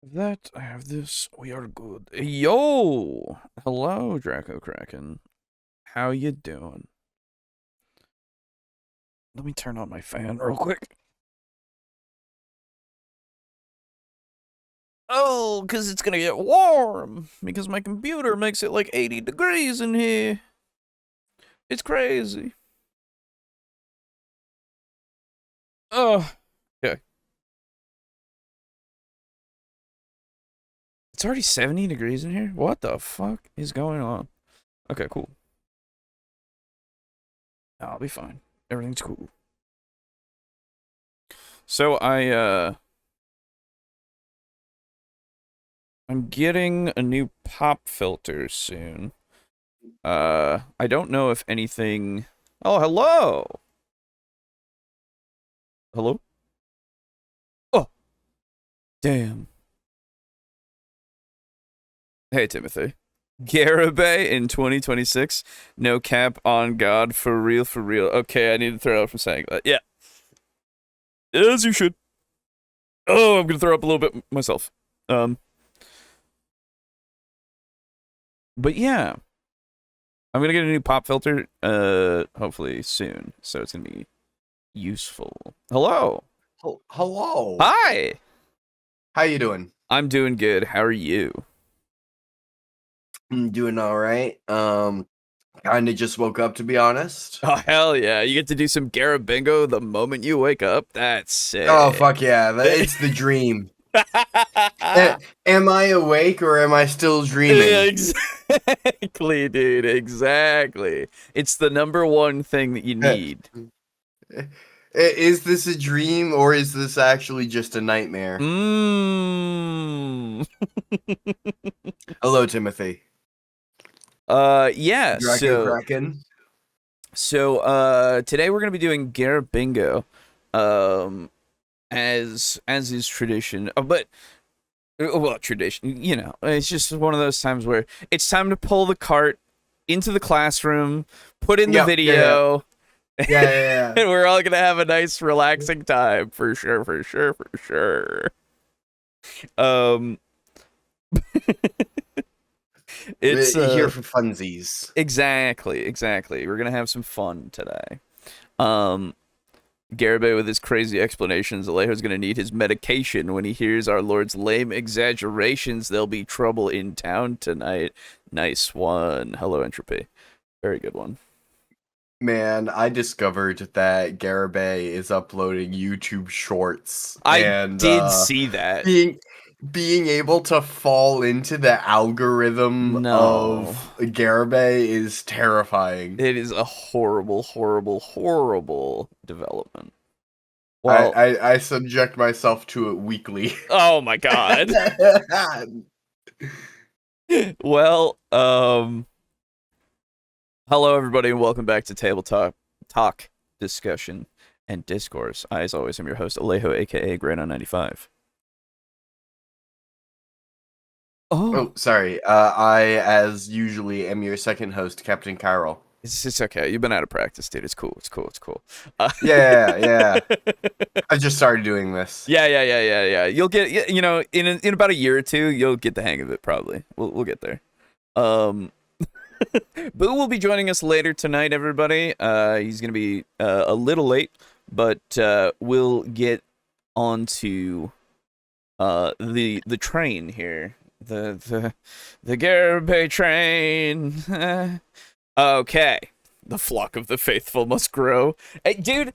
That I have this, we are good. Yo! Hello, Draco Kraken. How you doing? Let me turn on my fan real quick. Oh, because it's gonna get warm. Because my computer makes it like 80 degrees in here. It's crazy. Oh, okay. It's already 70 degrees in here? What the fuck is going on? Okay, cool. I'll be fine. Everything's cool. So I'm getting a new pop filter soon. I don't know if anything... Oh, hello! Hello? Oh, damn. Hey, Timothy. Garibay in 2026. No cap on God. For real, for real. Okay, I need to throw up from saying that. Yeah. As you should. Oh, I'm gonna throw up a little bit myself. But yeah. I'm gonna get a new pop filter, hopefully soon. So it's gonna be useful. Hello. Hello. Hi. How you doing? I'm doing good. How are you? I'm doing all right. Kind of just woke up, to be honest. Oh, hell yeah. You get to do some Garibingo the moment you wake up? That's Oh sick. fuck yeah! It's the dream. Am I awake or am I still Yeah, dreaming? exactly, dude. Exactly. It's the number one thing that you need. Is this a dream or is this actually just a nightmare? Mmm. Hello, Timothy. Yeah, Draco Kraken. today we're gonna be doing Garibingo. As is tradition. But well, tradition, it's just one of those times where it's time to pull the cart into the classroom, put in the Yep. Yeah. video, Yeah. Yeah. and we're all gonna have a nice, relaxing time for sure, for sure, for sure. Um, it's Here for funsies. exactly. We're gonna have some fun today. Um, Garibay with his crazy explanations. Alejo's gonna need his medication when he hears our Lord's lame exaggerations. There'll be trouble in town tonight. Nice one. Hello, Entropy. Very good one. Man, I discovered that Garibay is uploading YouTube shorts I and did see that. being able to fall into the algorithm No. of Garibay is terrifying. It is a horrible, horrible, horrible development. I, Well, I, I subject myself to it weekly. oh my god. Well, hello everybody and welcome back to Talk Discussion and Discourse. I, as always, am your host, Alejo, aka Grano95. Oh, Oh, sorry. I, as usually, am your second host, Captain Chiral. it's okay. You've been out of practice, dude. It's cool. It's cool. It's cool. Yeah. I just started doing this. Yeah. You'll get, in about a year or two, you'll get the hang of it. Probably. We'll get there. Boo will be joining us later tonight, everybody. He's gonna be a little late, but we'll get onto the train here. The Garibay train. Okay. The flock of the faithful must grow. Hey, dude.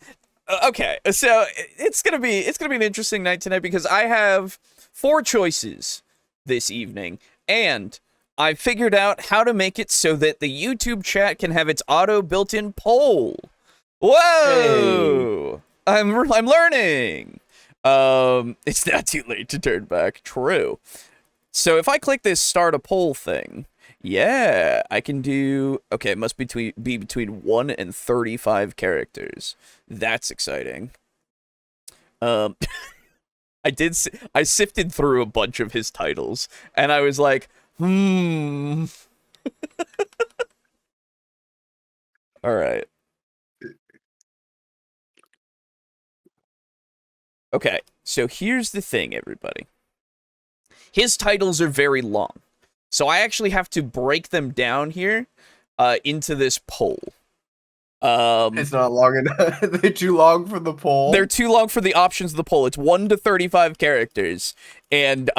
Okay, so it's gonna be an interesting night tonight because I have 4 choices this evening, and I figured out how to make it so that the YouTube chat can have its auto built-in poll. Whoa! Hey. I'm learning. It's not too late to turn back. True. So if I click this start a poll thing, yeah, I can do... Okay, it must be between 1 and 35 characters. That's exciting. I I sifted through a bunch of his titles, and I was like, All right. Okay, so here's the thing, everybody. his titles are very long. So I actually have to break them down here into this poll. It's not long enough. They're too long for the poll. They're too long for the options of the poll. It's 1 to 35 characters, and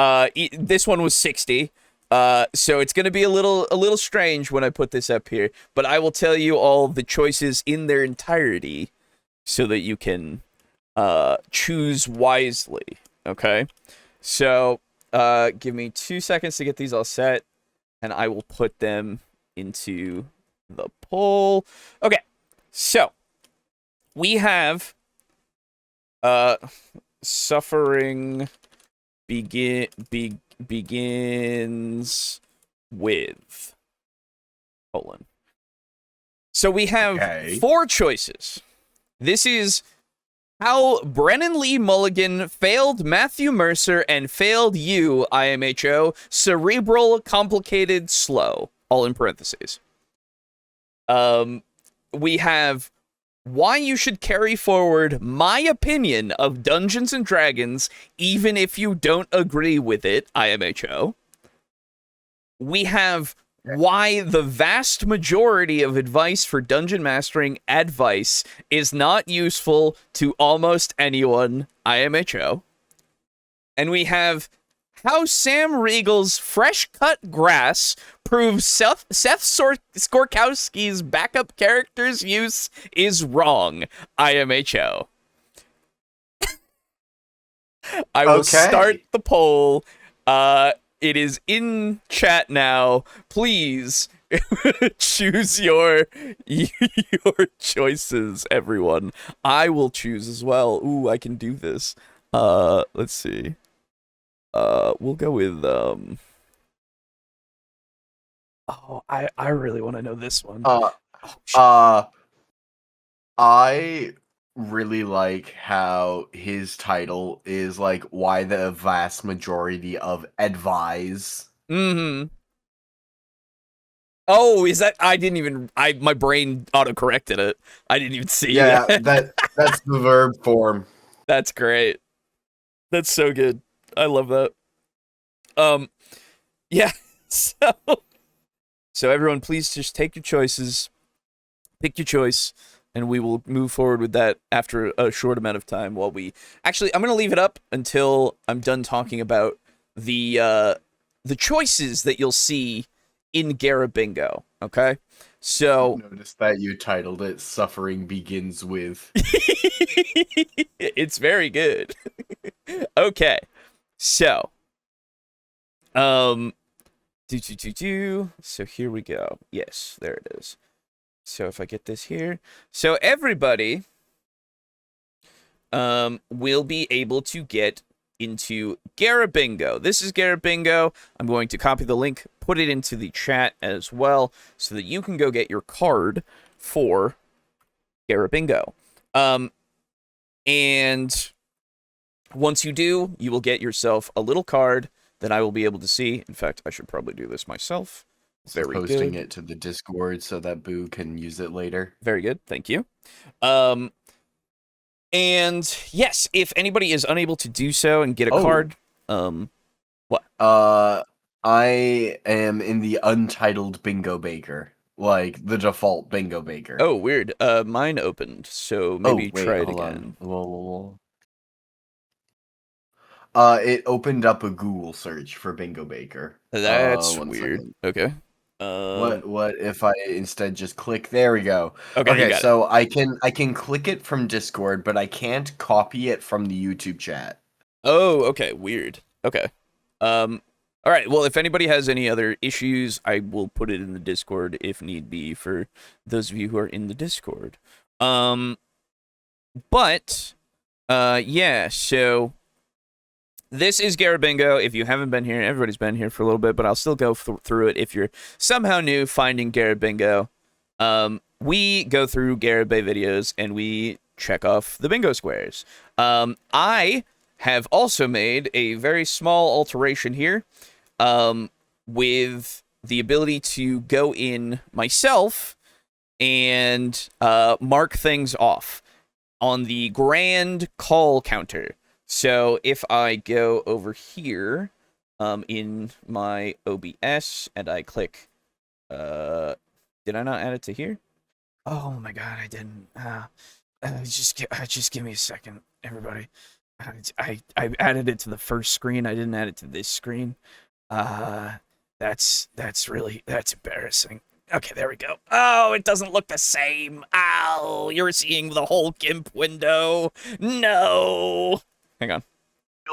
this one was 60. So it's gonna be a little strange when I put this up here, but I will tell you all the choices in their entirety, so that you can choose wisely. Okay, so give me 2 seconds to get these all set, and I will put them into the poll. Okay, so we have suffering begins with colon. So we have 4 choices. This is how Brennan Lee Mulligan failed Matthew Mercer and failed you, IMHO. Cerebral, complicated, slow. All in parentheses. We have why you should carry forward my opinion of Dungeons and Dragons, even if you don't agree with it, IMHO. We have why the vast majority of advice for dungeon mastering advice is not useful to almost anyone, IMHO. And we have how Sam Riegel's fresh-cut grass proves Seth Skorkowski's backup character's use is wrong, IMHO. I will start the poll. It is in chat now. Please choose your choices, everyone. I will choose as well. Ooh, I can do this. Let's see. We'll go with oh, I really want to know this one. I really like how his title is like why the vast majority of advise. Mm-hmm. Oh, is that my brain auto-corrected it. I didn't even see that. That's the verb form. That's great. That's so good. I love that. Yeah. So everyone, please just take your choices. Pick your choice. And we will move forward with that after a short amount of time while we... Actually, I'm going to leave it up until I'm done talking about the choices that you'll see in Garibingo, okay? So... Notice that you titled it Suffering Begins With. It's very good. Okay. So... So here we go. Yes, there it is. So if I get this here, so everybody will be able to get into Garibingo. This is Garibingo. I'm going to copy the link, put it into the chat as well, so that you can go get your card for Garibingo. And once you do, you will get yourself a little card that I will be able to see. In fact, I should probably do this myself. Very good. Posting it to the Discord so that Boo can use it later. Very good, thank you. And yes, if anybody is unable to do so and get a card, what? I am in the untitled Bingo Baker, like the default Bingo Baker. Oh, weird. Mine opened, so maybe try it again. It opened up a Google search for Bingo Baker. That's weird. Second. Okay. What if I instead just click? There we go. Okay, so I can click it from Discord, but I can't copy it from the YouTube chat. Oh, okay, weird. Okay. All right. Well, if anybody has any other issues, I will put it in the Discord if need be for those of you who are in the Discord. But yeah, so this is Garibingo. If you haven't been here, everybody's been here for a little bit, but I'll still go through it if you're somehow new finding Garibingo. We go through Garibay videos and we check off the bingo squares. I have also made a very small alteration here with the ability to go in myself and mark things off on the grand call counter. So if I go over here in my OBS, and I click. Did I not add it to here? Oh my god, I didn't. Just give me a second, everybody. I added it to the first screen. I didn't add it to this screen. That's embarrassing. Okay, there we go. Oh, it doesn't look the same. Ow, you're seeing the whole GIMP window. No. Hang on.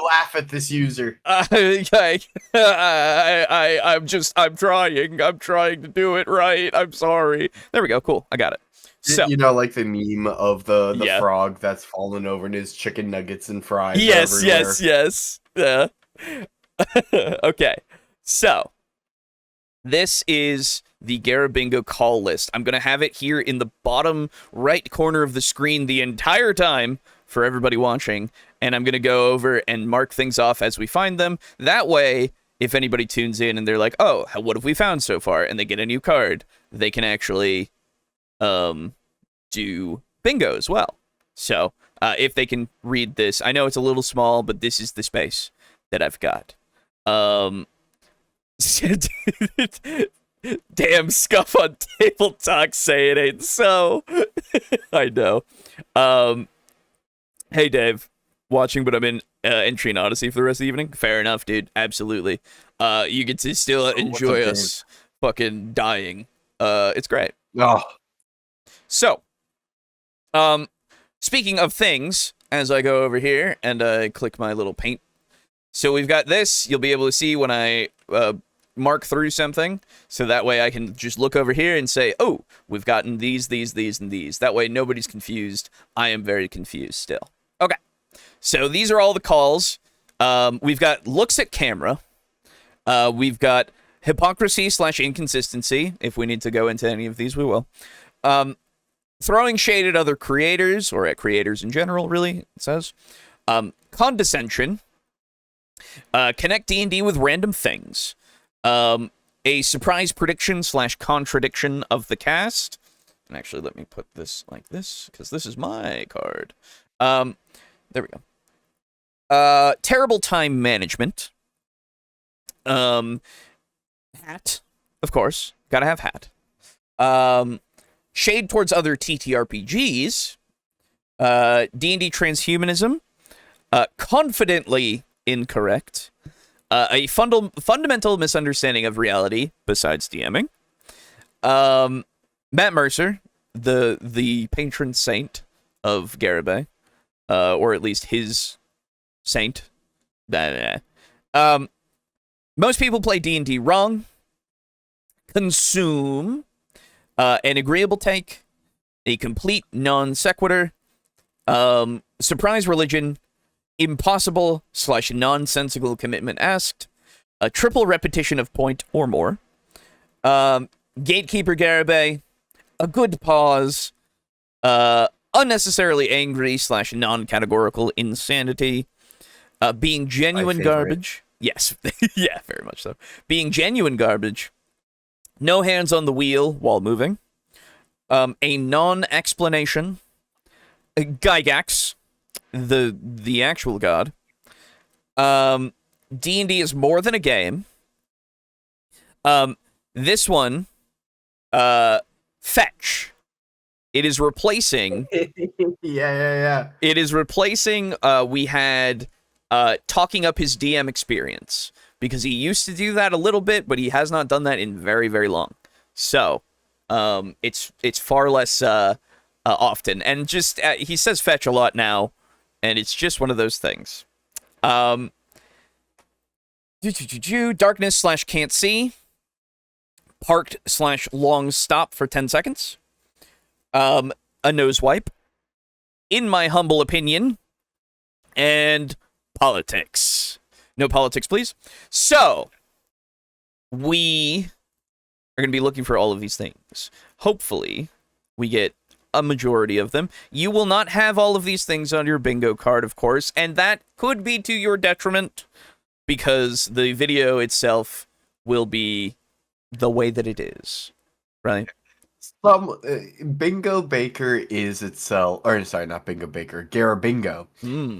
Laugh at this user. I'm trying to do it right. I'm sorry. There we go. Cool. I got it. So, You know, like the meme of the Yeah. frog that's fallen over and his chicken nuggets and fries yes, everywhere. yes. Yeah. Okay. So, this is the Garibingo call list. I'm going to have it here in the bottom right corner of the screen the entire time for everybody watching, and I'm going to go over and mark things off as we find them. That way, if anybody tunes in and they're like, oh, what have we found so far? And they get a new card, they can actually do bingo as well. So, if they can read this, I know it's a little small, but this is the space that I've got. Damn, Scuff on TableTalk say it ain't so. I know. Hey, Dave. Watching, but I'm in Entry and Odyssey for the rest of the evening. Fair enough, dude. Absolutely. You get to still enjoy us fucking dying. It's great. Oh. So, speaking of things, as I go over here and I click my little paint. So we've got this. You'll be able to see when I mark through something. So that way I can just look over here and say, oh, we've gotten these, and these. That way nobody's confused. I am very confused still. Okay. So these are all the calls. We've got looks at camera. We've got hypocrisy / inconsistency. If we need to go into any of these, we will. Throwing shade at other creators, or at creators in general, really, it says. Condescension. Connect D&D with random things. A surprise prediction / contradiction of the cast. And actually, let me put this like this, because this is my card. There we go. Terrible time management. Hat, of course. Gotta have hat. Shade towards other TTRPGs. D&D transhumanism. Confidently incorrect. A fundamental misunderstanding of reality besides DMing. Matt Mercer, the patron saint of Garibay, or at least his saint. Most people play D&D wrong. Consume. An agreeable take. A complete non sequitur. Surprise religion. Impossible / nonsensical commitment asked. A triple repetition of point or more. Gatekeeper Garibay. A good pause. Unnecessarily angry / non-categorical insanity. Being genuine garbage. Yes. Yeah, very much so. Being genuine garbage. No hands on the wheel while moving. A non-explanation. Gygax. The actual god. D&D is more than a game. This one, fetch. It is replacing. Yeah. It is replacing. We had talking up his DM experience, because he used to do that a little bit, but he has not done that in very, very long. So, it's far less often, and just he says fetch a lot now. And it's just one of those things. Darkness / can't see. Parked / long stop for 10 seconds. A nose wipe. In my humble opinion. And politics. No politics, please. So, we are going to be looking for all of these things. Hopefully, we get a majority of them. You will not have all of these things on your bingo card, of course, and that could be to your detriment, because the video itself will be the way that it is, right? Bingo Baker is itself, or sorry, not Bingo Baker, Garibingo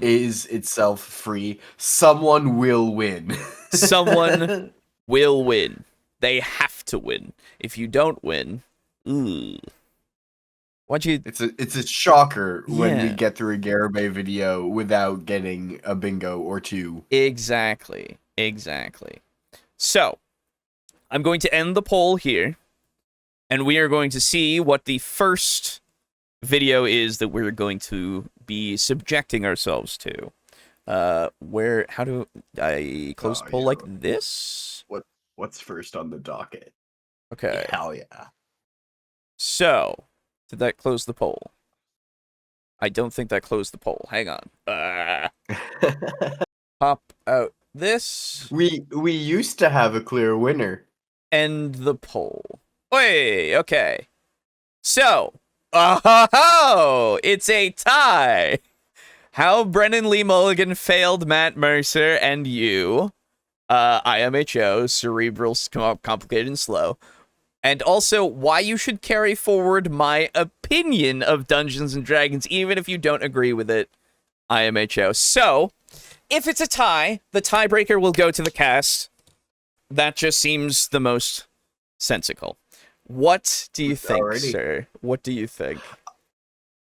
is itself free. Someone will win. Someone will win. They have to win. If you don't win, ooh. What'd you... It's a shocker when we Yeah. get through a Garibay video without getting a bingo or two. Exactly. So, I'm going to end the poll here, and we are going to see what the first video is that we're going to be subjecting ourselves to. How do I close the poll like this? What's first on the docket? Okay. Hell yeah. So, did that close the poll? I don't think that closed the poll. Hang on. Pop out this. We used to have a clear winner. End the poll. Wait, okay. So, oh, it's a tie. How Brennan Lee Mulligan failed Matt Mercer and you. IMHO, cerebral, complicated, and slow. And also, why you should carry forward my opinion of Dungeons and Dragons, even if you don't agree with it, IMHO. So, if it's a tie, the tiebreaker will go to the cast. That just seems the most sensical. What do you think, sir? What do you think?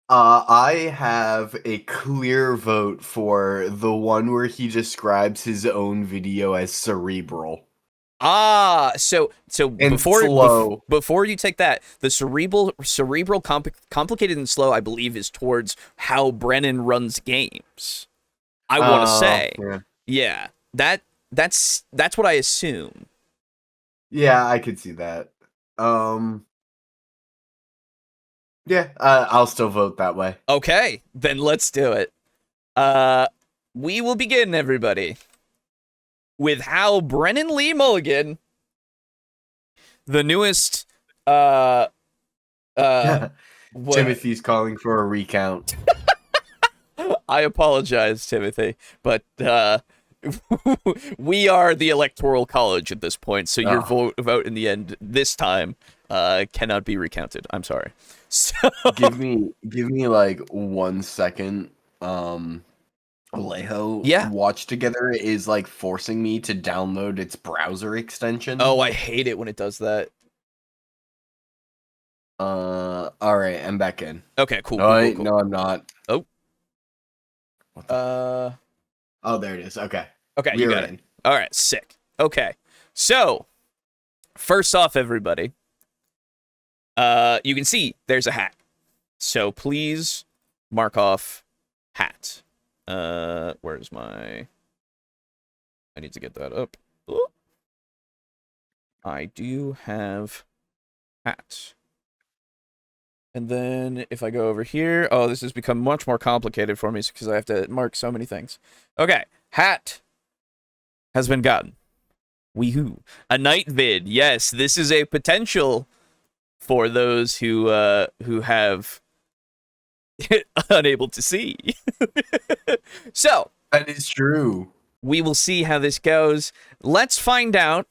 I have a clear vote for the one where he describes his own video as cerebral. So And before you take that, the cerebral complicated and slow, I believe, is towards how Brennan runs games. I want to say, yeah, that's what I assume. Yeah, I could see that. Yeah, I'll still vote that way. Okay, then let's do it. We will begin, everybody, with how Brennan Lee Mulligan, the newest, Timothy's calling for a recount. I apologize, Timothy, but we are the Electoral College at this point, so your vote in the end this time cannot be recounted. I'm sorry. So give me like 1 second. Alejo Watch Together is like forcing me to download its browser extension. Oh, I hate it when it does that. All right, I'm back in. Okay, cool. No, cool. No, I'm not. Oh. Oh, there it is. Okay. Okay, you got it. All right, sick. Okay. So, first off, everybody, you can see there's a hat. So please mark off hat. Where's my... I need to get that up. Ooh. I do have hat. And then if I go over here, oh, this has become much more complicated for me because I have to mark so many things. Okay, hat has been gotten. Weehoo. A night vid. Yes, this is a potential for those who have unable to see. So, that is true. We will see how this goes. Let's find out.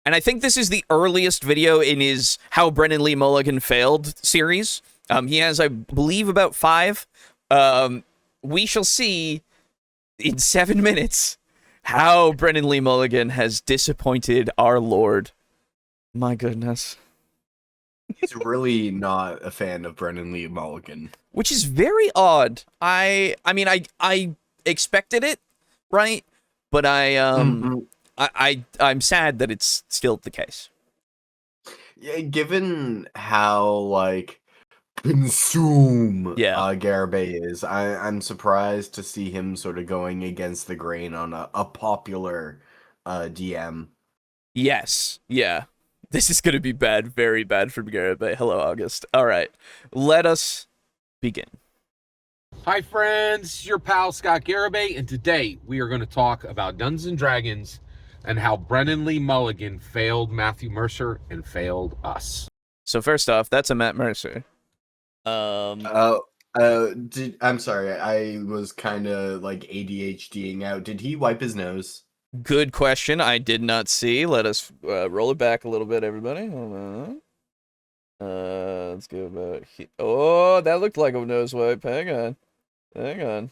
And I think this is the earliest video in his How Brennan Lee Mulligan Failed series. He has, I believe, about 5. We shall see in 7 minutes how Brennan Lee Mulligan has disappointed our Lord. My goodness. He's really not a fan of Brennan Lee Mulligan. Which is very odd. I mean, I expected it, right? But I'm sad that it's still the case. Yeah, given how like consume Garibay is, I'm surprised to see him sort of going against the grain on a popular DM. Yes, yeah. This is gonna be bad, very bad for Garibay. Hello, August. All right, let us begin. Hi friends, your pal Scott Garibay, and today we are going to talk about Dungeons and Dragons and how Brennan Lee Mulligan failed Matthew Mercer and failed us. So first off, that's a Matt Mercer. I'm sorry, I was kind of like ADHDing out. Did he wipe his nose? Good question. I did not see. Let us roll it back a little bit, everybody. Hold on. Let's go about here. Oh, that looked like a nose wipe. Hang on.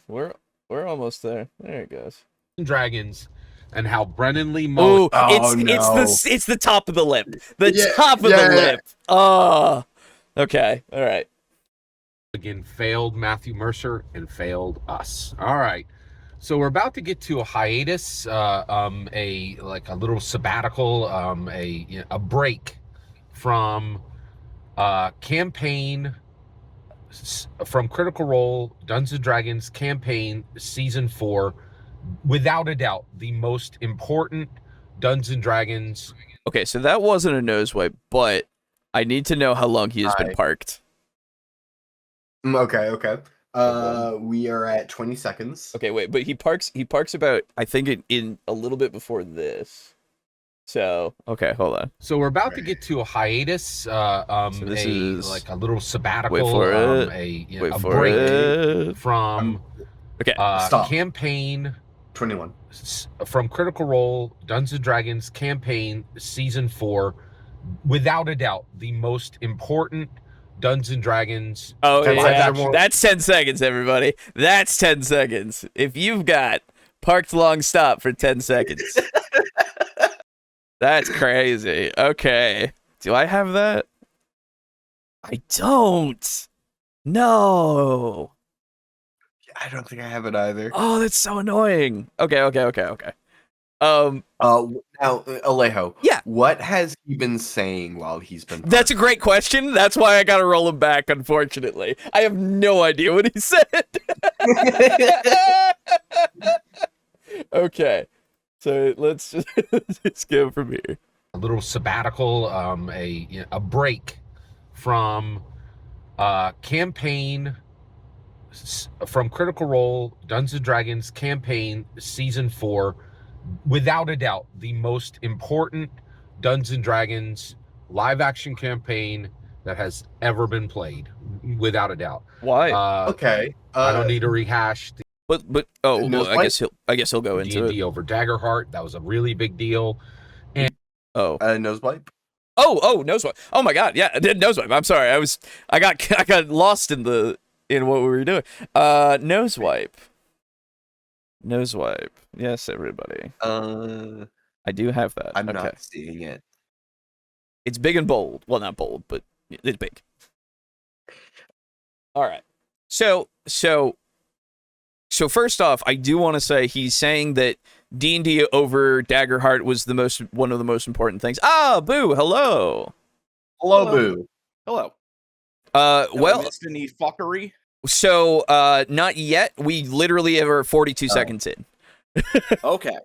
We're almost there. There it goes. Dragons and how Brennan Lee Mulligan. It's the top of the lip. The top of the lip. Oh, okay. All right. Again, failed Matthew Mercer and failed us. All right. So we're about to get to a hiatus, a little sabbatical, a break from campaign, from Critical Role Dungeons & Dragons campaign season 4. Without a doubt, the most important Dungeons & Dragons. Okay, so that wasn't a nose wipe, but I need to know how long he has been parked. Okay. We are at 20 seconds. Okay, wait, but he parks about, I think, in a little bit before this. So, okay, hold on. So we're about to get to a hiatus, so this is like a little sabbatical, wait for it. A break from stop. Campaign 21. From Critical Role Dungeons & Dragons campaign season 4. Without a doubt, the most important Dungeons & Dragons. Oh, yeah. That's 10 seconds, everybody. That's 10 seconds. If you've got parked long stop for 10 seconds. That's crazy. Okay. Do I have that? I don't. No. I don't think I have it either. Oh, that's so annoying. Okay. Now, Alejo. Yeah. What has he been saying while he's been parked? That's a great question. That's why I gotta roll him back, unfortunately. I have no idea what he said. Okay. So let's just go from here. A little sabbatical, a break from campaign, from Critical Role Dungeons & Dragons campaign season 4. Without a doubt, the most important Dungeons & Dragons live action campaign that has ever been played. Without a doubt. Why? Okay. I don't need to rehash. But I guess he'll go into D&D it. over Daggerheart. That was a really big deal. And nose wipe. Oh, nose wipe. Oh my God, yeah, I did nose wipe. I'm sorry, I got lost in what we were doing. Nose wipe. Yes, everybody. I do have that. I'm not seeing it. It's big and bold. Well, not bold, but it's big. All right. So first off, I do want to say he's saying that D&D over Daggerheart was one of the most important things. Ah, Boo, hello. Hello, Boo. Hello. Well, missed any fuckery? So, not yet. We literally are 42 seconds in. Okay.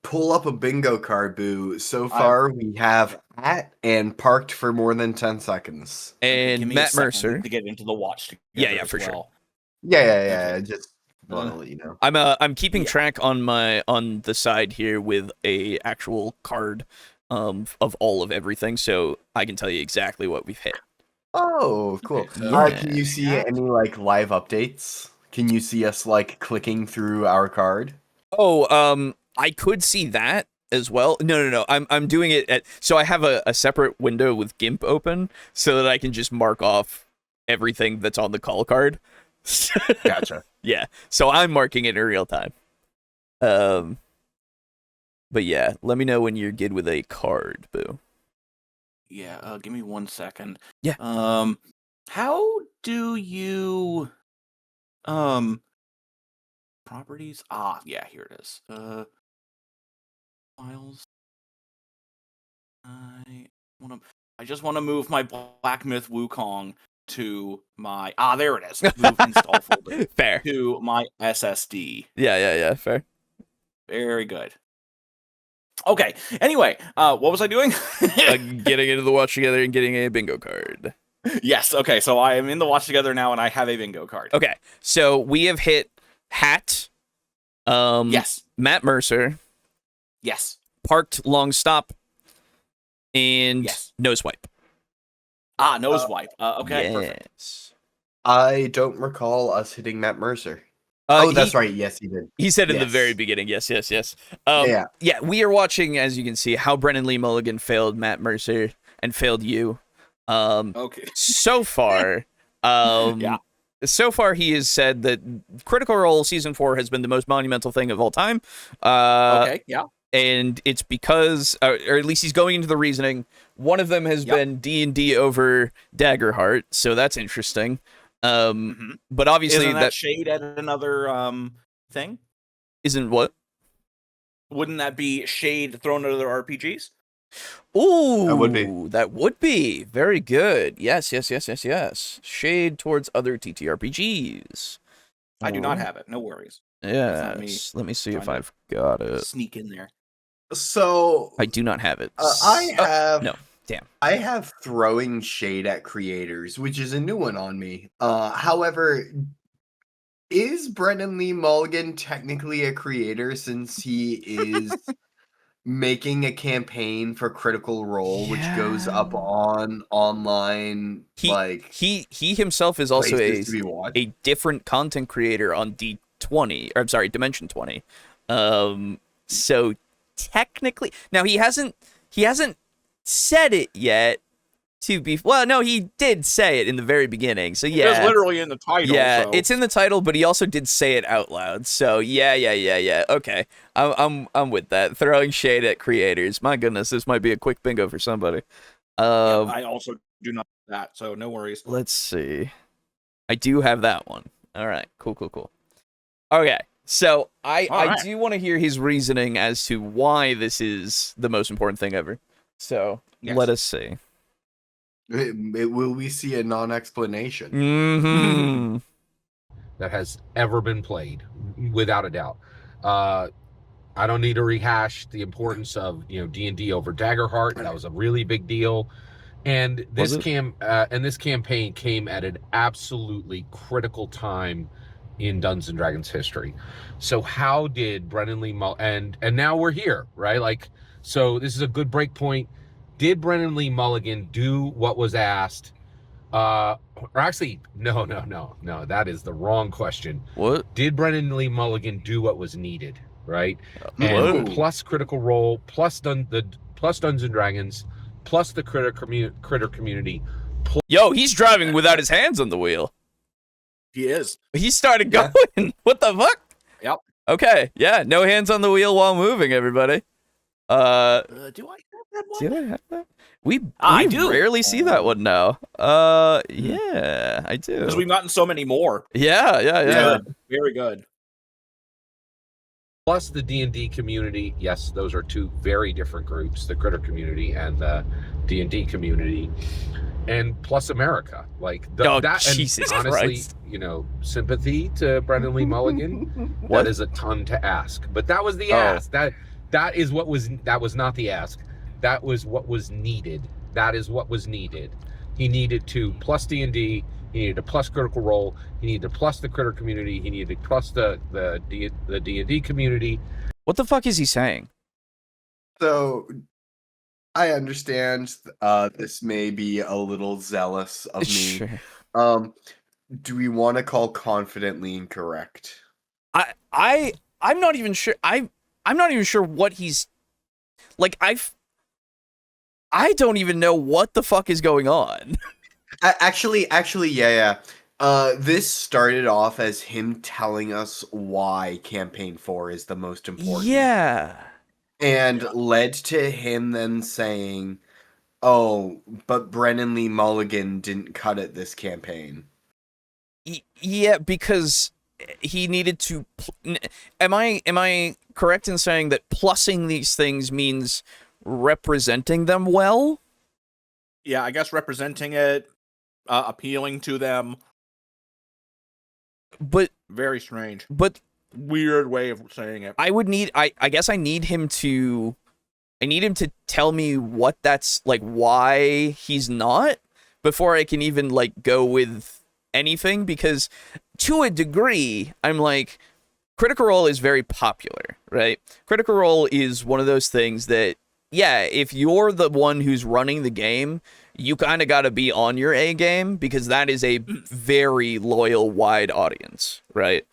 Pull up a bingo card, Boo. So far, we have at and parked for more than 10 seconds. And Matt Mercer to get into the watch. Yeah, for sure. Yeah. Just want to let you know. I'm keeping track on the side here with a actual card of all of everything, so I can tell you exactly what we've hit. Oh, cool. Yeah. Can you see any live updates? Can you see us clicking through our card? Oh, I could see that as well. No. I'm doing it so I have a separate window with GIMP open so that I can just mark off everything that's on the call card. Gotcha. Yeah. So I'm marking it in real time. But yeah, let me know when you're good with a card, Boo. Yeah, give me 1 second. Yeah. How do you properties? Yeah, here it is. Files. I just want to move my Black Myth Wukong to my there it is. Move install folder. Fair. To my SSD. Yeah, fair. Very good. Okay. Anyway, what was I doing? Getting into the watch together and getting a bingo card. Yes. Okay. So I am in the watch together now, and I have a bingo card. Okay. So we have hit Hat. Yes. Matt Mercer. Yes. Parked long stop. And nose wipe. Nose wipe. Okay. Yes. Perfect. I don't recall us hitting Matt Mercer. That's right. Yes, he did. He said in the very beginning. Yes. Yeah, we are watching, as you can see, how Brennan Lee Mulligan failed Matt Mercer and failed you. Okay. So far, so far he has said that Critical Role Season 4 has been the most monumental thing of all time. Okay, yeah. And it's because, or at least he's going into the reasoning, one of them has been D&D over Daggerheart, so that's interesting. But obviously isn't that shade at another thing? Isn't what? Wouldn't that be shade thrown at other RPGs? Ooh, that would be very good. Yes. Shade towards other TTRPGs. I do not have it. No worries. Yes. Let me see if I've got it. Sneak in there. So I do not have it. I have no. Damn. I have throwing shade at creators, which is a new one on me. However, is Brennan Lee Mulligan technically a creator since he is making a campaign for Critical Role, which goes up on online? He himself is also a different content creator on D20, or I'm sorry, Dimension 20. So technically, now he hasn't said it yet. No, he did say it in the very beginning. So yeah, it's literally in the title. Yeah, so. It's in the title, but he also did say it out loud. So yeah. Okay, I'm with that. Throwing shade at creators. My goodness, this might be a quick bingo for somebody. I also do not have that, so no worries. Let's see. I do have that one. All right, cool. Okay, so I do want to hear his reasoning as to why this is the most important thing ever. So let us see. Will we see a non-explanation? Mm-hmm. That has ever been played, without a doubt. I don't need to rehash the importance of D&D over Daggerheart. That was a really big deal, and this campaign came at an absolutely critical time in Dungeons and Dragons history. So how did Brennan Lee and now we're here, right? Like, so this is a good break point. Did Brennan Lee Mulligan do what was asked? Or actually, no. That is the wrong question. What? Did Brennan Lee Mulligan do what was needed? Right? And plus Critical Role, plus Dungeons and Dragons, plus the critter community. Yo, he's driving without his hands on the wheel. He is. He started going. Yeah. What the fuck? Yep. Okay. Yeah. No hands on the wheel while moving, everybody. Do I have that one? Do I have that? We do. Rarely see that one now. Yeah, I do. Because we've gotten so many more. Yeah. Good. Very good. Plus the D&D community. Yes, those are two very different groups, the critter community and the D&D community. And plus America. Like Jesus honestly, Christ. Sympathy to Brennan Lee Mulligan. That is a ton to ask. But that was the ask. That was not the ask. That was what was needed. That is what was needed. He needed to plus D&D. He needed to plus Critical Role. He needed to plus the critter community. He needed to plus the D&D community. What the fuck is he saying? So, I understand this may be a little zealous of me. Sure. Do we want to call confidently incorrect? I'm not even sure. I'm not even sure what he's like. I don't even know what the fuck is going on. Actually, yeah. This started off as him telling us why Campaign 4 is the most important. Yeah. And led to him then saying, oh, but Brennan Lee Mulligan didn't cut it this campaign. Yeah, because he needed to... Am I correct in saying that plussing these things means representing them well? Yeah, I guess representing it, appealing to them. But... Very strange. But... Weird way of saying it. I guess I need him to tell me what that's like, why he's not, before I can even like go with anything, because to a degree I'm like, Critical Role is very popular, right? Critical Role is one of those things that, yeah, if you're the one who's running the game, you kind of got to be on your A game, because that is a very loyal, wide audience, right?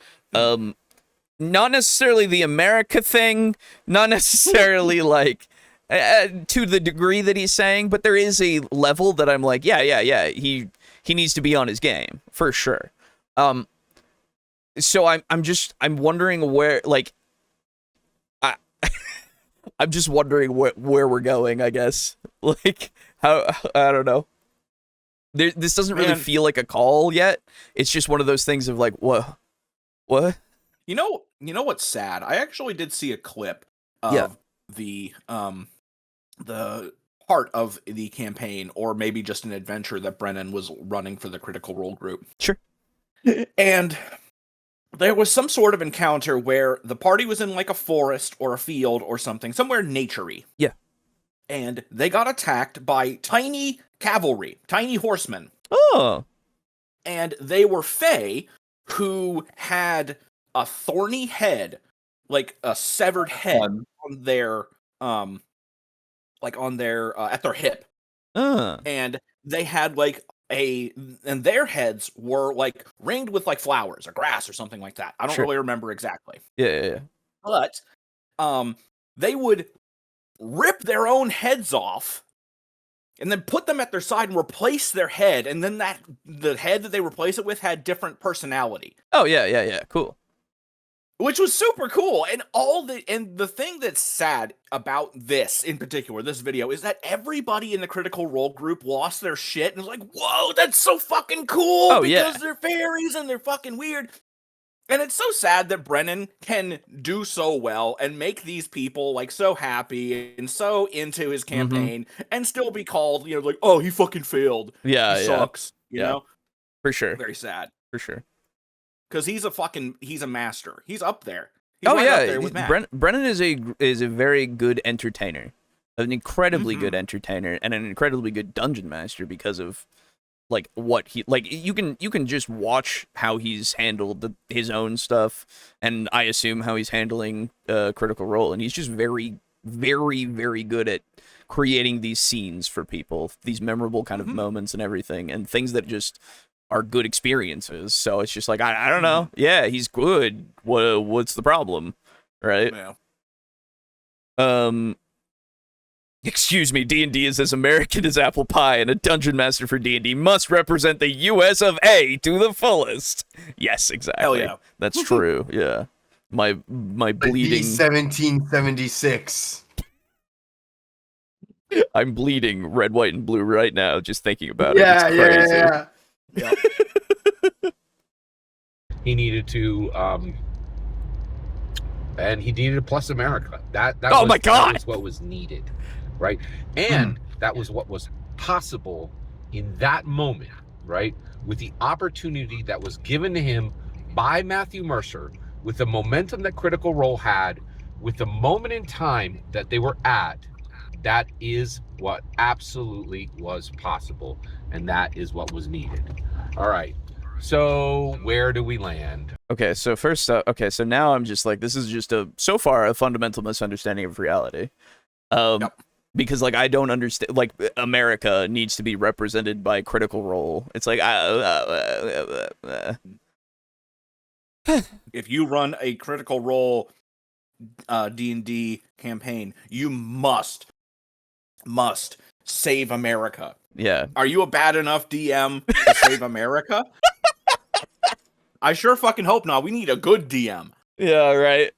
Not necessarily the America thing, not necessarily like to the degree that he's saying, but there is a level that I'm like, yeah, he needs to be on his game for sure. So I'm wondering where, like, I'm just wondering where we're going, I guess. Like, how, I don't know. This doesn't really feel like a call yet. It's just one of those things of like, what? You know what's sad? I actually did see a clip of the part of the campaign, or maybe just an adventure that Brennan was running for the Critical Role group. Sure. And there was some sort of encounter where the party was in like a forest or a field or something, somewhere nature-y. Yeah. And they got attacked by tiny cavalry, tiny horsemen. Oh. And they were Fae who had a thorny head, like a severed head on their at their hip. And they had like and their heads were like ringed with like flowers or grass or something like that. I don't really remember exactly. Yeah. But they would rip their own heads off and then put them at their side and replace their head, and then the head that they replace it with had different personality. Oh yeah, cool. Which was super cool. And the thing that's sad about this in particular, this video, is that everybody in the Critical Role group lost their shit and was like, whoa, that's so fucking cool. Oh, because they're fairies and they're fucking weird. And it's so sad that Brennan can do so well and make these people like so happy and so into his campaign and still be called, like, oh, he fucking failed. Yeah, he sucks. You know? For sure. Very sad. For sure. Because he's a master. He's up there. He's up there with Matt. Brennan is a very good entertainer, an incredibly good entertainer, and an incredibly good dungeon master because of like what he like. You can just watch how he's handled his own stuff, and I assume how he's handling Critical Role, and he's just very, very, very good at creating these scenes for people, these memorable kind of moments and everything, and things that just are good experiences. So it's just like, I don't know. Yeah, he's good. What's the problem? Right? Yeah. Excuse me, D&D is as American as apple pie, and a dungeon master for D&D must represent the US of A to the fullest. Yes, exactly. Hell yeah. That's true. Yeah. My bleeding 1776. I'm bleeding red, white, and blue right now just thinking about it. It's crazy. Yeah. He needed to and he needed to plus America. That oh my God, that was what was needed, right? And that was what was possible in that moment, right? With the opportunity that was given to him by Matthew Mercer, with the momentum that Critical Role had, with the moment in time that they were at. That is what absolutely was possible, and that is what was needed. All right, so where do we land? Okay, so first, so now I'm just like, this is just so far a fundamental misunderstanding of reality. Because like I don't understand, like America needs to be represented by Critical Role. It's like if you run a Critical Role D&D campaign, you must save America. Yeah. Are you a bad enough DM to save America? I sure fucking hope not. We need a good DM. Yeah, right.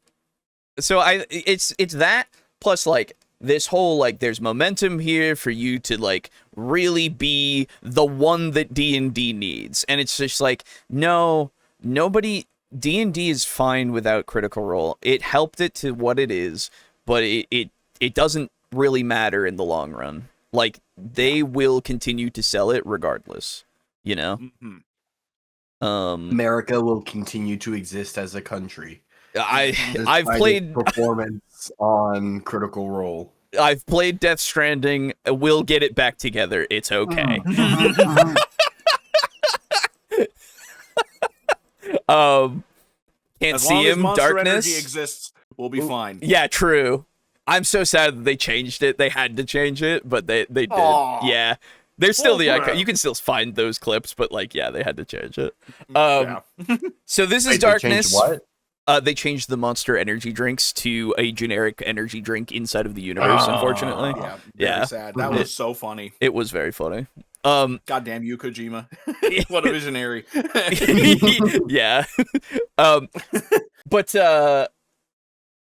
So it's that plus like this whole like there's momentum here for you to like really be the one that D&D needs. And it's just like, no, nobody D&D is fine without Critical Role. It helped it to what it is, but it doesn't really matter in the long run. Like they will continue to sell it regardless, you know? America will continue to exist as a country. I've played performance on Critical Role. I've played Death Stranding. We'll get it back together. It's okay. Can't as see long him. As Monster Darkness Energy exists. We'll be fine. Yeah, true. I'm so sad that they changed it. They had to change it, but they did. Aww. Yeah. There's still the icon. You can still find those clips, but like, yeah, they had to change it. So this is Darkness. What? They changed the Monster Energy drinks to a generic energy drink inside of the universe. Unfortunately, yeah. Sad. That was so funny. It was very funny. Goddamn you, Kojima. What a visionary. Yeah. But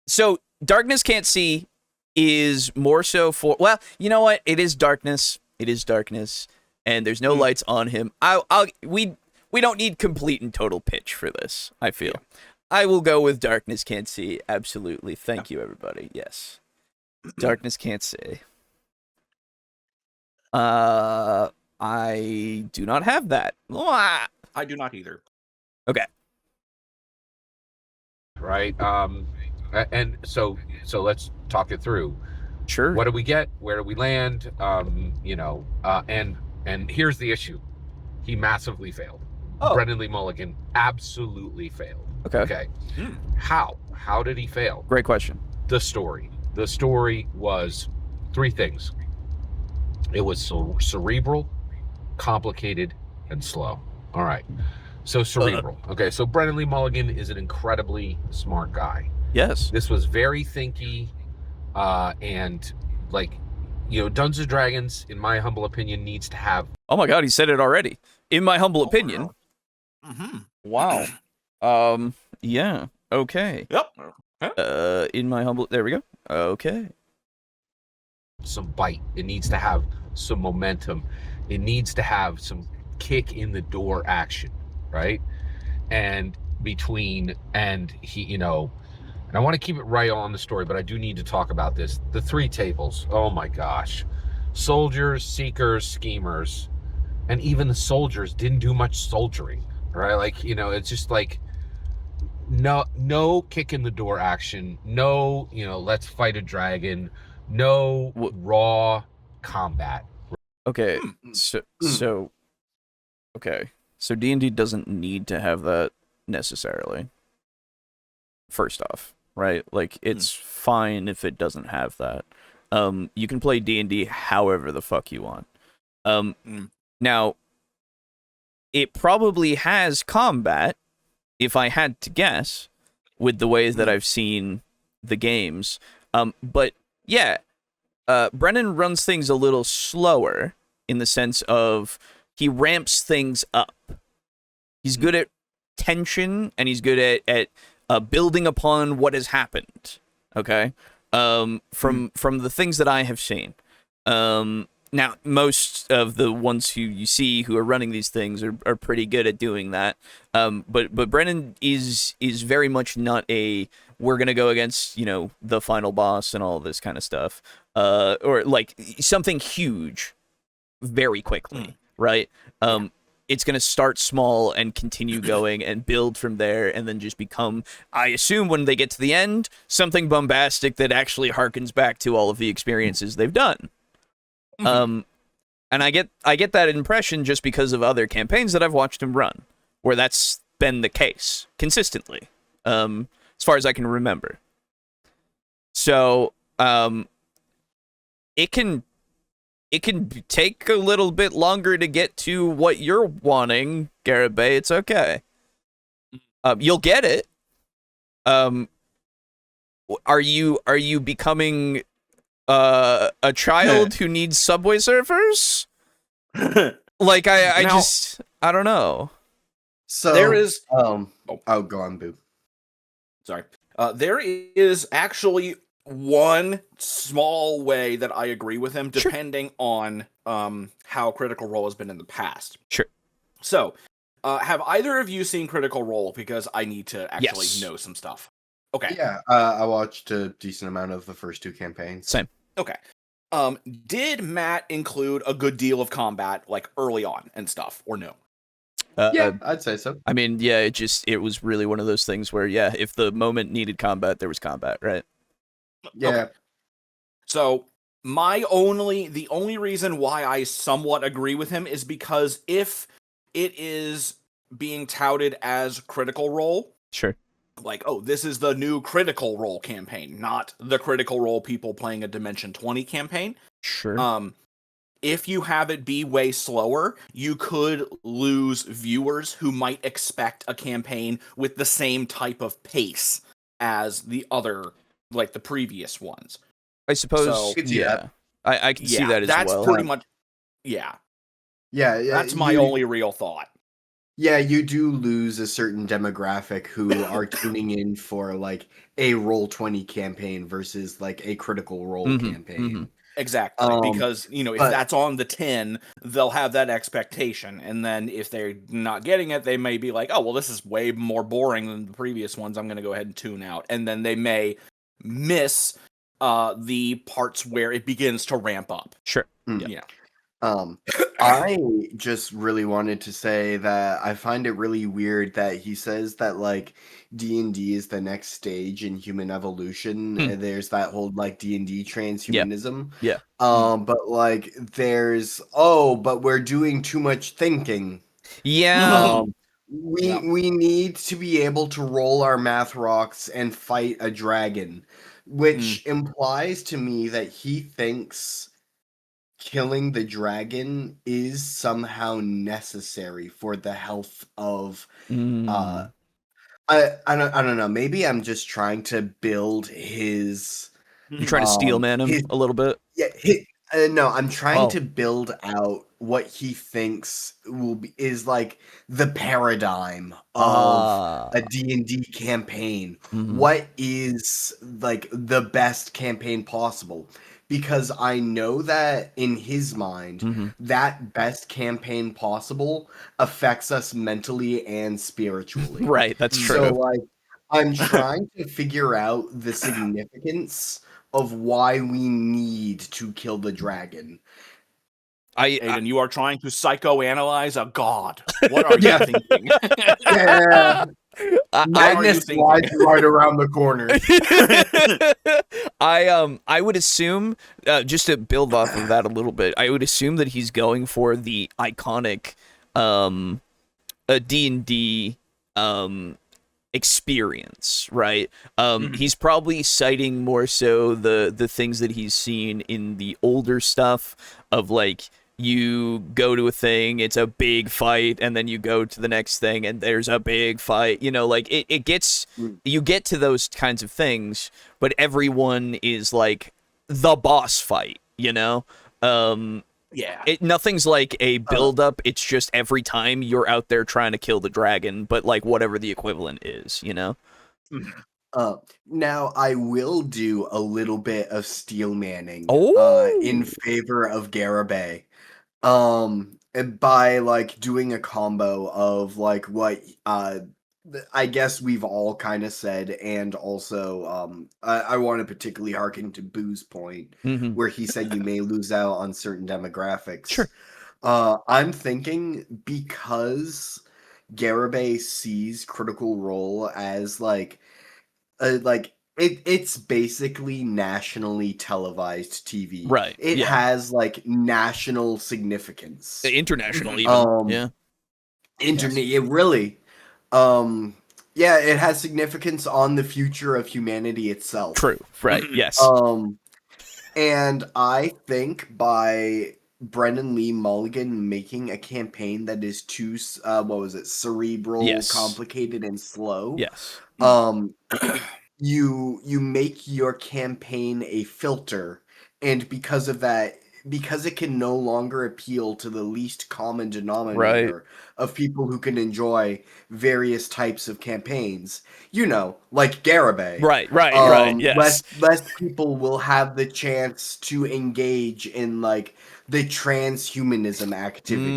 so Darkness Can't See is more so for, well, you know what? It is darkness. It is darkness, and there's no lights on him. We don't need complete and total pitch for this, I feel. Yeah. I will go with Darkness Can't See. Absolutely. Thank you, everybody. Yes. Darkness Can't See. I do not have that. I do not either. Okay. Right. And so let's talk it through. Sure. What do we get? Where do we land? And here's the issue. He massively failed. Brendan Lee Mulligan absolutely failed. Okay. How did he fail? Great question. The story. The story was three things. It was cerebral, complicated, and slow. All right. So cerebral. Okay. So Brendan Lee Mulligan is an incredibly smart guy. Yes. This was very thinky, and Dungeons & Dragons, in my humble opinion, needs to have. Oh my God, he said it already. In my humble opinion. Wow. Mm-hmm. Wow. Yeah. Okay. Yep. In my humble. There we go. Okay. Some bite. It needs to have some momentum. It needs to have some kick in the door action, right? And he, and I want to keep it right on the story, but I do need to talk about this. The three tables. Oh my gosh. Soldiers, seekers, schemers, and even the soldiers didn't do much soldiering, right? It's just like no kick in the door action, no, let's fight a dragon, no raw combat. Okay. So okay. So D&D doesn't need to have that necessarily. First off, right? Like, it's fine if it doesn't have that. You can play D&D however the fuck you want. Now, it probably has combat, if I had to guess, with the ways that I've seen the games. But yeah, Brennan runs things a little slower in the sense of he ramps things up. He's good at tension, and he's good at building upon what has happened. Okay, from the things that I have seen. Now, most of the ones who you see who are running these things are pretty good at doing that. But Brennan is very much not a we're gonna go against the final boss and all this kind of stuff, or like something huge very quickly, right? It's going to start small and continue going and build from there, and then just become, I assume when they get to the end, something bombastic that actually harkens back to all of the experiences they've done. And I get that impression just because of other campaigns that I've watched him run, where that's been the case consistently, as far as I can remember. So it can take a little bit longer to get to what you're wanting, Garibay. It's okay. You'll get it. Are you becoming a child who needs Subway Surfers? Like I don't know. So there is go on, Boo. Sorry. There is actually one small way that I agree with him, depending on how Critical Role has been in the past. Sure. So, have either of you seen Critical Role? Because I need to actually know some stuff. Okay. Yeah, I watched a decent amount of the first two campaigns. Same. Okay. Did Matt include a good deal of combat, like, early on and stuff, or no? Yeah, I'd say so. I mean, yeah, it was really one of those things where, yeah, if the moment needed combat, there was combat, right? Yeah. Okay. So the only reason why I somewhat agree with him is because if it is being touted as Critical Role, sure, like, oh, this is the new Critical Role campaign, not the Critical Role people playing a Dimension 20 campaign. Sure. If you have it be way slower, you could lose viewers who might expect a campaign with the same type of pace as the other, like the previous ones. I suppose. So, yeah. I can see that as well. That's pretty much. Yeah. Yeah, That's my only real thought. Yeah, you do lose a certain demographic who are tuning in for like a Roll20 campaign versus like a Critical Role campaign. Exactly, because if that's on the tin, they'll have that expectation, and then if they're not getting it, they may be like, "Oh, well, this is way more boring than the previous ones. I'm going to go ahead and tune out," and then they may miss the parts where it begins to ramp up. Sure. Yeah. I just really wanted to say that I find it really weird that he says that like D&D is the next stage in human evolution. And there's that whole like D&D transhumanism. Yeah. But like but we're doing too much thinking. Yeah. We need to be able to roll our math rocks and fight a dragon, which implies to me that he thinks killing the dragon is somehow necessary for the health of I don't know, maybe I'm just trying to build his You're trying to steel man him a little bit? No, I'm trying to build out what he thinks is like the paradigm of a D&D campaign. What is like the best campaign possible? Because I know that in his mind, that best campaign possible affects us mentally and spiritually. Right, that's true. So like I'm trying to figure out the significance of why we need to kill the dragon. Aiden, you are trying to psychoanalyze a god. What are you thinking? Madness lies right around the corner. I would assume, just to build off of that a little bit, I would assume that he's going for the iconic D&D experience, right? He's probably citing more so the things that he's seen in the older stuff of like, you go to a thing, it's a big fight, and then you go to the next thing and there's a big fight, like it gets, you get to those kinds of things, but everyone is like the boss fight, nothing's like a build up, it's just every time you're out there trying to kill the dragon, but like whatever the equivalent is, Now I will do a little bit of steel manning in favor of Garibay. By like doing a combo of like what I guess we've all kind of said, and also I want to particularly hearken to Boo's point where he said you may lose out on certain demographics. Sure. I'm thinking because Garibay sees Critical Role as it's basically nationally televised TV. Right. It has like national significance. International even. Yeah. Internet. It really. It has significance on the future of humanity itself. True. Right. Yes. And I think by Brennan Lee Mulligan making a campaign that is too cerebral, complicated, and slow. Yes. You make your campaign a filter, and because of that, because it can no longer appeal to the least common denominator of people who can enjoy various types of campaigns, like Garibay. Right, yes. Less people will have the chance to engage in like the transhumanism activity.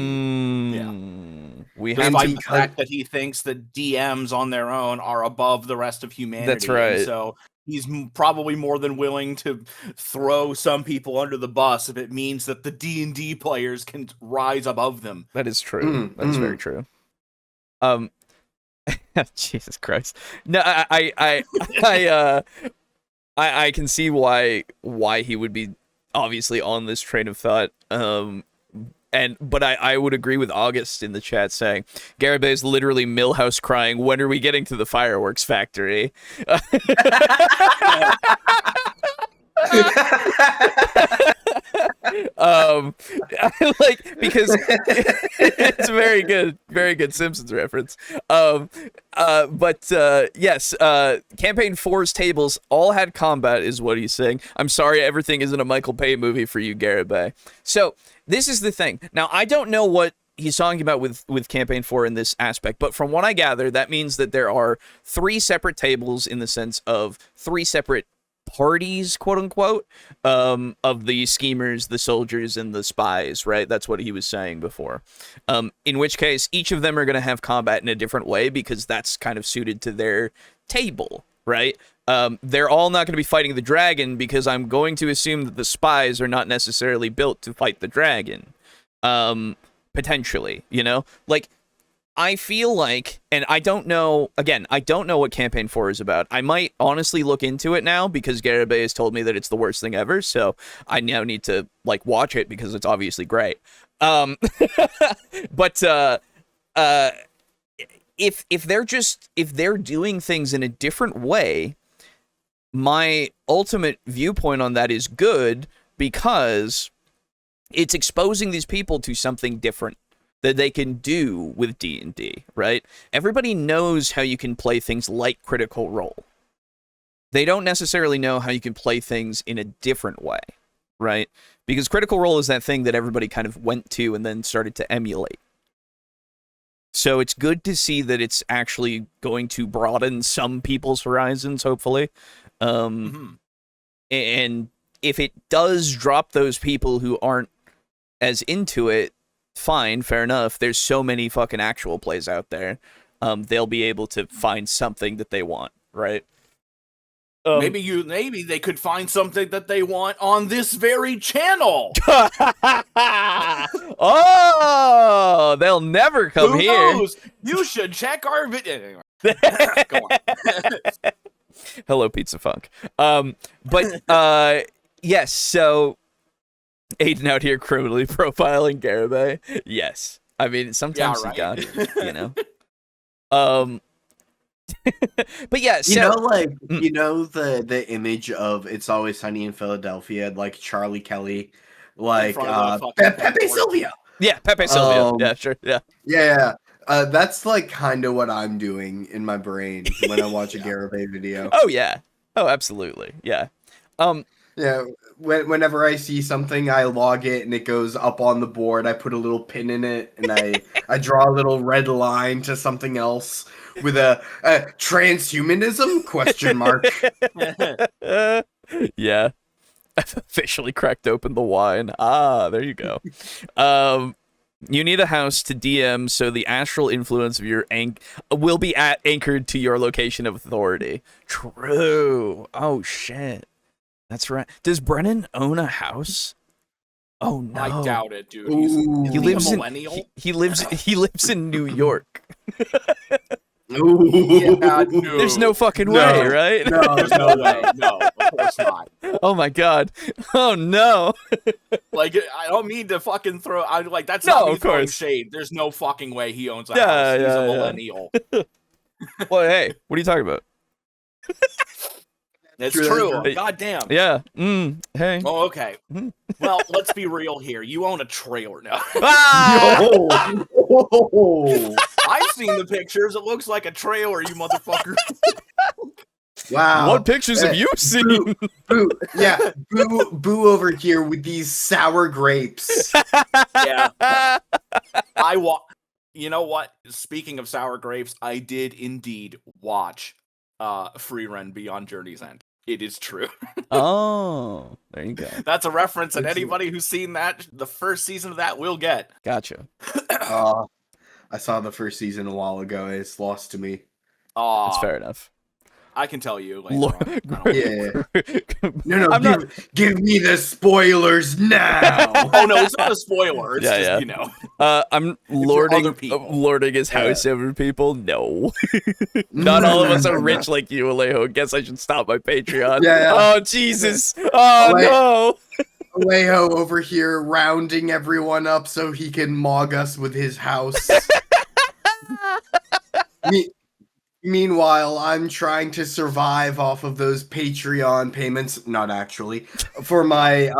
We have the fact that he thinks that DMs on their own are above the rest of humanity. That's right. And so he's probably more than willing to throw some people under the bus if it means that the D&D players can rise above them. That is true. That is very true. Jesus Christ. No, I can see why he would be obviously on this train of thought. But I would agree with August in the chat saying Garibay is literally Millhouse crying, when are we getting to the fireworks factory? like, because it's a very good Simpsons reference. Yes, Campaign 4's tables all had combat, is what he's saying. I'm sorry, everything isn't a Michael Bay movie for you, Garibay. So this is the thing. Now, I don't know what he's talking about with Campaign 4 in this aspect, but from what I gather, that means that there are 3 separate tables in the sense of 3 separate parties, quote unquote, of the schemers, the soldiers, and the spies, right? That's what he was saying before. In which case, each of them are going to have combat in a different way because that's kind of suited to their table, right? They're all not going to be fighting the dragon because I'm going to assume that the spies are not necessarily built to fight the dragon. Potentially, you know? Like, I feel like, and I don't know what Campaign 4 is about. I might honestly look into it now because Garibay has told me that it's the worst thing ever, so I now need to, like, watch it because it's obviously great. But, if they're doing things in a different way, my ultimate viewpoint on that is good because it's exposing these people to something different that they can do with D&D, right? Everybody knows how you can play things like Critical Role. They don't necessarily know how you can play things in a different way, right? Because Critical Role is that thing that everybody kind of went to and then started to emulate. So it's good to see that it's actually going to broaden some people's horizons, hopefully. And if it does drop those people who aren't as into it, fine, fair enough. There's so many fucking actual plays out there. They'll be able to find something that they want, right? Maybe they could find something that they want on this very channel. Oh, they'll never come Who here. knows? You should check our video. Go on. Hello, Pizza Funk. Yes. So, Aiden out here criminally profiling Garibay. Yes. I mean, sometimes you got it, you know. But yeah, so, you know the image of It's Always Sunny in Philadelphia, like Charlie Kelly, like Pepe Silvio. Yeah, Pepe Silvio. Yeah, sure. Yeah. Yeah. That's like kind of what I'm doing in my brain when I watch a Garibay video. Oh yeah. Oh, absolutely. Yeah. Yeah. Whenever I see something, I log it and it goes up on the board. I put a little pin in it and I draw a little red line to something else with a transhumanism question mark. Yeah. I've officially cracked open the wine. Ah, there you go. You need a house to DM so the astral influence of your will be anchored to your location of authority. True. Oh shit. That's right. Does Brennan own a house? Oh no. I doubt it, dude. He lives a millennial. He lives in New York. Yeah, no. There's no fucking way, right? No, there's no way. No, of course not. Oh my god. Oh no. Like, I don't mean to fucking throw. That's No, not me of throwing course. shade. There's no fucking way he owns a house. He's a millennial. Well, hey, what are you talking about? It's true. God damn. Yeah. Hey. Oh, okay. Well, let's be real here. You own a trailer now. Ah! I've seen the pictures. It looks like a trailer, you motherfucker. Wow. What pictures have you seen? Boo. Yeah. Boo over here with these sour grapes. Yeah. You know what? Speaking of sour grapes, I did indeed watch Free Run Beyond Journey's End. It is true. Oh, there you go. That's a reference, and anybody who's seen that, the first season of that, will get. Gotcha. I saw the first season a while ago. It's lost to me. That's fair enough. I can tell you later on. Yeah. No, give me the spoilers now. Oh no, it's not a spoiler. It's just, you know. I'm lording his house over people. No. Not all of us are rich like you, Alejo. Guess I should stop my Patreon. Yeah. Oh, Jesus. Oh, no. Alejo over here rounding everyone up so he can mog us with his house. Meanwhile, I'm trying to survive off of those Patreon payments, not actually, for my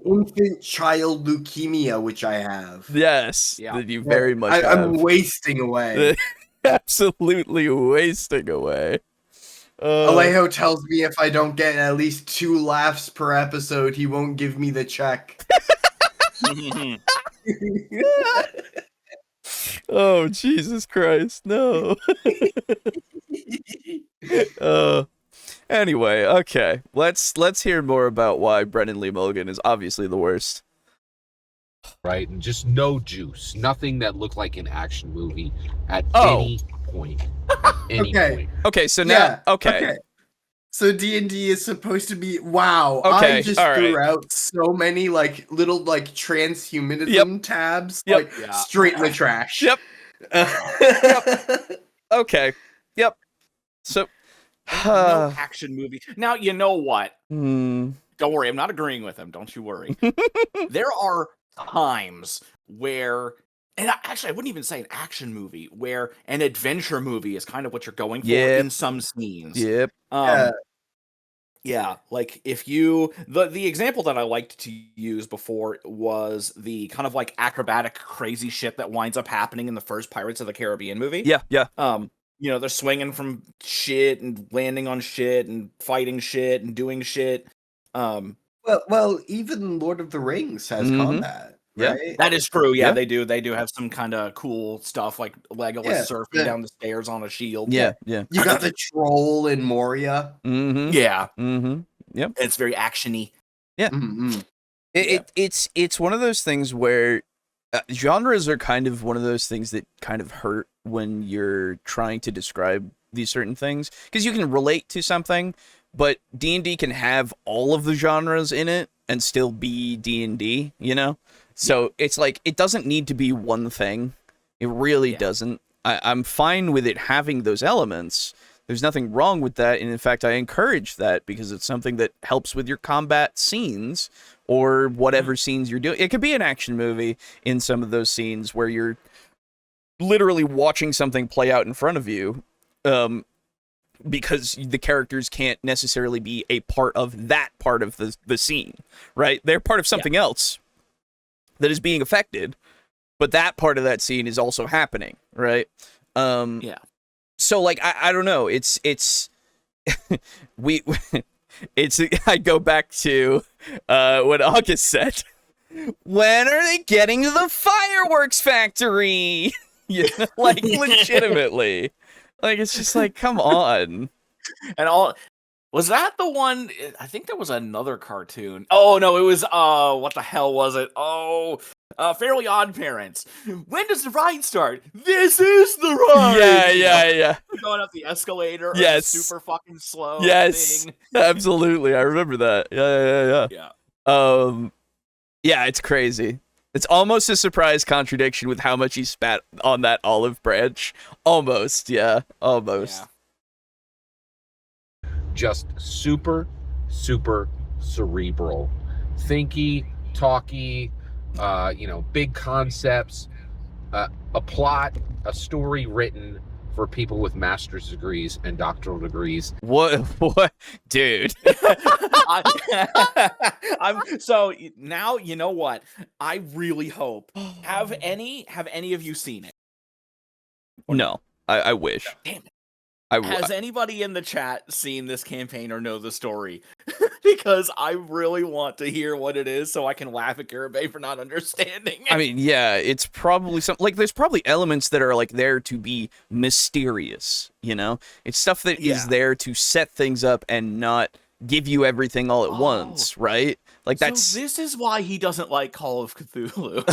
infant child leukemia, which I have. Yes, Yeah. that you very much have. I'm wasting away. Absolutely wasting away. Alejo tells me if I don't get at least 2 laughs per episode, he won't give me the check. Oh, Jesus Christ, no. Anyway, okay. Let's hear more about why Brennan Lee Mulligan is obviously the worst. Right, and just no juice. Nothing that looked like an action movie at any point. At any point. Okay, so now okay. So D&D is supposed to be wow. Okay, I just threw out so many like little like transhumanism tabs straight in the trash. Yep. Okay. Yep. So no action movie. Now you know what? Don't worry, I'm not agreeing with him. Don't you worry. There are times where, and actually I wouldn't even say an action movie, where an adventure movie is kind of what you're going for in some scenes. Yep. Yeah, like if you the example that I liked to use before was the kind of like acrobatic crazy shit that winds up happening in the first Pirates of the Caribbean movie. Yeah. You know, they're swinging from shit and landing on shit and fighting shit and doing shit. Well, even Lord of the Rings has combat. Right? Yeah, that is true. Yeah, they do. They do have some kind of cool stuff like Legolas surfing down the stairs on a shield. Yeah. You got the troll in Moria. Yeah. Yep. It's very actiony. Yeah. It's one of those things where genres are kind of one of those things that kind of hurt when you're trying to describe these certain things, because you can relate to something, but D&D can have all of the genres in it and still be D&D, you know? So it's like, it doesn't need to be one thing. It really doesn't. I'm fine with it having those elements. There's nothing wrong with that. And in fact, I encourage that because it's something that helps with your combat scenes or whatever scenes you're doing. It could be an action movie in some of those scenes where you're literally watching something play out in front of you. Because the characters can't necessarily be a part of that part of the scene, right? They're part of something else that is being affected, but that part of that scene is also happening, right? So like, I don't know. It's I go back to what August said. When are they getting to the fireworks factory? You know, like legitimately. Like, it's just like, come on. And was that the one? I think there was another cartoon. Oh, no, it was, what the hell was it? Oh, Fairly Odd Parents. When does the ride start? This is the ride! Yeah. Going up the escalator. Yes. Super fucking slow. Yes. Thing. Absolutely. I remember that. Yeah. Yeah, it's crazy. It's almost a surprise contradiction with how much he spat on that olive branch. Almost, yeah. Almost. Yeah. Just super, super cerebral. Thinky, talky, big concepts, a plot, a story written for people with master's degrees and doctoral degrees. What, dude? So now, you know what? I really hope. Have any of you seen it? No, I wish. Damn it. Has anybody in the chat seen this campaign or know the story? Because I really want to hear what it is so I can laugh at Garibay for not understanding it. I mean, yeah, it's probably something like there's probably elements that are like there to be mysterious, you know? It's stuff that is there to set things up and not give you everything all at once, right? Like that's So this is why he doesn't like Call of Cthulhu.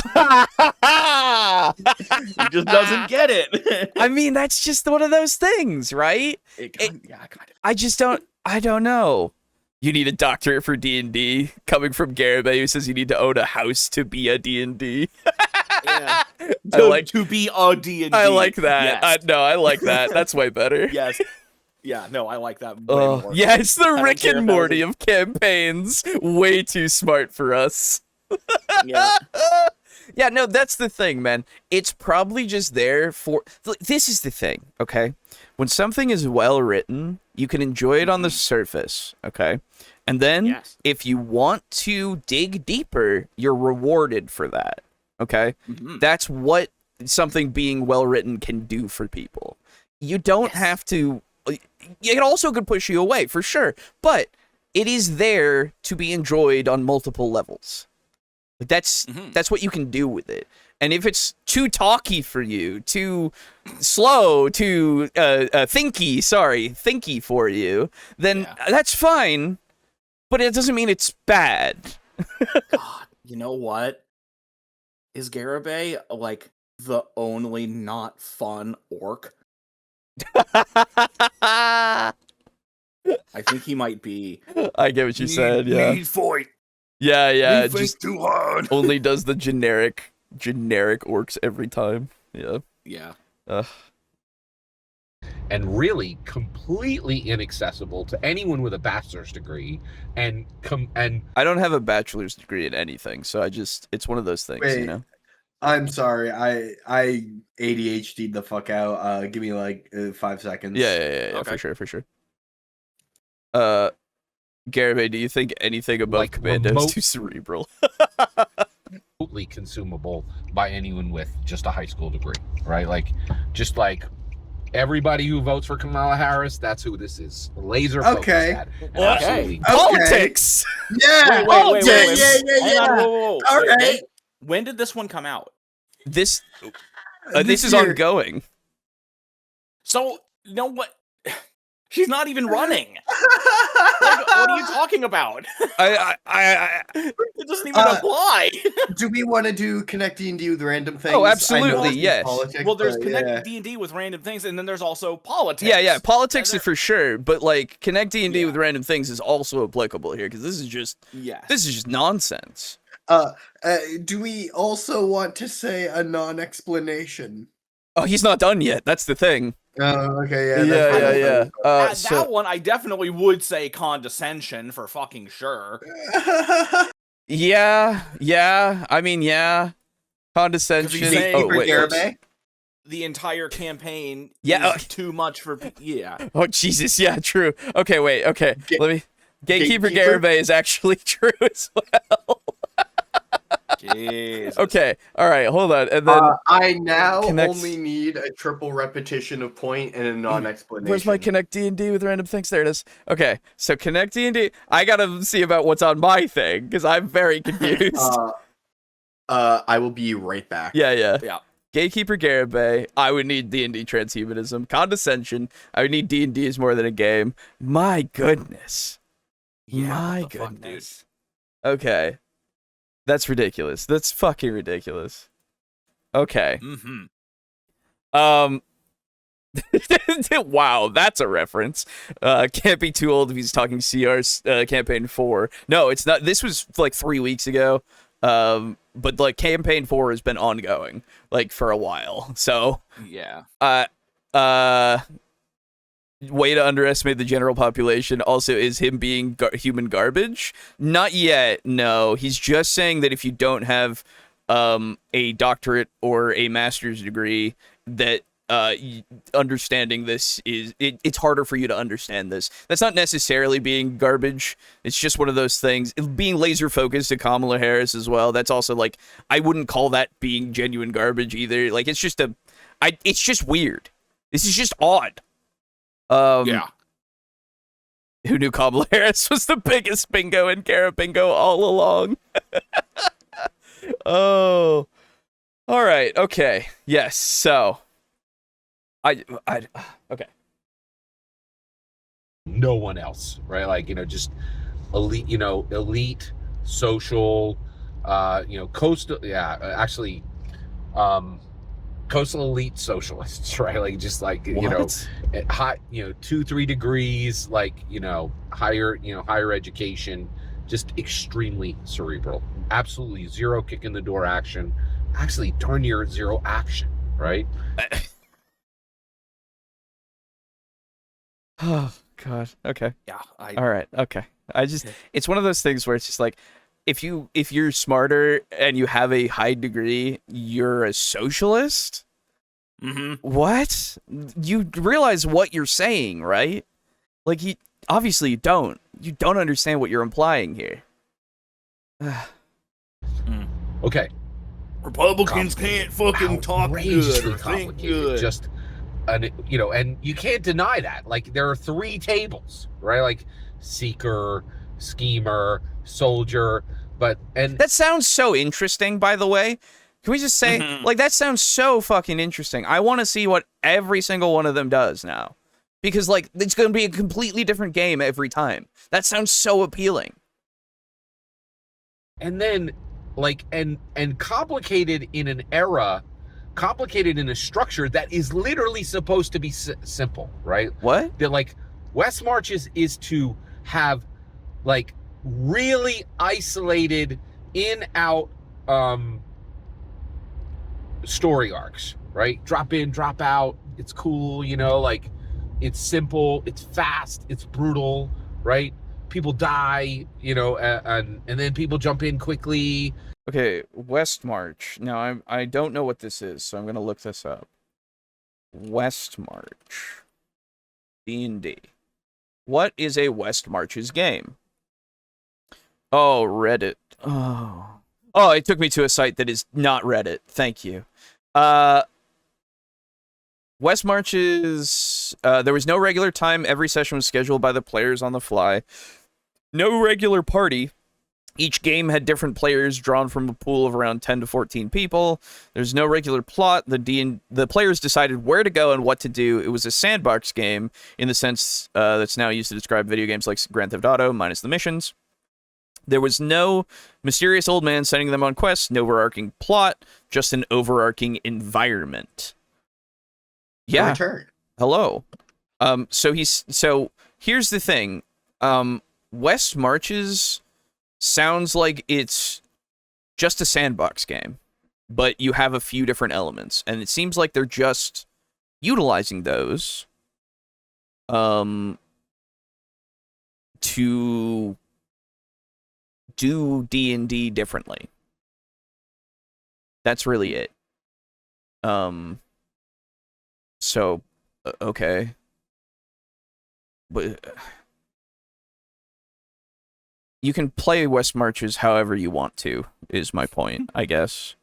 He just doesn't get it. I mean, that's just one of those things, right? Kind of. I don't know. You need a doctorate for D&D coming from Garibay who says you need to own a house to be a D&D. Yeah. To be a D&D. I like that. Yes. I like that. That's way better. Yes. Yeah, no, I like that way more. Yeah, it's the Rick and Morty of campaigns. Way too smart for us. Yeah. Yeah, no, that's the thing, man. It's probably just there for... This is the thing, okay? when something is well written, you can enjoy it on the surface, okay? And then if you want to dig deeper, you're rewarded for that, okay? That's what something being well written can do for people. You don't have to. It also could push you away for sure, but it is there to be enjoyed on multiple levels. That's what you can do with it. And if it's too talky for you, too slow, too thinky for you, then that's fine. But it doesn't mean it's bad. God, you know what? Is Garibay like the only not fun orc? I think he might be. I get what you said, yeah. Need fight. Yeah, He thinks too hard. Only does the generic orcs every time. Yeah. Yeah. And really completely inaccessible to anyone with a bachelor's degree. And I don't have a bachelor's degree in anything, so it's one of those things, Wait, you know. I'm sorry. I ADHD'd the fuck out. Give me like 5 seconds. Yeah, okay. For sure. Garibay, do you think anything above like Commando is too cerebral? Totally consumable by anyone with just a high school degree, right? Like, just like everybody who votes for Kamala Harris, that's who this is. Laser focused at it. Absolutely. Politics. Yeah. Wait. Yeah. All right. When did this one come out? This is ongoing. So, you know what? She's not even running. Like, what are you talking about? It doesn't even apply. Do we want to do Connect D&D with random things? Oh, absolutely, yes. Well, there's Connect D&D with random things, and then there's also politics. Yeah, politics is for sure, but like Connect D&D with random things is also applicable here because this is just nonsense. Do we also want to say a non-explanation? Oh, he's not done yet. That's the thing. Oh, okay, yeah. That one, I definitely would say condescension for fucking sure. Yeah. I mean, yeah. Condescension. Oh, wait. The entire campaign is too much for... Yeah. Oh, Jesus. Yeah, true. Okay, wait. Okay. Gatekeeper Garibay is actually true as well. Jesus. Okay, all right, hold on. And then I now only need a triple repetition of point and a non-explanation. Where's my Connect D&D with random things? There it is. Okay, so Connect D&D. I gotta see about what's on my thing because I'm very confused. I will be right back. Yeah. Gatekeeper Garibay. I would need D&D transhumanism. Condescension. I would need D&D is more than a game. My goodness. Yeah, my goodness. Fuck, okay. That's ridiculous. That's fucking ridiculous. Okay. Wow, that's a reference. Can't be too old if he's talking CR's campaign 4. No, it's not. This was like 3 weeks ago. But like campaign 4 has been ongoing like for a while. So yeah. Way to underestimate the general population also is him being human garbage. Not yet. No, he's just saying that if you don't have a doctorate or a master's degree, that understanding this it's harder for you to understand this. That's not necessarily being garbage. It's just one of those things. Being laser focused to Kamala Harris as well. That's also like, I wouldn't call that being genuine garbage either. Like, it's just it's just weird. This is just odd. Yeah. Who knew Kamala Harris was the biggest bingo in Garibingo all along? Oh. All right. Okay. Yes. So. Okay. No one else, right? Like, just elite, social, coastal, coastal elite socialists, right? Like, just like, high, 2-3 degrees, like, higher education, just extremely cerebral, absolutely zero kick in the door action, actually darn near zero action, right? Oh God. Okay. Yeah. All right. Okay. It's one of those things where it's just like, if you're smarter and you have a high degree, you're a socialist. What? You realize what you're saying, right? Like, obviously you don't. You don't understand what you're implying here. Okay. Republicans can't fucking talk good or think good. Just, and you can't deny that. Like, there are 3 tables, right? Like, Seeker, Schemer, Soldier, and that sounds so interesting, by the way. Can we just say, like, that sounds so fucking interesting. I want to see what every single one of them does now. Because, like, it's going to be a completely different game every time. That sounds so appealing. And then, like, and complicated in an era, complicated in a structure that is literally supposed to be simple, right? What? That, like, West Marches is to have, like, really isolated in-out story arcs, right? Drop in, drop out. It's cool, like, it's simple, it's fast, it's brutal, right? People die, and then people jump in quickly. Okay, West March. Now, I don't know what this is, so I'm going to look this up. West March. D&D. What is a West Marches game? Oh, Reddit. Oh, it took me to a site that is not Reddit. Thank you. West Marches, there was no regular time. Every session was scheduled by the players on the fly. No regular party. Each game had different players drawn from a pool of around 10 to 14 people. There's no regular plot. The players decided where to go and what to do. It was a sandbox game in the sense that's now used to describe video games like Grand Theft Auto, minus the missions. There was no mysterious old man sending them on quests, no overarching plot, just an overarching environment. Yeah. Return. Hello. So here's the thing. West Marches sounds like it's just a sandbox game, but you have a few different elements, and it seems like they're just utilizing those to do D&D differently. That's really it. So, okay. But you can play West Marches however you want to, is my point, I guess.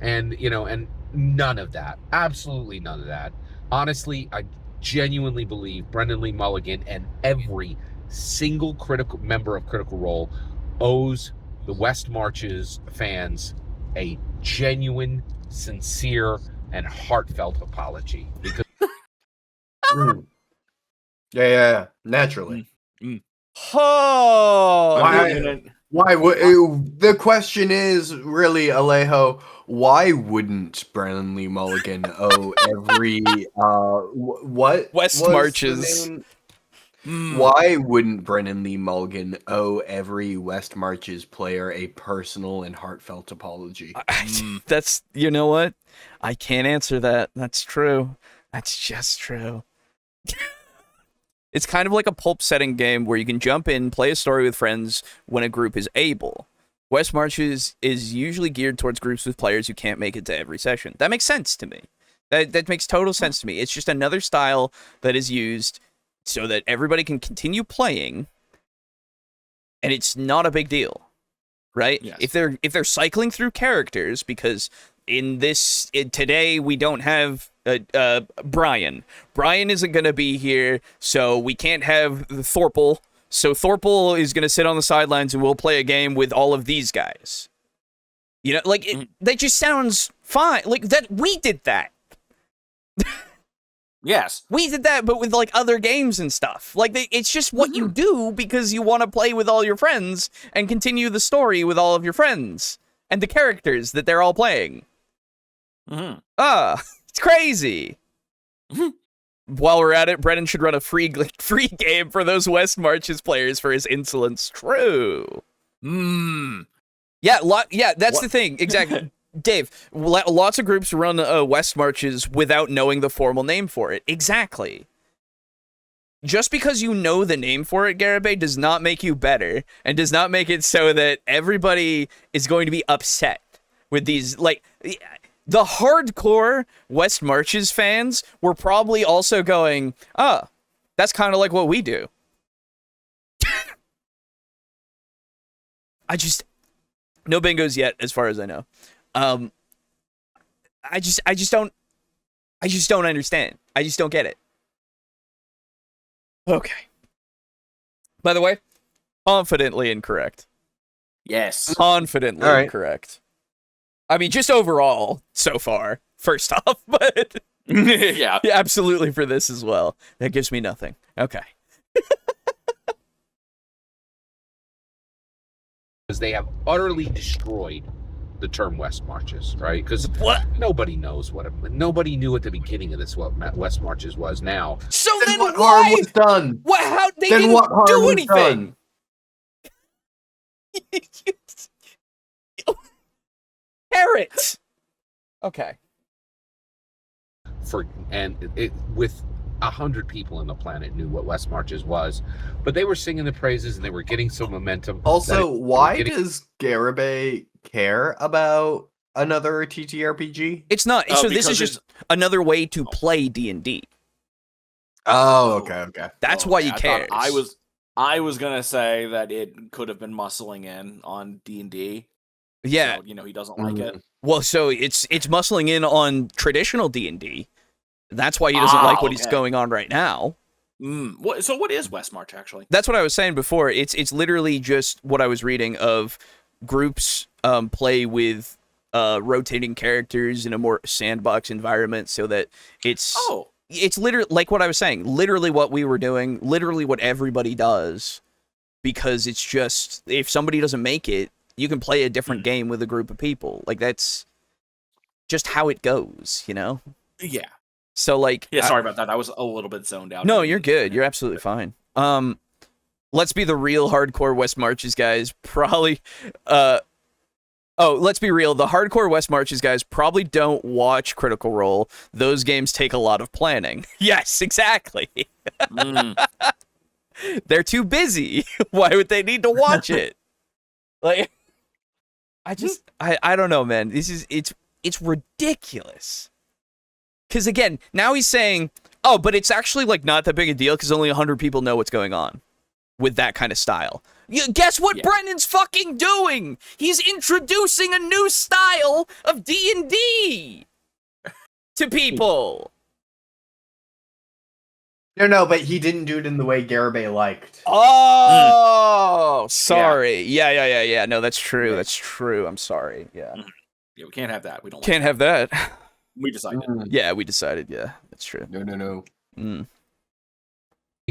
And, and none of that, absolutely none of that. Honestly, I genuinely believe Brendan Lee Mulligan and every single critical member of Critical Role owes the West Marches fans a genuine, sincere, and heartfelt apology. Because yeah, naturally. Oh, Why would the question is really, Alejo? Why wouldn't Brendan Lee Mulligan owe every what West Marches? Why wouldn't Brendan Lee Mulligan owe every West Marches player a personal and heartfelt apology? That's, you know what? I can't answer that. That's true. That's just true. It's kind of like a pulp setting game where you can jump in, play a story with friends when a group is able. West Marches is usually geared towards groups with players who can't make it to every session. That makes sense to me. That makes total sense to me. It's just another style that is used so that everybody can continue playing, and it's not a big deal, right? Yes. If they're cycling through characters, because today we don't have Brian. Brian isn't going to be here, so we can't have Thorple. So Thorple is going to sit on the sidelines, and we'll play a game with all of these guys. Like, that just sounds fine. Like, that we did that. Yes. We did that, but with, like, other games and stuff. Like, it's just what you do because you want to play with all your friends and continue the story with all of your friends and the characters that they're all playing. It's crazy. While we're at it, Brennan should run a free game for those West Marches players for his insolence. True. Yeah, that's the thing. Exactly. Dave, lots of groups run West Marches without knowing the formal name for it. Exactly. Just because you know the name for it, Garibay, does not make you better, and does not make it so that everybody is going to be upset with these. Like, the hardcore West Marches fans were probably also going, that's kind of like what we do. No bingos yet, as far as I know. I just don't understand. I just don't get it. Okay. By the way, confidently incorrect. Yes. Confidently incorrect. I mean, just overall so far, first off, but yeah, absolutely for this as well. That gives me nothing. Okay. Because they have utterly destroyed the term West Marches, right? Because nobody knows nobody knew at the beginning of this what West Marches was. Now, so then what harm was done? How they didn't do anything? Carrots. Okay. With 100 people on the planet knew what West Marches was, but they were singing the praises and they were getting some momentum. Also, why does Garibay care about another TTRPG? It's not. So this is just another way to play D&D. Oh, okay. That's why he cares. I was gonna say that it could have been muscling in on D&D. Yeah, so, he doesn't like it. Well, so it's muscling in on traditional D&D. That's why he doesn't like what is going on right now. So what is West March actually? That's what I was saying before. It's literally just what I was reading of groups play with rotating characters in a more sandbox environment, so that it's literally like what I was saying. Literally what we were doing. Literally what everybody does, because it's just if somebody doesn't make it, you can play a different game with a group of people. Like that's just how it goes, Yeah. So like, sorry about that. I was a little bit zoned out. No, you're good. You're absolutely fine. Let's be the real hardcore West Marches guys. Probably, let's be real. The hardcore West Marches guys probably don't watch Critical Role. Those games take a lot of planning. Yes, exactly. They're too busy. Why would they need to watch it? Like, I don't know, man. It's ridiculous. Because again, now he's saying, but it's actually like not that big a deal because only 100 people know what's going on with that kind of style. Guess what Brennan's fucking doing? He's introducing a new style of D&D to people. No, but he didn't do it in the way Garibay liked. Oh, sorry. Yeah. No, that's true. Yeah. That's true. I'm sorry. Yeah. Yeah, we can't have that. We don't. Can't have that. We decided. Yeah, we decided. Yeah, that's true. No.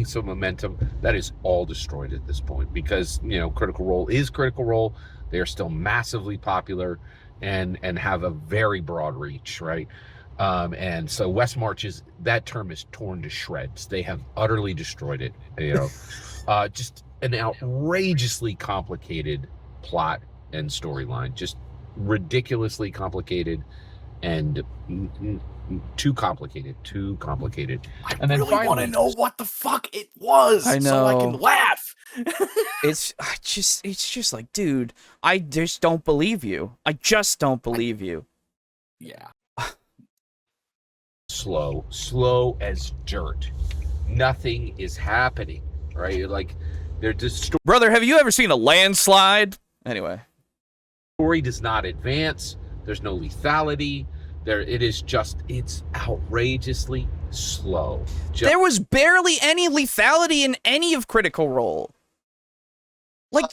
Some momentum that is all destroyed at this point because Critical Role is Critical Role. They are still massively popular and have a very broad reach, right? And so West Marches, that term is torn to shreds. They have utterly destroyed it. Just an outrageously complicated plot and storyline, just ridiculously complicated and too complicated. And then really want to know what the fuck it was, I know. so I can laugh. It's just like, dude, I just don't believe you. I just don't believe you. Yeah. Slow as dirt. Nothing is happening, right? Like they're just brother. Have you ever seen a landslide? Anyway, story does not advance. There's no lethality. It's outrageously slow. There was barely any lethality in any of Critical Role. Like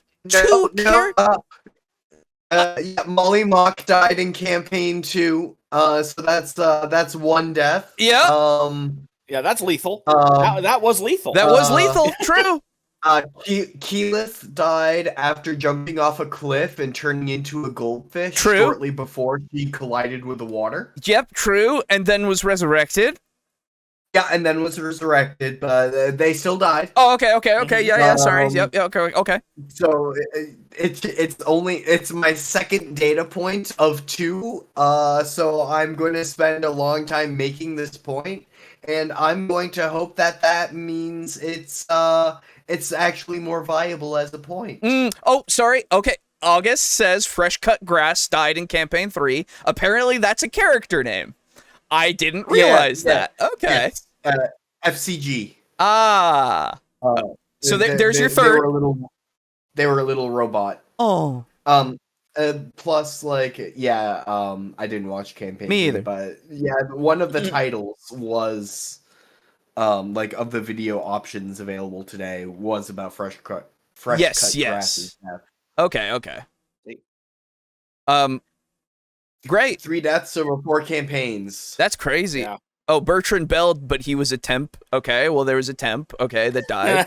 Molly Mock died in campaign 2. So that's one death. Yeah. Yeah, that's lethal. That was lethal. That was lethal. True. Keyleth died after jumping off a cliff and turning into a goldfish shortly before he collided with the water. Yep, true. And then was resurrected. Yeah, and then was resurrected, but they still died. Oh, okay. Yeah, sorry. Yep, okay. So it's my second data point of 2. So I'm going to spend a long time making this point, and I'm going to hope that means it's actually more viable as a point. Oh, sorry. Okay. August says fresh cut grass died in campaign 3. Apparently that's a character name. I didn't realize that. Okay. Yes. FCG. Ah. So there's your third. They were a little robot. Oh. Plus, like, I didn't watch campaign. Me either. But yeah, one of the titles was, like, of the video options available today was about fresh cut grass and stuff. Okay. Great. 3 deaths over 4 campaigns. That's crazy. Yeah. Oh, Bertrand Bell, but he was a temp. Okay, well, there was a temp. Okay, that died.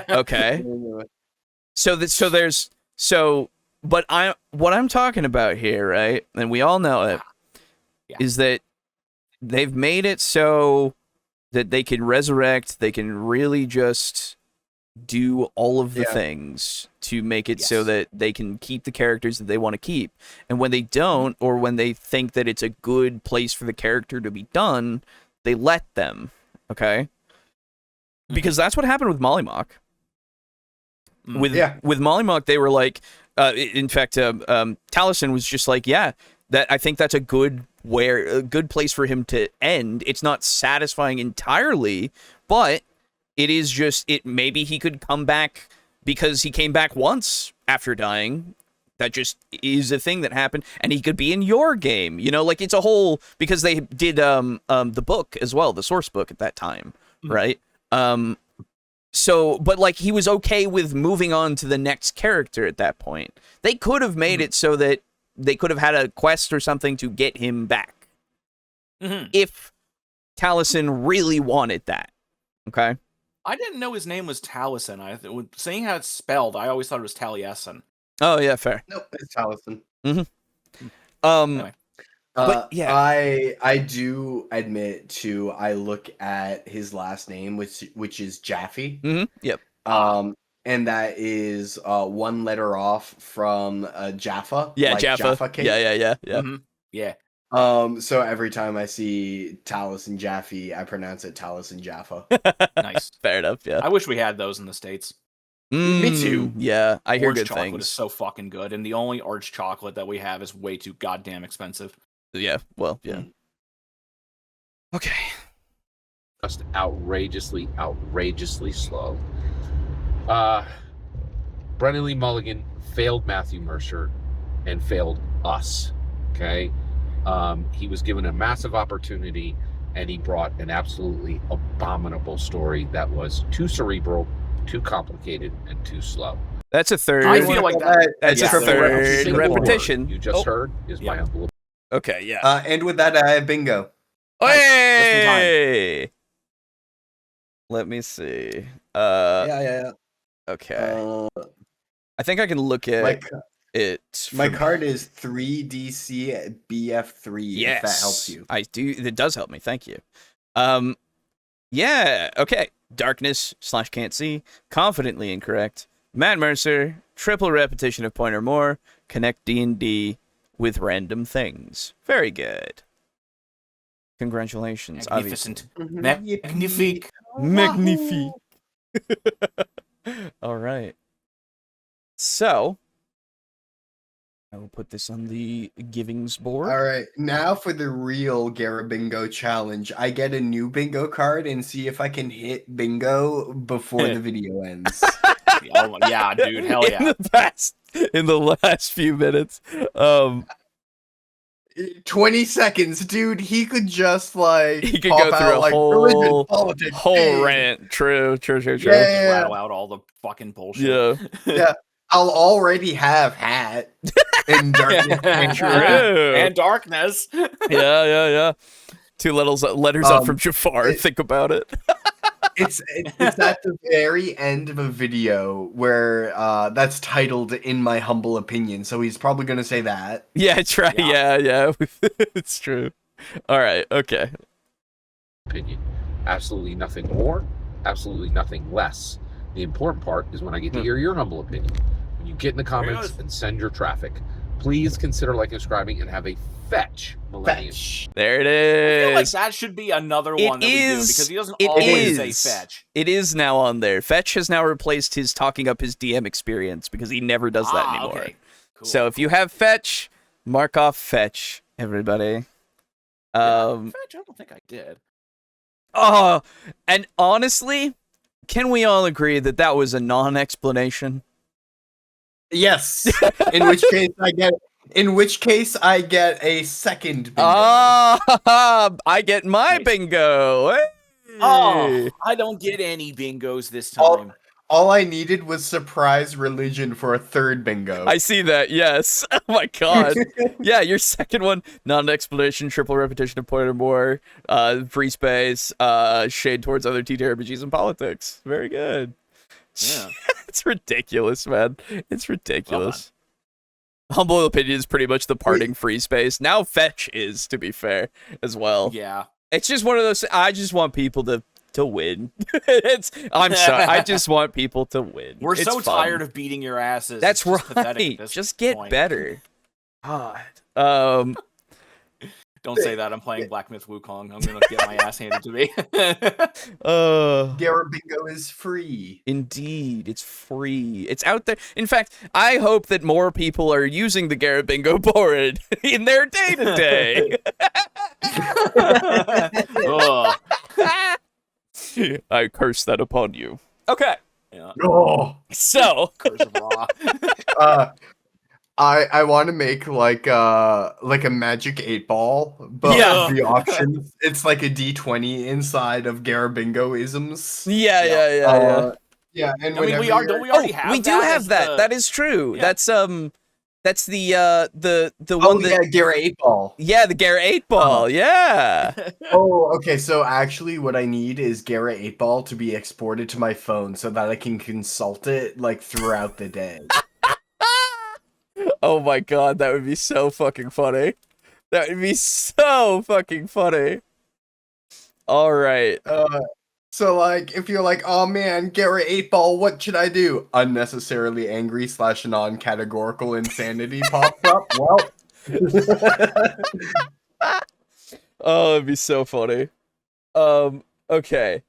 Okay. But what I'm talking about here, right? And we all know it, is that they've made it so that they can resurrect. They can really just do all of the things to make it so that they can keep the characters that they want to keep. And when they don't, or when they think that it's a good place for the character to be done, they let them. Okay? Because that's what happened with Mollymock. With Mollymock, they were like, in fact, Taliesin was just like, that I think that's a good place for him to end. It's not satisfying entirely, but it is just maybe he could come back because he came back once after dying. That just is a thing that happened, and he could be in your game. You know, like it's a whole, because they did the book as well, the source book at that time, right? So, but like he was okay with moving on to the next character at that point. They could have made it so that they could have had a quest or something to get him back. If Taliesin really wanted that. Okay? I didn't know his name was Taliesin. Seeing how it's spelled, I always thought it was Taliesin. Oh, yeah, fair. Nope, it's Taliesin. Anyway. But yeah, I do admit to I look at his last name, which is Jaffe. Yep. And that is 1 letter off from Jaffa. Yeah, like Jaffa cake. Yeah. Yeah. So every time I see Taliesin Jaffe, I pronounce it Taliesin Jaffa. Nice. Fair enough. Yeah. I wish we had those in the States. Me too. Yeah, I hear Orange good chocolate things. is so fucking good, and the only orange chocolate that we have is way too goddamn expensive. Yeah. Well. Yeah. Okay. Just outrageously slow. Brennan Lee Mulligan failed Matthew Mercer and failed us. Okay. He was given a massive opportunity, and he brought an absolutely abominable story that was too cerebral, too complicated, and too slow. That's a third. I feel like that's a third repetition. You just heard is my humble. Okay, yeah. And with that, I have bingo. Hey! Let me see. Yeah. Okay. I think I can look at it. My card is 3DC BF3. Yes, if that helps you. I do. It does help me. Thank you. Yeah. Okay. Darkness / can't see. Confidently incorrect. Matt Mercer. Triple repetition of point or more. Connect D&D with random things. Very good. Congratulations. Magnificent. Magnifique. Magnifique. All right. So, I will put this on the givings board. All right. Now for the real Garibingo challenge. I get a new bingo card and see if I can hit bingo before the video ends. Oh, yeah, dude. Hell yeah. In the last few minutes. 20 seconds, dude. He could just he could go through a religion, politics, rant. True. Yeah. Rattle out all the fucking bullshit. Yeah. I'll already have hat and darkness. True. And darkness. Yeah. 2 letters up from Jafar. Think about it. It's at the very end of a video where that's titled "In My Humble Opinion," so he's probably gonna say that. Yeah, it's right. Yeah. It's true. All right. Okay. Opinion. Absolutely nothing more. Absolutely nothing less. The important part is when I get to hear your humble opinion. When you get in the comments and send your traffic, please consider liking, subscribing, and have a fetch millennium. There it is. I feel like that should be another one that we do, because he doesn't always say fetch. It is now on there. Fetch has now replaced his talking up his DM experience because he never does that anymore. Okay. So if you have fetch, mark off fetch, everybody. Fetch, I don't think I did. Oh, and honestly, can we all agree that that was a non-explanation? Yes. In which case I get a second bingo. I get my bingo. Hey. Oh, I don't get any bingos this time. All I needed was surprise religion for a third bingo. I see that, yes. Oh my god. Yeah, your second one, non-explanation, triple repetition of point or more, free space, shade towards other TTRPGs and politics. Very good. Yeah. It's ridiculous, man. It's ridiculous. Humble opinion is pretty much the parting free space. Now fetch is, to be fair, as well. Yeah. It's just one of those, I just want people to win. I'm sorry. I just want people to win. We're it's so fun. tired of beating your asses. That's it's right. Just get point. better. God. Don't say that. I'm playing Black Myth Wukong. I'm gonna get my ass handed to me. Garibingo is free. Indeed, it's free. It's out there. In fact, I hope that more people are using the Garibingo board in their day-to-day. I curse that upon you. Okay. Yeah. Oh. So. Curse of Ra. I want to make like a magic 8-ball, but the options it's like a D20 inside of Garibingo-isms. Yeah. Yeah, and I mean, we already have. We do have that. That is true. Yeah. That's the Oh, one that yeah, Garrett 8-ball. Yeah, the Garrett 8-ball. Yeah. Oh, okay. So actually, what I need is Garrett 8-ball to be exported to my phone so that I can consult it like throughout the day. Oh my god, that would be so fucking funny. That would be so fucking funny. All right. So like, if you're like, oh man, Garrett 8-ball, what should I do? Unnecessarily angry / non-categorical insanity pops up. Well. Oh, it'd be so funny. Okay.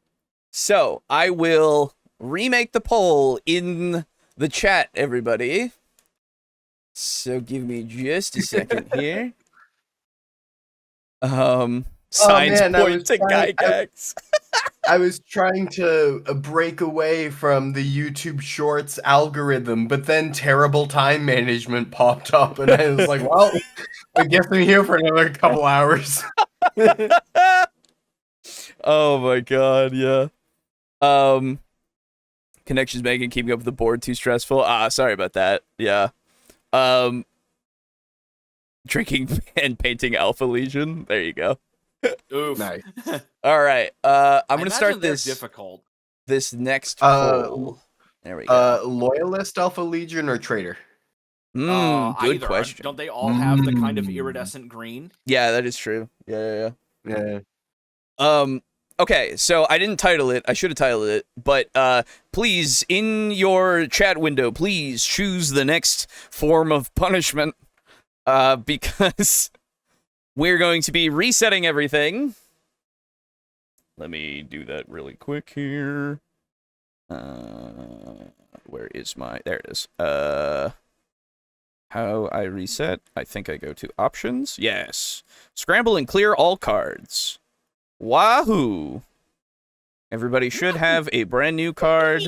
So I will remake the poll in the chat, everybody. So give me just a second here. Signs point to Gygax. I was trying to break away from the YouTube Shorts algorithm, but then terrible time management popped up, and I was like, well, I guess I'm here for another couple hours. Oh my god, yeah. Connections making keeping up with the board too stressful. Sorry about that. Yeah. Drinking and painting Alpha Legion. There you go. Oof. Nice. All right. I'm gonna start this difficult. This next poll. There we go. Loyalist, Alpha Legion, or Traitor? Good Either. question. Don't they all have the kind of iridescent green? Yeah, that is true. Yeah. Yeah. Okay, so I didn't title it. I should have titled it, but please, in your chat window, please choose the next form of punishment, because we're going to be resetting everything. Let me do that really quick here. Where is my... There it is. How I reset? I think I go to options. Yes. Scramble and clear all cards. Wahoo! Everybody should have a brand new card.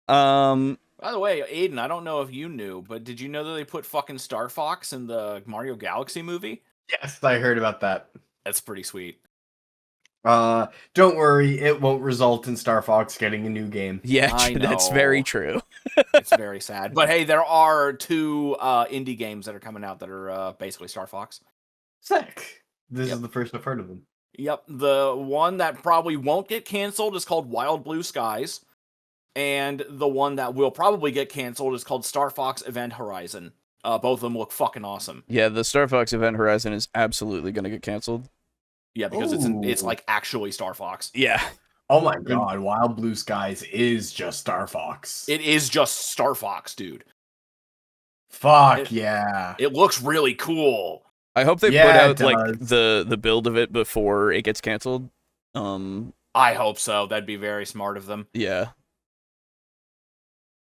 By the way, Aiden, I don't know if you knew, but did you know that they put fucking Star Fox in the Mario Galaxy movie? Yes, I heard about that. That's pretty sweet. Don't worry, it won't result in Star Fox getting a new game. Yeah, that's very true. It's very sad. But hey, there are 2 indie games that are coming out that are basically Star Fox. Sick. This is the first I've heard of them. Yep, the one that probably won't get canceled is called Wild Blue Skies, and the one that will probably get canceled is called Star Fox Event Horizon. Both of them look fucking awesome. Yeah, the Star Fox Event Horizon is absolutely going to get canceled. Yeah, because it's like actually Star Fox. Yeah. Oh my god, Wild Blue Skies is just Star Fox. It is just Star Fox, dude. Fuck yeah. It looks really cool. I hope they put out like the build of it before it gets canceled. I hope so. That'd be very smart of them. Yeah.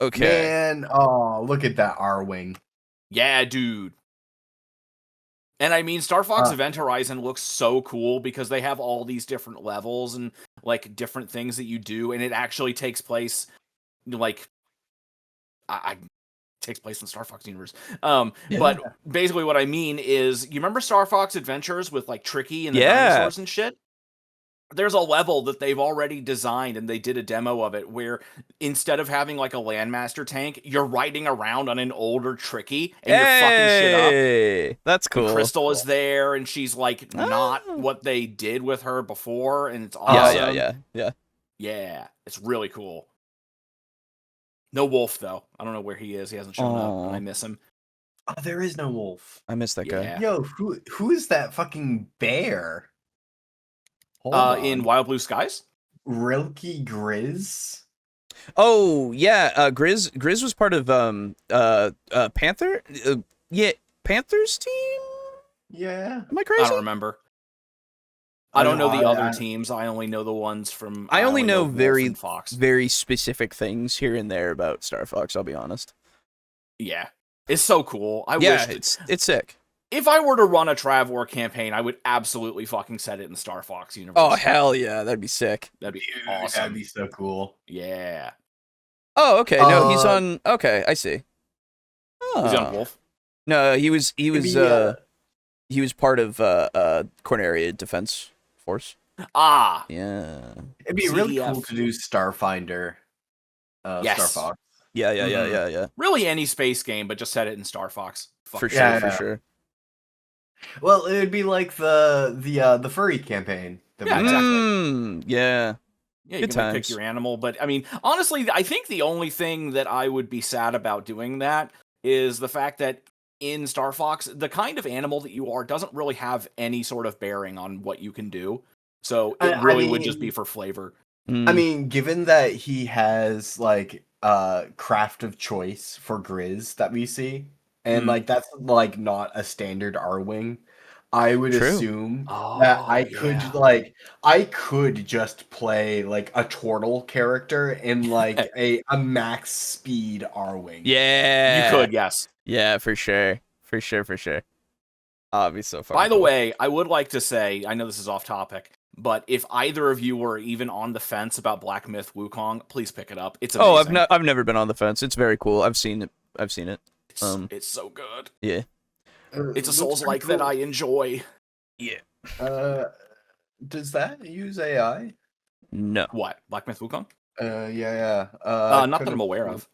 Okay. Man, oh, look at that R-Wing. Yeah, dude. And I mean, Star Fox Event Horizon looks so cool because they have all these different levels and like different things that you do, and it actually takes place like I takes place in the Star Fox universe. But basically what I mean is, you remember Star Fox Adventures with like Tricky and the dinosaurs and shit? There's a level that they've already designed, and they did a demo of it, where instead of having like a Landmaster tank, you're riding around on an older Tricky, and you're fucking shit up. That's cool. And Crystal is there, and she's like not what they did with her before, and it's awesome. Yeah, it's really cool. No Wolf, though. I don't know where he is. He hasn't shown up, and I miss him. Oh, there is no Wolf. I miss that guy. Yo, who is that fucking bear? In Wild Blue Skies? Rilke Grizz? Oh, yeah, Grizz was part of Panther? Panthers team? Yeah. Am I crazy? I don't remember. I don't know the other teams. I only know the ones from... I only know very specific things here and there about Star Fox, I'll be honest. Yeah. It's so cool. It's sick. If I were to run a Trav War campaign, I would absolutely fucking set it in the Star Fox universe. Oh, hell yeah. That'd be sick. That'd be awesome. That'd be so cool. Yeah. Oh, okay. No, he's on... Okay, I see. Oh. Was he on Wolf? No, he was part of Corneria Defense Force. Ah. Yeah. It'd be really cool to do Starfinder. Yes. Star Fox. Yeah. Really any space game, but just set it in Star Fox. For sure. Well, it would be like the furry campaign. Yeah, exactly. Yeah. Yeah, you can pick your animal, but I mean, honestly, I think the only thing that I would be sad about doing that is the fact that in Star Fox, the kind of animal that you are doesn't really have any sort of bearing on what you can do. So it really would just be for flavor. I mean, given that he has like craft of choice for Grizz that we see, and like that's like not a standard R-Wing, I would assume that I could just play like a turtle character in like a max speed R-Wing. Yeah. You could, yes. Yeah, for sure. For sure. Oh, it'd be so fun. By the way, I would like to say, I know this is off topic, but if either of you were even on the fence about Black Myth Wukong, please pick it up. It's amazing. Oh, I've never been on the fence. It's very cool. I've seen it. It's so good. Yeah. It's a Souls-like that I enjoy. Yeah. Does that use AI? No. What? Black Myth Wukong? Yeah. Not that I'm aware of.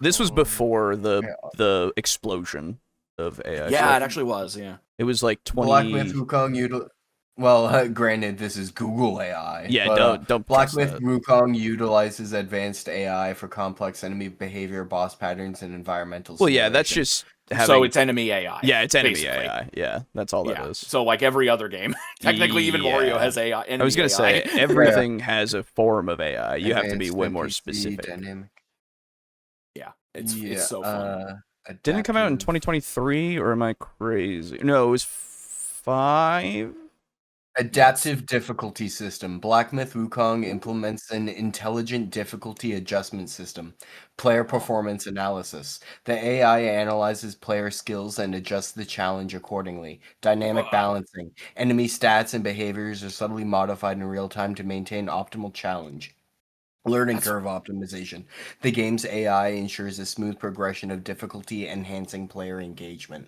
This was before the explosion of AI. Yeah, it actually was, yeah. It was like 20... Black Myth Wukong well, granted, this is Google AI. Yeah, but, don't Black Myth Wukong utilizes advanced AI for complex enemy behavior, boss patterns, and environmental Well, yeah, that's just having... So it's enemy AI. Yeah, it's enemy basically. AI. Yeah, that's all that is. So like every other game. Technically, even Mario has AI. I was going to say, everything has a form of AI. You have to be way more specific. Yeah, it's so fun. Didn't it come out in 2023, or am I crazy? No, it was 5... Adaptive difficulty system. Black Myth Wukong implements an intelligent difficulty adjustment system. Player performance analysis. The AI analyzes player skills and adjusts the challenge accordingly. Dynamic balancing. Enemy stats and behaviors are subtly modified in real time to maintain optimal challenge. Learning curve optimization. The game's AI ensures a smooth progression of difficulty, enhancing player engagement.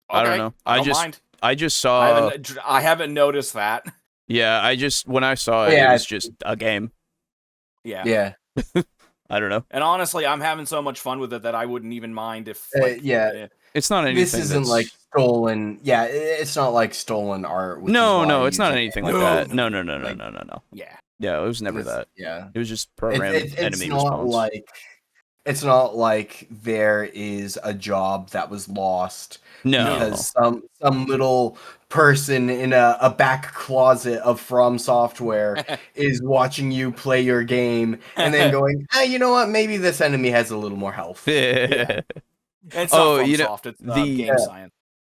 I don't know. I just saw... I haven't noticed that. Yeah, when I saw it, it was just a game. Yeah. I don't know. And honestly, I'm having so much fun with it that I wouldn't even mind if... It's not anything This isn't like stolen... Yeah, it's not like stolen art. No, it's not anything like that. No. Yeah. Yeah, it was never that. Yeah. It was just programmed enemy response. It's not like there is a job that was lost because some little person in a back closet of From Software is watching you play your game and then going, you know what? Maybe this enemy has a little more health. Yeah. It's not From Soft, it's game science.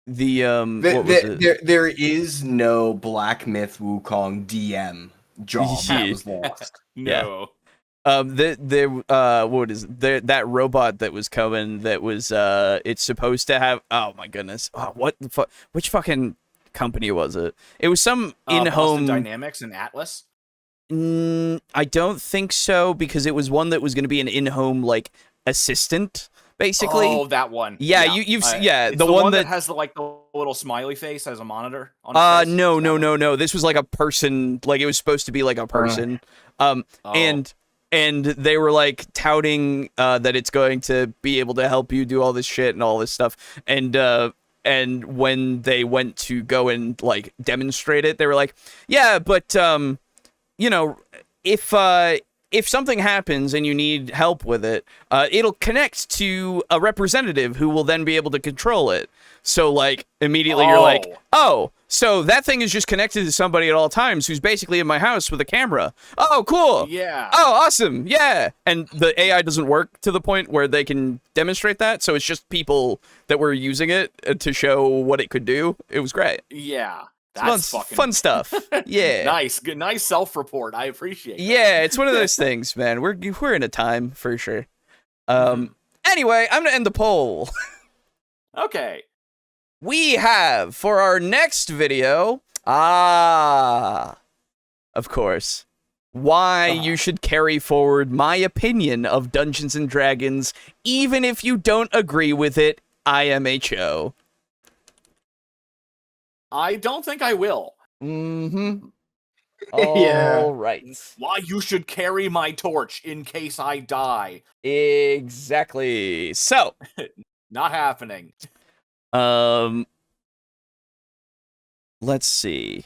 There is no Black Myth Wukong DM job that was lost. No. what is it? That robot that was coming, that was it's supposed to have, oh my goodness, what the fuck, which fucking company was it? It was some in-home Boston Dynamics and Atlas. I don't think so, because it was one that was going to be an in-home like assistant, basically. Oh, that one. Yeah, you've it's the one that has the little smiley face as a monitor on his face. No. This was like a person, like it was supposed to be like a person. And they were like touting that it's going to be able to help you do all this shit and all this stuff. And when they went to go and like demonstrate it, they were like, yeah, but you know, if something happens and you need help with it, it'll connect to a representative who will then be able to control it. So, like, immediately you're like, oh, so that thing is just connected to somebody at all times who's basically in my house with a camera. Oh, cool. Yeah. Oh, awesome. Yeah. And the AI doesn't work to the point where they can demonstrate that. So it's just people that were using it to show what it could do. It was great. Yeah. That's fun stuff. Yeah. Nice. Good. Nice self-report. I appreciate that. Yeah, it's one of those things, man. We're in a time for sure. Anyway, I'm gonna end the poll. Okay. We have for our next video, of course, why you should carry forward my opinion of Dungeons and Dragons, even if you don't agree with it, IMHO. I don't think I will. Mm-hmm. Yeah. All right. Why you should carry my torch in case I die. Exactly. So, not happening. Let's see.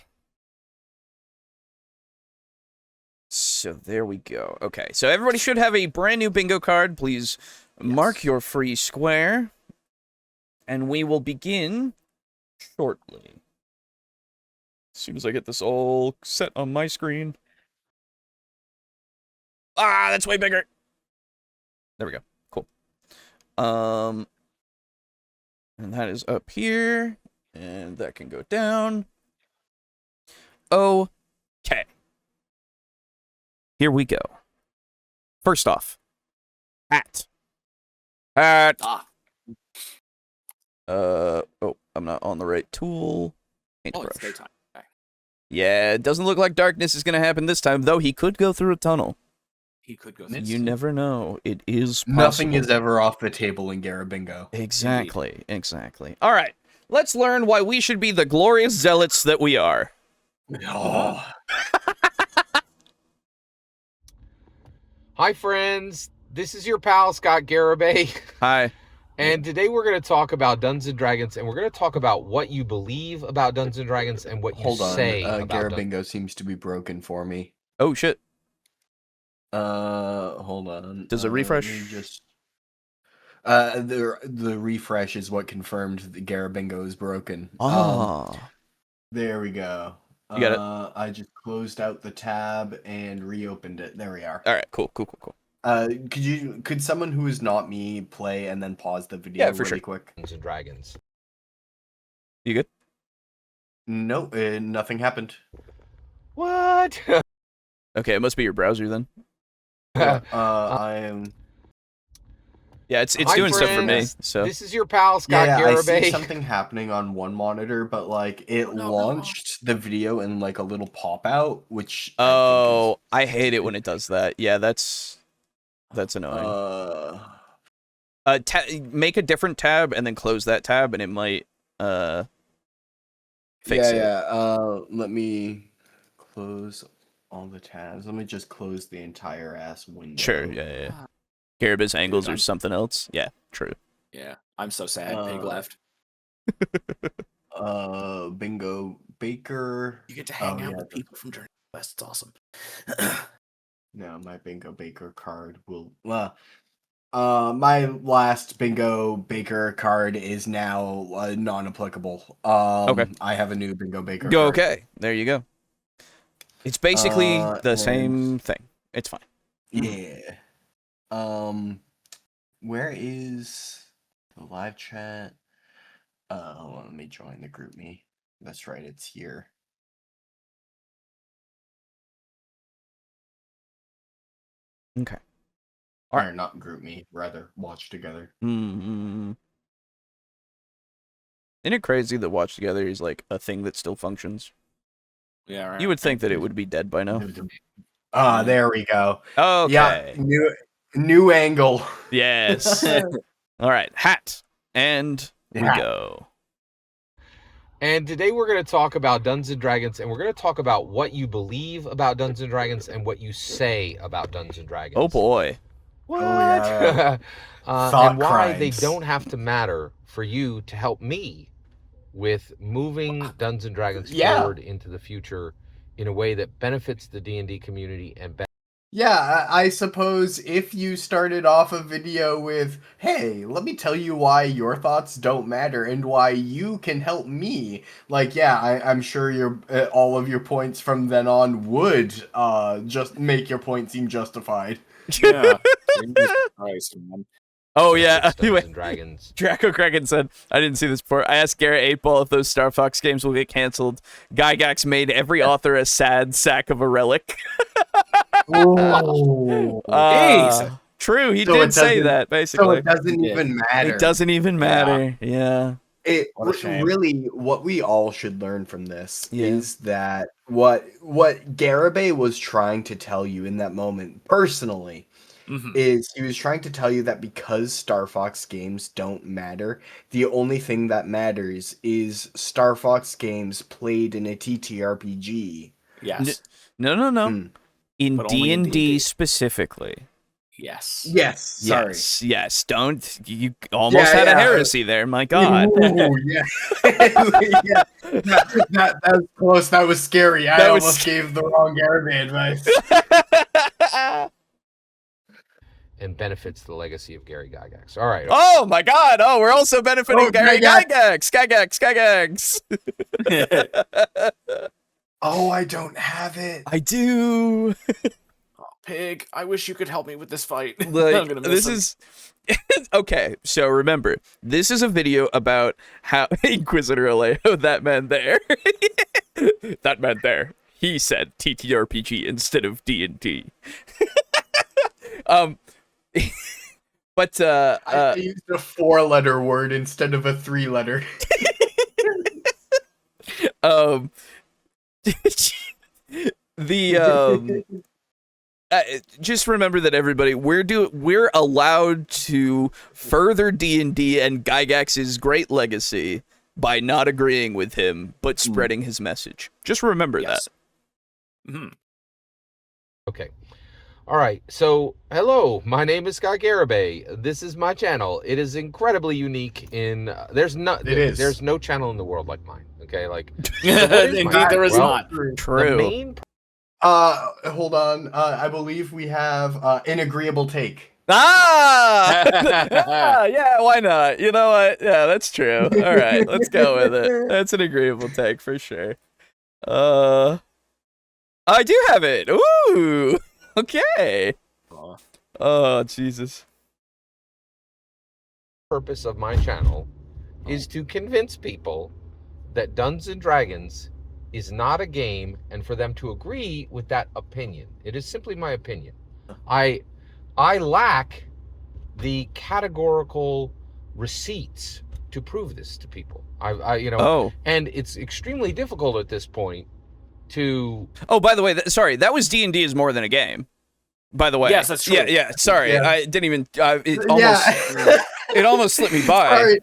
So there we go. Okay, so everybody should have a brand new bingo card. Please mark your free square. And we will begin shortly. As soon as I get this all set on my screen. Ah, that's way bigger. There we go. Cool. And that is up here. And that can go down. Okay. Here we go. First off. Hat. Oh, I'm not on the right tool. Paintbrush. It's daytime. Okay. Yeah, it doesn't look like darkness is going to happen this time, though he could go through a tunnel. He could go. You never know. It is possible. Nothing is ever off the table in Garibingo. Exactly. All right. Let's learn why we should be the glorious zealots that we are. Oh. Hi, friends. This is your pal, Scott Garibay. Hi. And today we're going to talk about Dungeons & Dragons, and we're going to talk about what you believe about Dungeons & Dragons and what you say about Garibingo seemes to be broken for me. Oh, shit. Hold on. Does it refresh? The refresh is what confirmed that Garibingo is broken. There we go. You got it? I just closed out the tab and reopened it. There we are. All right, cool. Could someone who is not me play and then pause the video really quick? Dungeons & Dragons. You good? No, nothing happened. What? Okay, it must be your browser then. I am. Yeah, it's doing stuff for me. So this is your pal Scott Garibay. I see something happening on one monitor, but like it launched the video in like a little pop out, which I hate it when it does that. Yeah, that's annoying. Make a different tab and then close that tab, and it might fix it. Yeah. Let me close all the tabs. Let me just close the entire ass window. Sure. Yeah. Garibus angles or something else. Yeah, true. Yeah, I'm so sad. Pig left. Bingo Baker. You get to hang out with people from Journey West. It's awesome. No, my Bingo Baker card will. My last Bingo Baker card is now non-applicable. Okay. I have a new Bingo Baker. Go. Card. Okay. There you go. It's basically the same thing. It's fine. Yeah. Where is the live chat? Hold on, let me join the group me. That's right, it's here. Okay. Or not group me, rather watch together. Mm-hmm. Isn't it crazy that watch together is like a thing that still functions? Yeah, right. You would think that it would be dead by now. There we go. Okay. Yeah, new angle. Yes. All right, hat. And we go. And today we're going to talk about Dungeons & Dragons, and we're going to talk about what you believe about Dungeons & Dragons and what you say about Dungeons & Dragons. Oh, boy. What? Oh, yeah. And why crimes. they don't have to matter for you to help me with moving Dungeons & Dragons forward into the future in a way that benefits the D&D community and Yeah, I suppose if you started off a video with, hey, let me tell you why your thoughts don't matter and why you can help me, like, I'm sure your all of your points from then on would just make your point seem justified. Yeah. Jesus Christ, man. Oh, yeah. Dungeons and Dragons. Draco Kraken said, I didn't see this before. I asked Garrett 8-Ball if those Star Fox games will get canceled. Gygax made every author a sad sack of a relic. True, he did say that, basically. So it doesn't even matter. It doesn't even matter, yeah. Really, what we all should learn from this is that what Garibay was trying to tell you in that moment, personally, is he was trying to tell you that because Star Fox games don't matter, the only thing that matters is Star Fox games played in a TTRPG. Yes. No. In But only in D&D D&D. specifically. Yes. Sorry. Yes. Don't you almost had a heresy there? My God. Ooh, yeah. That was close. That was scary. I almost gave the wrong Garibay advice. And benefits the legacy of Gary Gygax. All right. Oh my God! Oh, we're also benefiting Gary Gygax. Oh, I don't have it. I do. Pig, I wish you could help me with this fight. Like, I'm gonna miss him. is okay. So remember, this is a video about how Inquisitor Alejo, that man there, that man there. He said TTRPG instead of D&D. But I used a 4-letter word instead of a 3-letter. Just remember that, everybody, we're allowed to further D&D and Gygax's great legacy by not agreeing with him but spreading his message. Just remember that. Okay. All right. So, hello. My name is Scott Garibay. This is my channel. It is incredibly unique in there's no channel in the world like mine. Okay? Like Indeed there is not. True. The main hold on. I believe we have an agreeable take. Yeah, why not? You know what? Yeah, that's true. All right, let's go with it. That's an agreeable take for sure. I do have it. Ooh. Okay. Oh, Jesus. purpose of my channel is to convince people that Dungeons & Dragons is not a game, and for them to agree with that opinion. It is simply my opinion. I lack the categorical receipts to prove this to people. And it's extremely difficult at this point to... Oh, by the way, sorry, that was D&D is more than a game. By the way. Yes, that's true. Yeah, sorry. Yeah. I didn't even... it almost slipped me by. Sorry.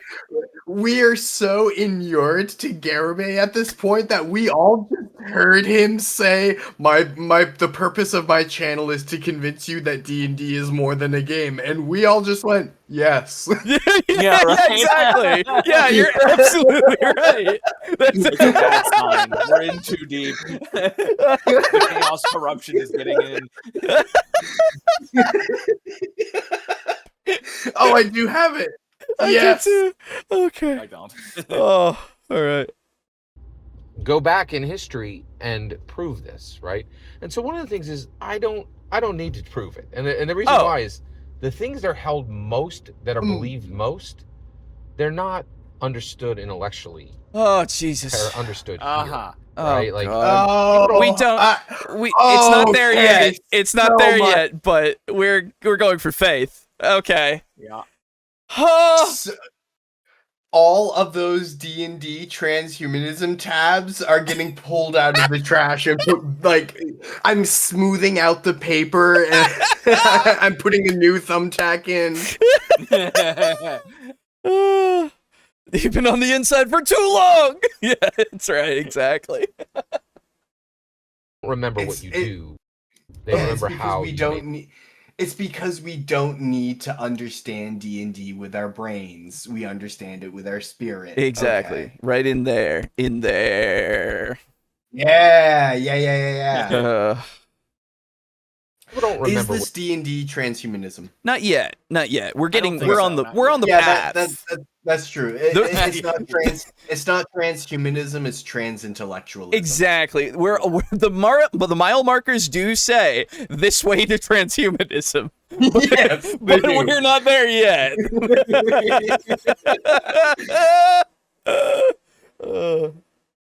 We are so inured to Garibay at this point that we all just heard him say, the purpose of my channel is to convince you that D&D is more than a game. And we all just went, yes. Yeah, right. Yeah, exactly. Yeah, you're absolutely right. It's a bad sign. We're in too deep. The chaos corruption is getting in. Oh, I do have it. Yes. Okay. I don't. Oh, all right. go back in history and prove this, right? And so one of the things is I don't need to prove it. And the reason why is the things that are held most, that are believed most, they're not understood intellectually. Oh, Jesus. They're understood here. right? Like, we don't. It's not there yet. It's not there yet. But we're going for faith. Okay. Yeah. So, all of those D&D transhumanism tabs are getting pulled out of the trash and put, like, I'm smoothing out the paper and I'm putting a new thumbtack in. You've been on the inside for too long. Yeah, that's right. Exactly. remember what you do. They remember how we don't need. It's because we don't need to understand D&D with our brains. We understand it with our spirit. Exactly. Okay. Right in there. In there. Yeah. People don't remember. Is this D&D transhumanism? Not yet. We're on the yeah, path. That's true. It's not transhumanism. It's transintellectualism. Exactly. The mile markers do say this way to transhumanism. Yes, but we're not there yet.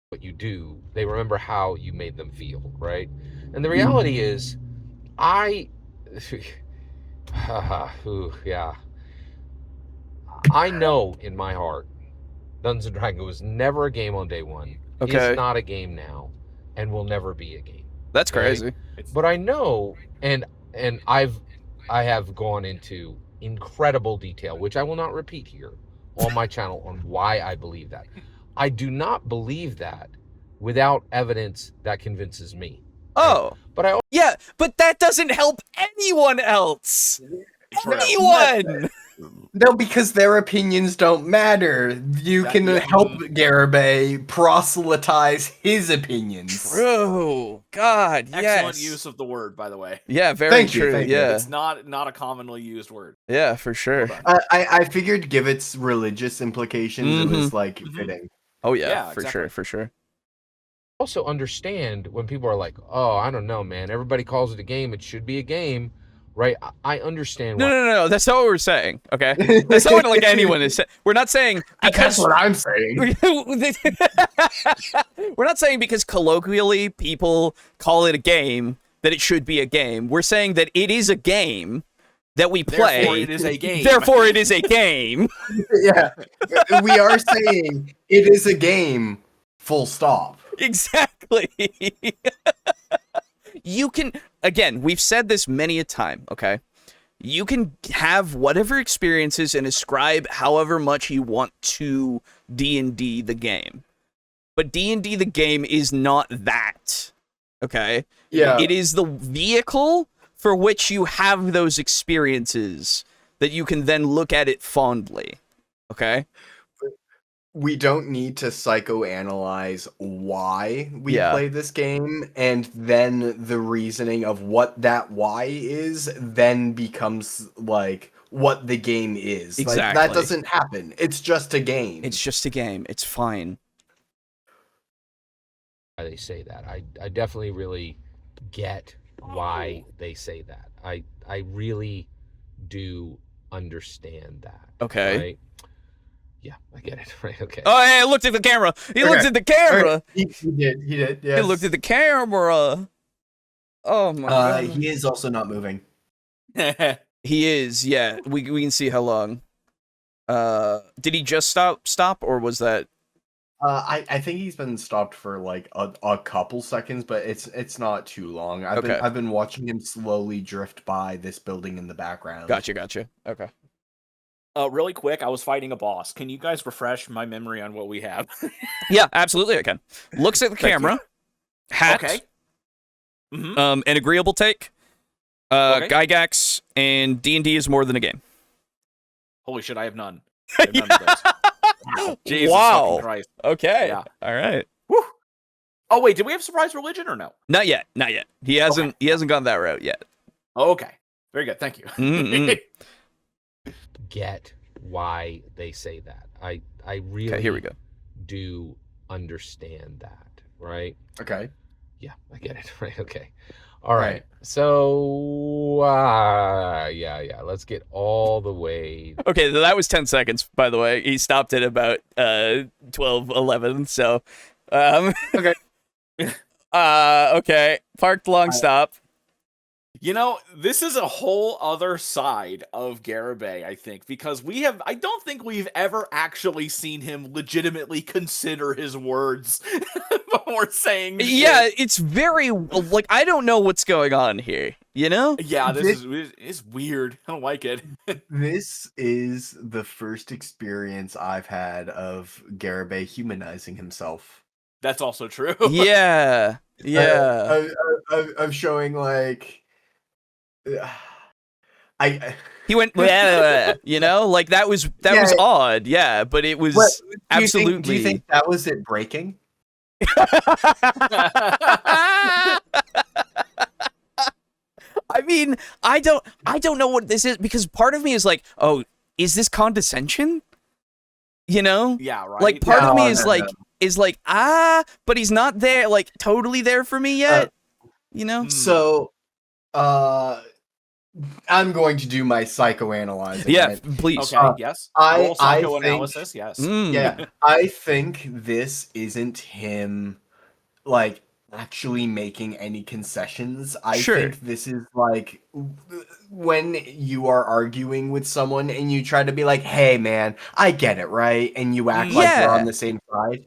What you do, they remember how you made them feel, right? And the reality is, I know in my heart, Dungeons and Dragons was never a game on day one. Okay. It's not a game now, and will never be a game. That's crazy. But I know, and I have gone into incredible detail, which I will not repeat here on my channel, on why I believe that. I do not believe that without evidence that convinces me. Oh. But but that doesn't help anyone else. Anyone. No, because their opinions don't matter. You can help Garibay proselytize his opinions. True. God, yes. Excellent use of the word, by the way. Yeah, very true. Thank you. Yeah. It's not a commonly used word. Yeah, for sure. I figured, give its religious implications, it was like fitting. Oh yeah, exactly. for sure. Also understand when people are like, "Oh, I don't know, man. Everybody calls it a game. It should be a game." Right? I understand. No. That's not what we're saying. Okay, that's not what like anyone is saying. We're not saying because that's what I'm saying. We're not saying because colloquially people call it a game that it should be a game. We're saying that it is a game that we play. Therefore, it is a game. Therefore, it is a game. Yeah, we are saying it is a game. Full stop. Exactly. You can, again, we've said this many a time, okay? You can have whatever experiences and ascribe however much you want to D&D the game. But D&D the game is not that, okay? Yeah. It is the vehicle for which you have those experiences that you can then look at it fondly, okay? We don't need to psychoanalyze why we play this game, and then the reasoning of what that why is then becomes like what the game is. Exactly. Like, that doesn't happen. It's just a game. It's just a game. It's fine. Why they say that. I definitely really get why they say that. I really do understand that. Okay. Right? Yeah, I get it. Right, okay. Oh, hey, I looked at the camera. He looked at the camera. He did, yes. He looked at the camera. Oh, my God. He is also not moving. He is, yeah. We can see how long. Did he just stop, or was that... I think he's been stopped for like a couple seconds, but it's not too long. I've been watching him slowly drift by this building in the background. Gotcha. Okay. Really quick, I was fighting a boss. Can you guys refresh my memory on what we have? Yeah, absolutely I can. Looks at the camera. Hat. Okay. An agreeable take. Gygax, and D&D is more than a game. Holy shit, I have none. I have none of those. Wow. Jesus fucking Christ. Okay. Yeah. All right. Woo. Oh wait, did we have surprise religion or no? Not yet. He hasn't gone that route yet. Okay. Very good. Thank you. Get why they say that. I really here we go. do understand that, right? Okay. Yeah, I get it. Right, okay. All right. So yeah, let's get all the way. Okay, that was 10 seconds, by the way. He stopped at about 12, 11, so okay. Okay. Parked long stop. You know, this is a whole other side of Garibay, I think, because I don't think we've ever actually seen him legitimately consider his words before saying shit. Yeah, it's very, like, I don't know what's going on here, you know? Yeah, this is weird. I don't like it. This is the first experience I've had of Garibay humanizing himself. That's also true. Yeah. Yeah. I'm showing, like... He went, you know, like that was odd, yeah, but it was absolutely. Do you think that was it breaking? I mean, I don't know what this is, because part of me is like, oh, is this condescension? You know? Yeah, right. Like part of me is like, but he's not there, like totally there for me yet. You know? So, I'm going to do my psychoanalyzing. Yeah, right? please. Okay, yes. Psychoanalysis, think, yes. Yeah, I think this isn't him, like, actually making any concessions. I think this is like when you are arguing with someone and you try to be like, "Hey, man, I get it, right?" And you act like you're on the same side.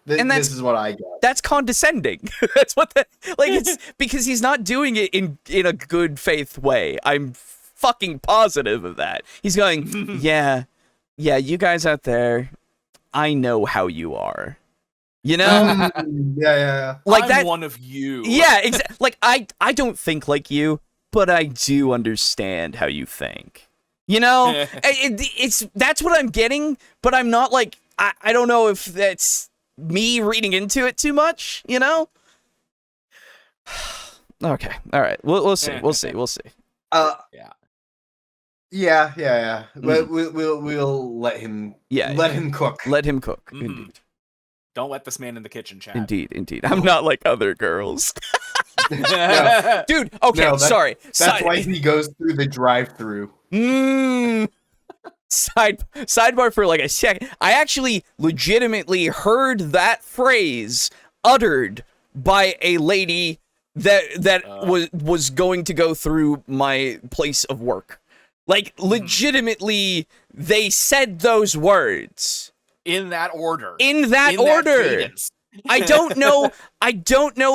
This is what I get. That's condescending. That's what it's because he's not doing it in a good faith way. I'm fucking positive of that. He's going, yeah, you guys out there, I know how you are. You know? Yeah. Like I'm one of you. Yeah, exactly. Like I don't think like you, but I do understand how you think. You know? That's what I'm getting, but I'm not like I don't know if that's me reading into it too much, you know? Okay, all right. We'll see. We'll see. Yeah. We'll let him. Let him cook. Let him cook. Mm-hmm. Indeed. Don't let this man in the kitchen, Chad. Indeed. I'm not like other girls. No. Dude. Okay. No, sorry. That's why he goes through the drive-through. Sidebar for like a second. I actually legitimately heard that phrase uttered by a lady that was going to go through my place of work. Like legitimately, they said those words in that order. I don't know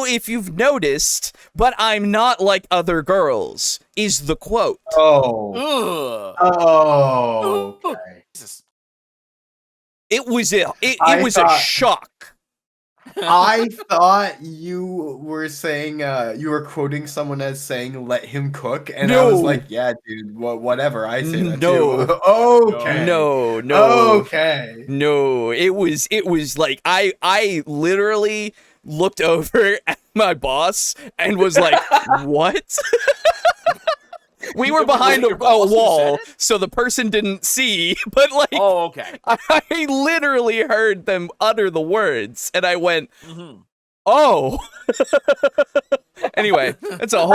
if you've noticed, but I'm not like other girls, is the quote. Okay. It was a shock. I thought you were saying you were quoting someone as saying "let him cook," and I was like, "Yeah, dude, whatever." I say that too. Okay. No. Okay. No, it was like I literally looked over at my boss and was like, "What?" We were behind a wall, so the person didn't see, but like, okay. I literally heard them utter the words, and I went, "Oh." Anyway, it's a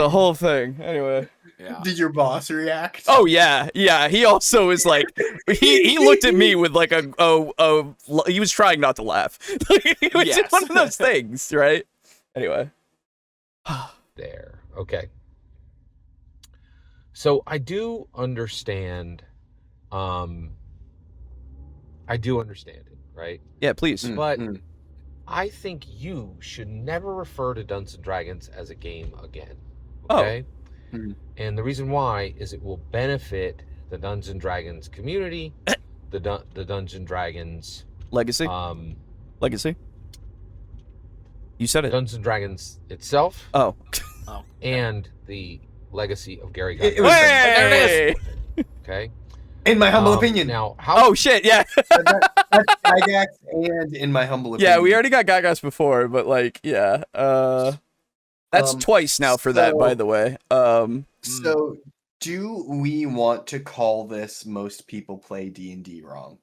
whole thing. Anyway. Yeah. Did your boss react? Oh yeah. He also is like, he looked at me with like he was trying not to laugh. It was just one of those things, right? Anyway. There. Okay. So I do understand. I do understand it, right? Yeah, please. But I think you should never refer to Dungeons & Dragons as a game again. Okay? And the reason why is it will benefit the Dungeons & Dragons community, the Dungeons & Dragons legacy. Legacy. You said it. Dungeons & Dragons itself. Oh. And the legacy of Gary. Okay. In my humble opinion. Now, how? Oh shit! Yeah. That's Gygax, and in my humble opinion. Yeah, we already got Gygax before, but like, yeah. That's twice now for that, by the way. So, do we want to call this "most people play D&D" wrong?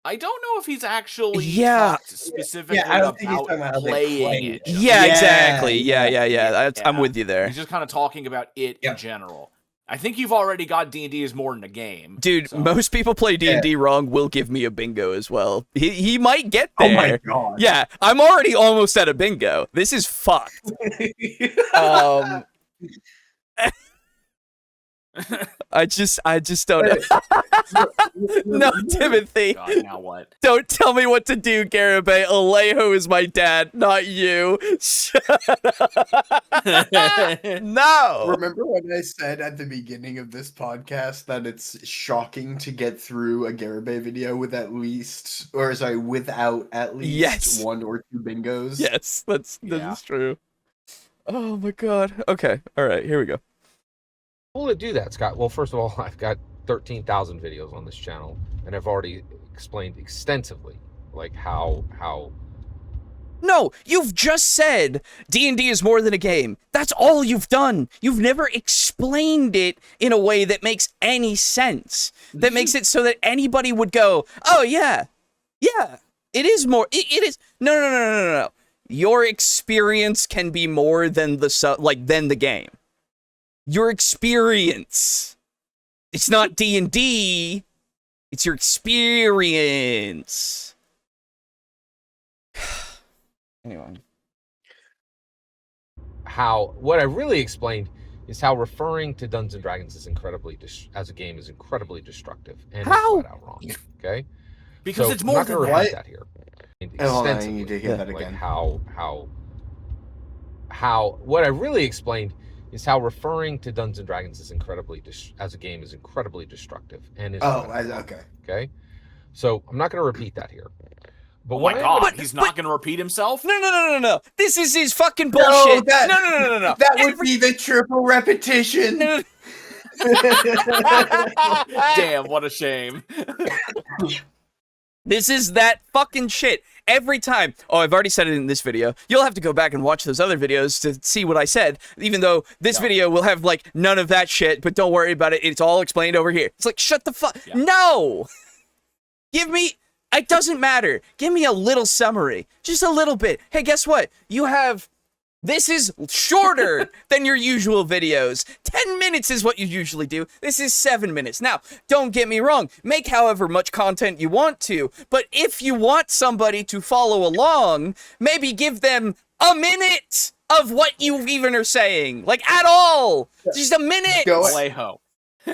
I don't know if he's actually talked specifically about playing it. Yeah, exactly. Yeah. I'm with you there. He's just kind of talking about it in general. I think you've already got D&D as more than a game. Dude, so. most people play D&D wrong will give me a bingo as well. He might get there. Oh my god. Yeah, I'm already almost at a bingo. This is fucked. I just don't No, Timothy. God, now what? Don't tell me what to do, Garibay. Alejo is my dad, not you. Shut up. No. Remember when I said at the beginning of this podcast that it's shocking to get through a Garibay video with without at least 1 or 2 bingos? Yes, this is true. Oh my god. Okay, all right, here we go. How will it do that, Scott? Well, first of all, I've got 13,000 videos on this channel, and I've already explained extensively, like how. No, you've just said D&D is more than a game. That's all you've done. You've never explained it in a way that makes any sense. That makes it so that anybody would go, oh yeah, it is more. It is. No. Your experience can be more than than the game. Your experience. It's not D&D. It's your experience. Anyway. What I really explained is how referring to Dungeons and Dragons is as a game is incredibly destructive and How? flat out wrong. Okay? Because so it's more than I'm not that. gonna repeat that here. Hold on, I need to hear that Like again. What I really explained is how referring to Dungeons and Dragons is as a game is incredibly destructive and is okay. Okay? So I'm not going to repeat that here. But Oh my god, he's not going to repeat himself? No. This is his fucking bullshit. No. That would be the triple repetition. No. Damn, what a shame. This is that fucking shit. Every time. Oh, I've already said it in this video. You'll have to go back and watch those other videos to see what I said, even though this video will have, like, none of that shit, but don't worry about it. It's all explained over here. It's like, shut the fuck. Yeah. No! Give me... It doesn't matter. Give me a little summary. Just a little bit. Hey, guess what? You have... This is shorter than your usual videos. 10 minutes is what you usually do. This is 7 minutes. Now, don't get me wrong. Make however much content you want to. But if you want somebody to follow along, maybe give them a minute of what you even are saying. Like, at all. Just a minute. Alejo.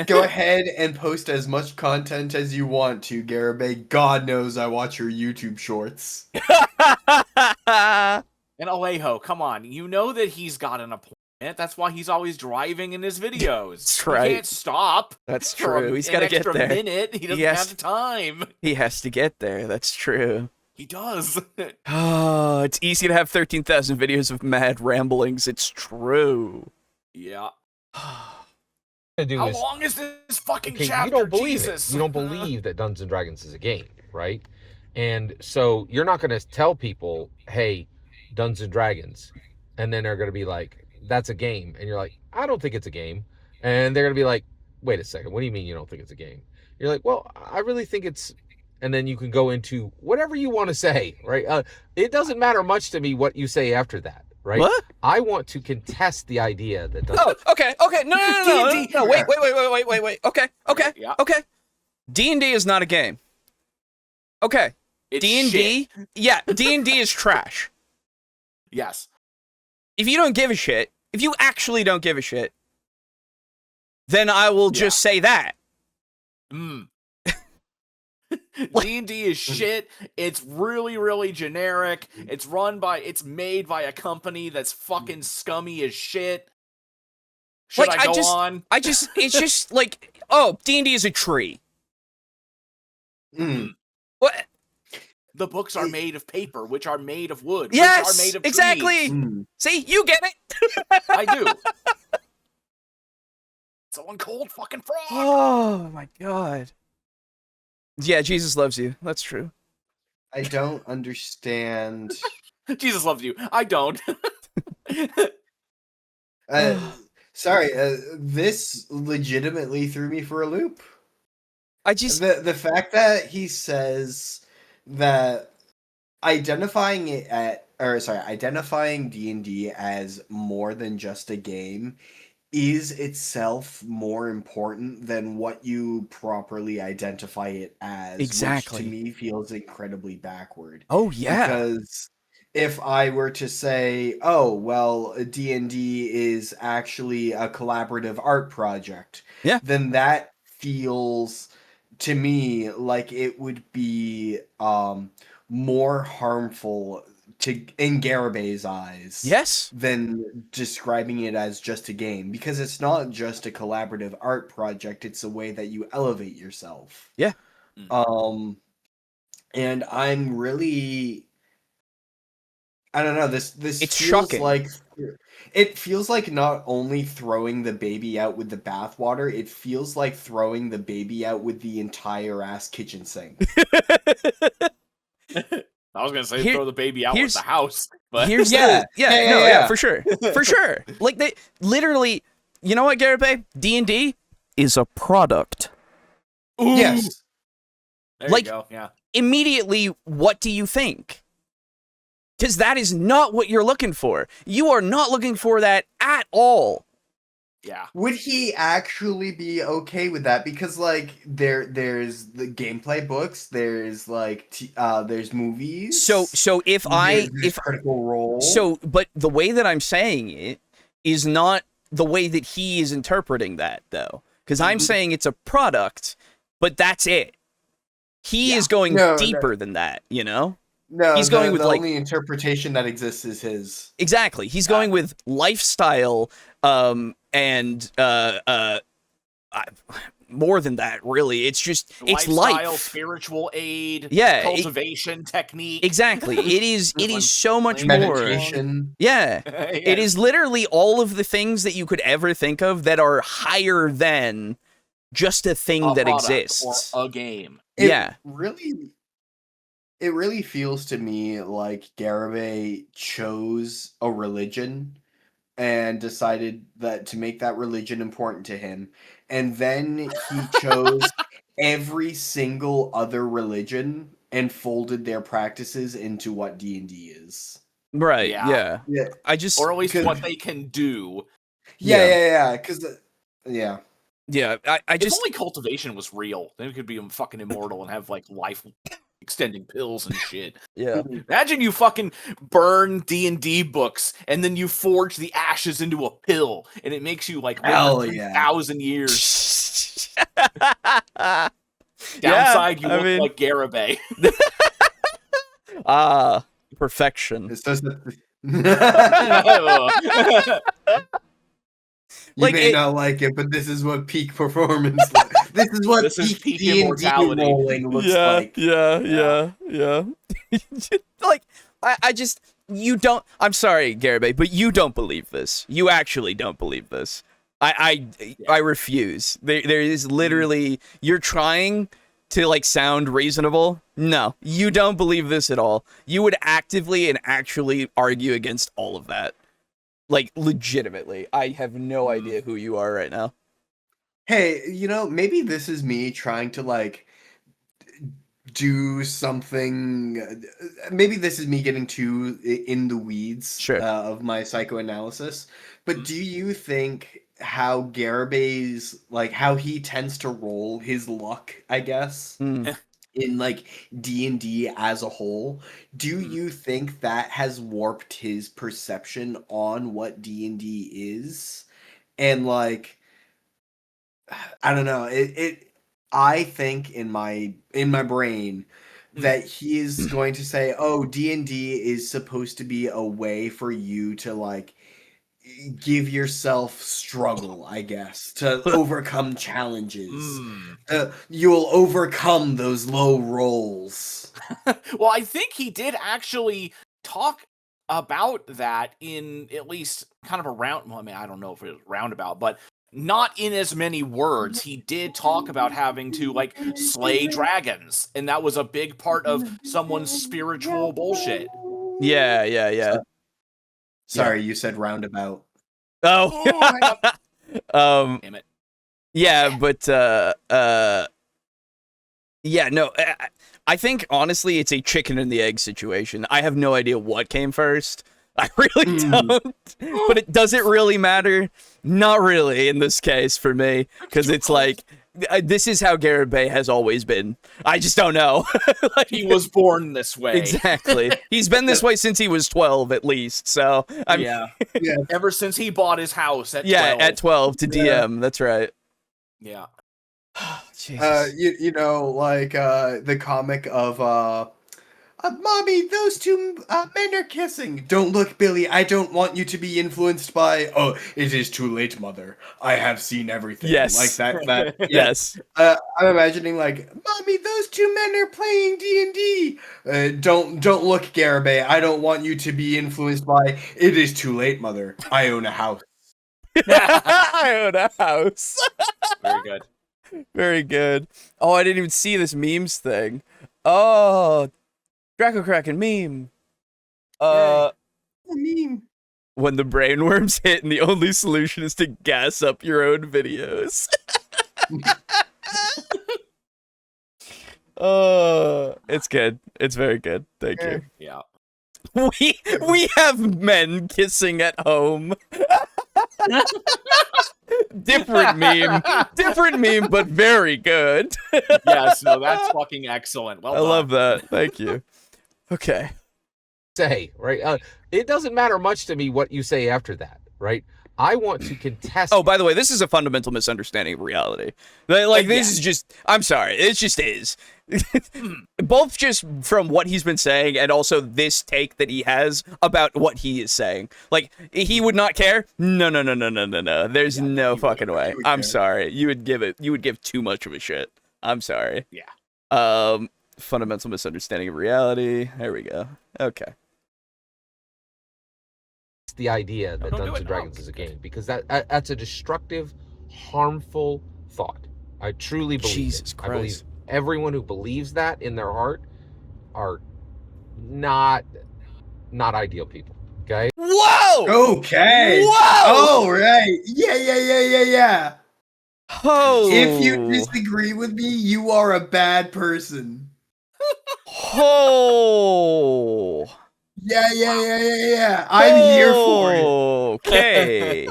Go ahead and post as much content as you want to, Garibay. God knows I watch your YouTube shorts. And Alejo, come on. You know that he's got an appointment. That's why he's always driving in his videos. That's right. He can't stop. That's true. He's got to get there. Minute. He doesn't have the time. He has to get there. That's true. He does. Oh, it's easy to have 13,000 videos of mad ramblings. It's true. Yeah. How long is this fucking chapter? You don't believe Jesus. it. You don't believe that Dungeons and Dragons is a game, right? And so you're not going to tell people, hey, Dungeons and Dragons, and then they're going to be like, that's a game. And you're like, I don't think it's a game. And they're going to be like, wait a second, what do you mean you don't think it's a game? You're like, well, I really think it's... And then you can go into whatever you want to say, right? It doesn't matter much to me what you say after that, right? What? I want to contest the idea that... Oh, okay. No, wait. Okay. Yeah. Okay. D&D is not a game. Okay. It's D&D? shit. Yeah, D&D is trash. Yes. If you don't give a shit, if you actually don't give a shit, then I will just say that. D&D is shit. It's really, really generic. It's made by a company that's fucking scummy as shit. Should I go on? It's just like, oh, D&D is a tree. What? The books are made of paper, which are made of wood, Yes, which are made of exactly. trees. See, you get it. I do. Someone cold fucking frog. Oh my god. Yeah, Jesus loves you. That's true. I don't understand. Jesus loves you. I don't. Sorry, this legitimately threw me for a loop. The fact that he says that identifying D&D as more than just a game is itself more important than what you properly identify it as, Exactly. which to me feels incredibly backward. Oh yeah. Because if I were to say, oh, well, D&D is actually a collaborative art project, Yeah. then that feels to me like it would be more harmful in Garibay's eyes Yes. than describing it as just a game, because it's not just a collaborative art project, it's a way that you elevate yourself. Yeah. And I'm really, I don't know, this It's feels shocking. like, it feels like not only throwing the baby out with the bathwater, it feels like throwing the baby out with the entire ass kitchen sink. I was gonna say throw the baby out with the house, but here's for sure, for sure. Like they literally, you know what, Garibay? D&D is a product. Ooh. Yes. There like, you go. Yeah. Immediately, what do you think? Because that is not what you're looking for. You are not looking for that at all. Yeah. Would he actually be okay with that? Because like there's the gameplay books, there's like there's movies. So if there's Critical Role. But the way that I'm saying it is not the way that he is interpreting that, though. Because I'm saying it's a product, but that's it. He is going deeper than that, you know? No, he's going with the like only interpretation that exists is his. Exactly. He's going with lifestyle, and more than that, really. It's just it's lifestyle, life, spiritual aid, yeah, cultivation technique. Exactly. It is so much meditation. more. Yeah. It is literally all of the things that you could ever think of that are higher than just a thing that exists or a game. It really feels to me like Garibay chose a religion and decided that to make that religion important to him. And then he chose every single other religion and folded their practices into what D&D is. Right, yeah. I just... Or at least what they can do. Yeah, because... Yeah. Yeah, I just... If only cultivation was real, then it could be fucking immortal and have, like, life-extending pills and shit. Yeah. Imagine you fucking burn D&D books, and then you forge the ashes into a pill, and it makes you, like, live for 3,000 years. Downside, you look like Garibay. Perfection. It's just... You Like may not like it, but this is what peak performance this is what peak immortality rolling looks like. Yeah. Like, I just... You don't... I'm sorry, Garibay, but you don't believe this. You actually don't believe this. I refuse. There is literally... You're trying to, like, sound reasonable. No, you don't believe this at all. You would actively and actually argue against all of that. Like, legitimately. I have no idea who you are right now. Hey, you know, maybe this is me trying to, like, do something... Maybe this is me getting too in the weeds of my psychoanalysis. But do you think how Garibay's... Like, how he tends to roll his luck, I guess... in like D&D as a whole, do you think that has warped his perception on what D&D is? And like, I don't know, I think in my brain that he is going to say, oh, D&D is supposed to be a way for you to like give yourself struggle, I guess, to overcome challenges. You'll overcome those low rolls. Well, I think he did actually talk about that in at least kind of a round... Well, I mean, I don't know if it was roundabout, but not in as many words. He did talk about having to, like, slay dragons, and that was a big part of someone's spiritual bullshit. Yeah. Sorry, you said roundabout. Oh. Damn it. Yeah, but yeah, no. I think honestly it's a chicken and the egg situation. I have no idea what came first. I really don't. But does it really matter? Not really in this case for me, because it's like, this is how Garibay has always been. I just don't know. Like, he was born this way. Exactly. He's been this way since he was 12, at least. So yeah. Ever since he bought his house at 12. Yeah, at 12 to DM. That's right. Yeah. Jesus. You know, like the comic of Mommy, those two men are kissing. Don't look, Billy. I don't want you to be influenced by. Oh, it is too late, Mother. I have seen everything. Yes. Like that. Yes. I'm imagining like, Mommy, those two men are playing D&D. Don't look, Garibay. I don't want you to be influenced by. It is too late, Mother. I own a house. I own a house. Very good. Very good. Oh, I didn't even see this memes thing. Oh, Draco Kraken meme. Meme. When the brainworms hit and the only solution is to gas up your own videos. It's good. It's very good. Thank you. Yeah. We have men kissing at home. Different meme, but very good. Yes, no, that's fucking excellent. Well I done. love that. Thank you. Okay. Say, right? It doesn't matter much to me what you say after that, right? I want to contest. Oh, by the way, this is a fundamental misunderstanding of reality. Like, this is just, I'm sorry, it just is. Both just from what he's been saying and also this take that he has about what he is saying. Like, he would not care? No. There's no fucking way. I'm sorry. You would give too much of a shit. I'm sorry. Yeah. Fundamental misunderstanding of reality. There we go. Okay. The idea that Dungeons and Dragons is a game, because that's a destructive, harmful thought. I truly believe Jesus it. Christ. I believe everyone who believes that in their heart are not ideal people. Okay. Whoa. Okay. Whoa. Oh right. Yeah. Oh. If you disagree with me, you are a bad person. Oh. Yeah. I'm here for it. Okay.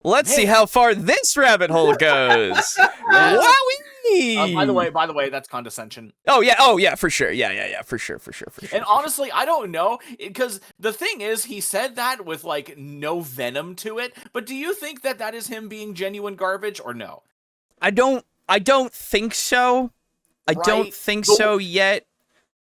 Let's see how far this rabbit hole goes. Wowee! By the way, that's condescension. Oh yeah, for sure. Yeah, for sure. And honestly, I don't know, because the thing is, he said that with like no venom to it. But do you think that is him being genuine garbage or no? I don't think so. I don't think so yet.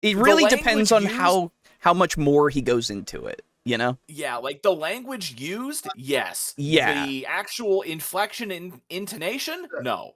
It really depends on how much more he goes into it, you know? Yeah, like the language used, yes. Yeah. The actual inflection and intonation, no.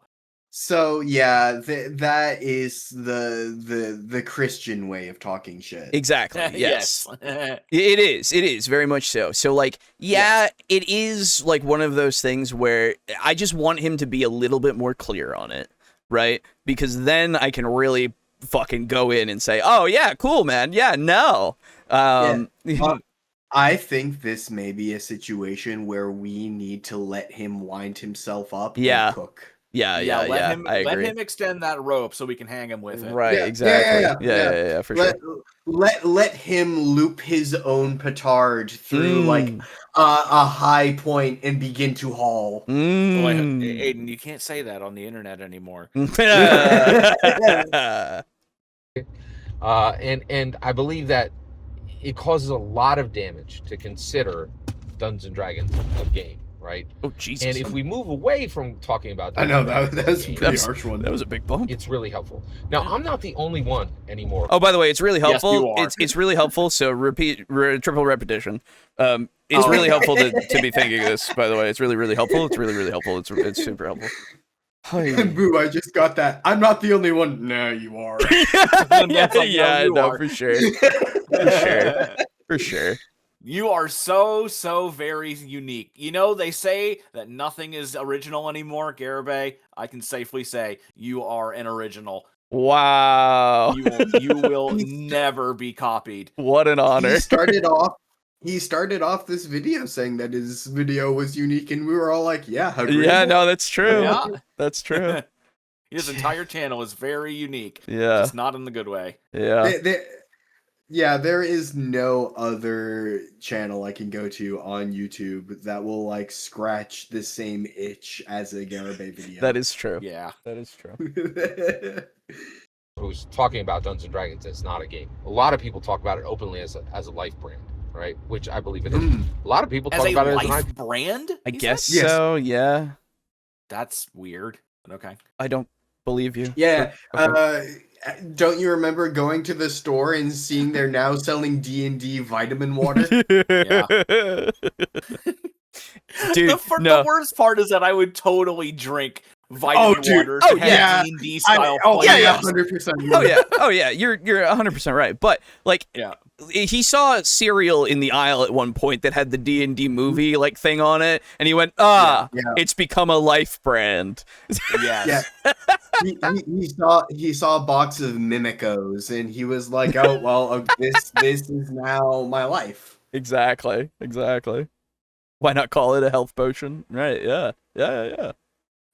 So yeah, that is the Christian way of talking shit. Exactly. Yes. Yes. It is very much so. So like, yeah, it is like one of those things where I just want him to be a little bit more clear on it, right? Because then I can really fucking go in and say, oh yeah, cool, man. Yeah, no. I think this may be a situation where we need to let him wind himself up and cook. Yeah, I agree. Let him extend that rope so we can hang him with it. Right, exactly. Yeah, for sure. Let him loop his own petard through like a high point and begin to haul. Aiden, you can't say that on the internet anymore. And I believe that it causes a lot of damage to consider Dungeons and Dragons a game, right? Oh Jesus! And if we move away from talking about I know that was a pretty harsh one. That was a big bump. It's really helpful. Now I'm not the only one anymore. Oh, by the way, it's really helpful. Yes, you are. It's really helpful. So triple repetition. It's really helpful to be thinking of this. By the way, it's really helpful. It's really helpful. It's super helpful. Boo! I just got that. I'm not the only one. No, you are. For sure. For sure. You are so very unique. You know, they say that nothing is original anymore, Garibay. I can safely say you are an original. Wow. You will never be copied. What an honor. He started off this video saying that his video was unique, and we were all like, yeah, agreeable. Yeah, no, that's true. Yeah. That's true. His entire channel is very unique. Yeah. Just not in the good way. Yeah. Yeah, there is no other channel I can go to on YouTube that will like scratch the same itch as a Garibay video. That is true. Yeah. That is true. Who's talking about Dungeons and Dragons as not a game. A lot of people talk about it openly as a life brand, right? Which I believe it is. A lot of people As talk a about it as life brand? I he guess said? Yes. so, yeah. That's weird. But okay. I don't believe you. Yeah. Okay. Don't you remember going to the store and seeing they're now selling D&D vitamin water? Yeah. Dude, The worst part is that I would totally drink vitamin dude. water. Oh, to have yeah. D&D style. yeah, 100%. Oh yeah, you're 100% right. But like, Yeah. he saw cereal in the aisle at one point that had the D&D movie like thing on it, and he went, Yeah. it's become a life brand. Yes. Yeah. he saw a box of Mimicos and he was like, "Oh well, this is now my life." Exactly. Why not call it a health potion? Right? Yeah.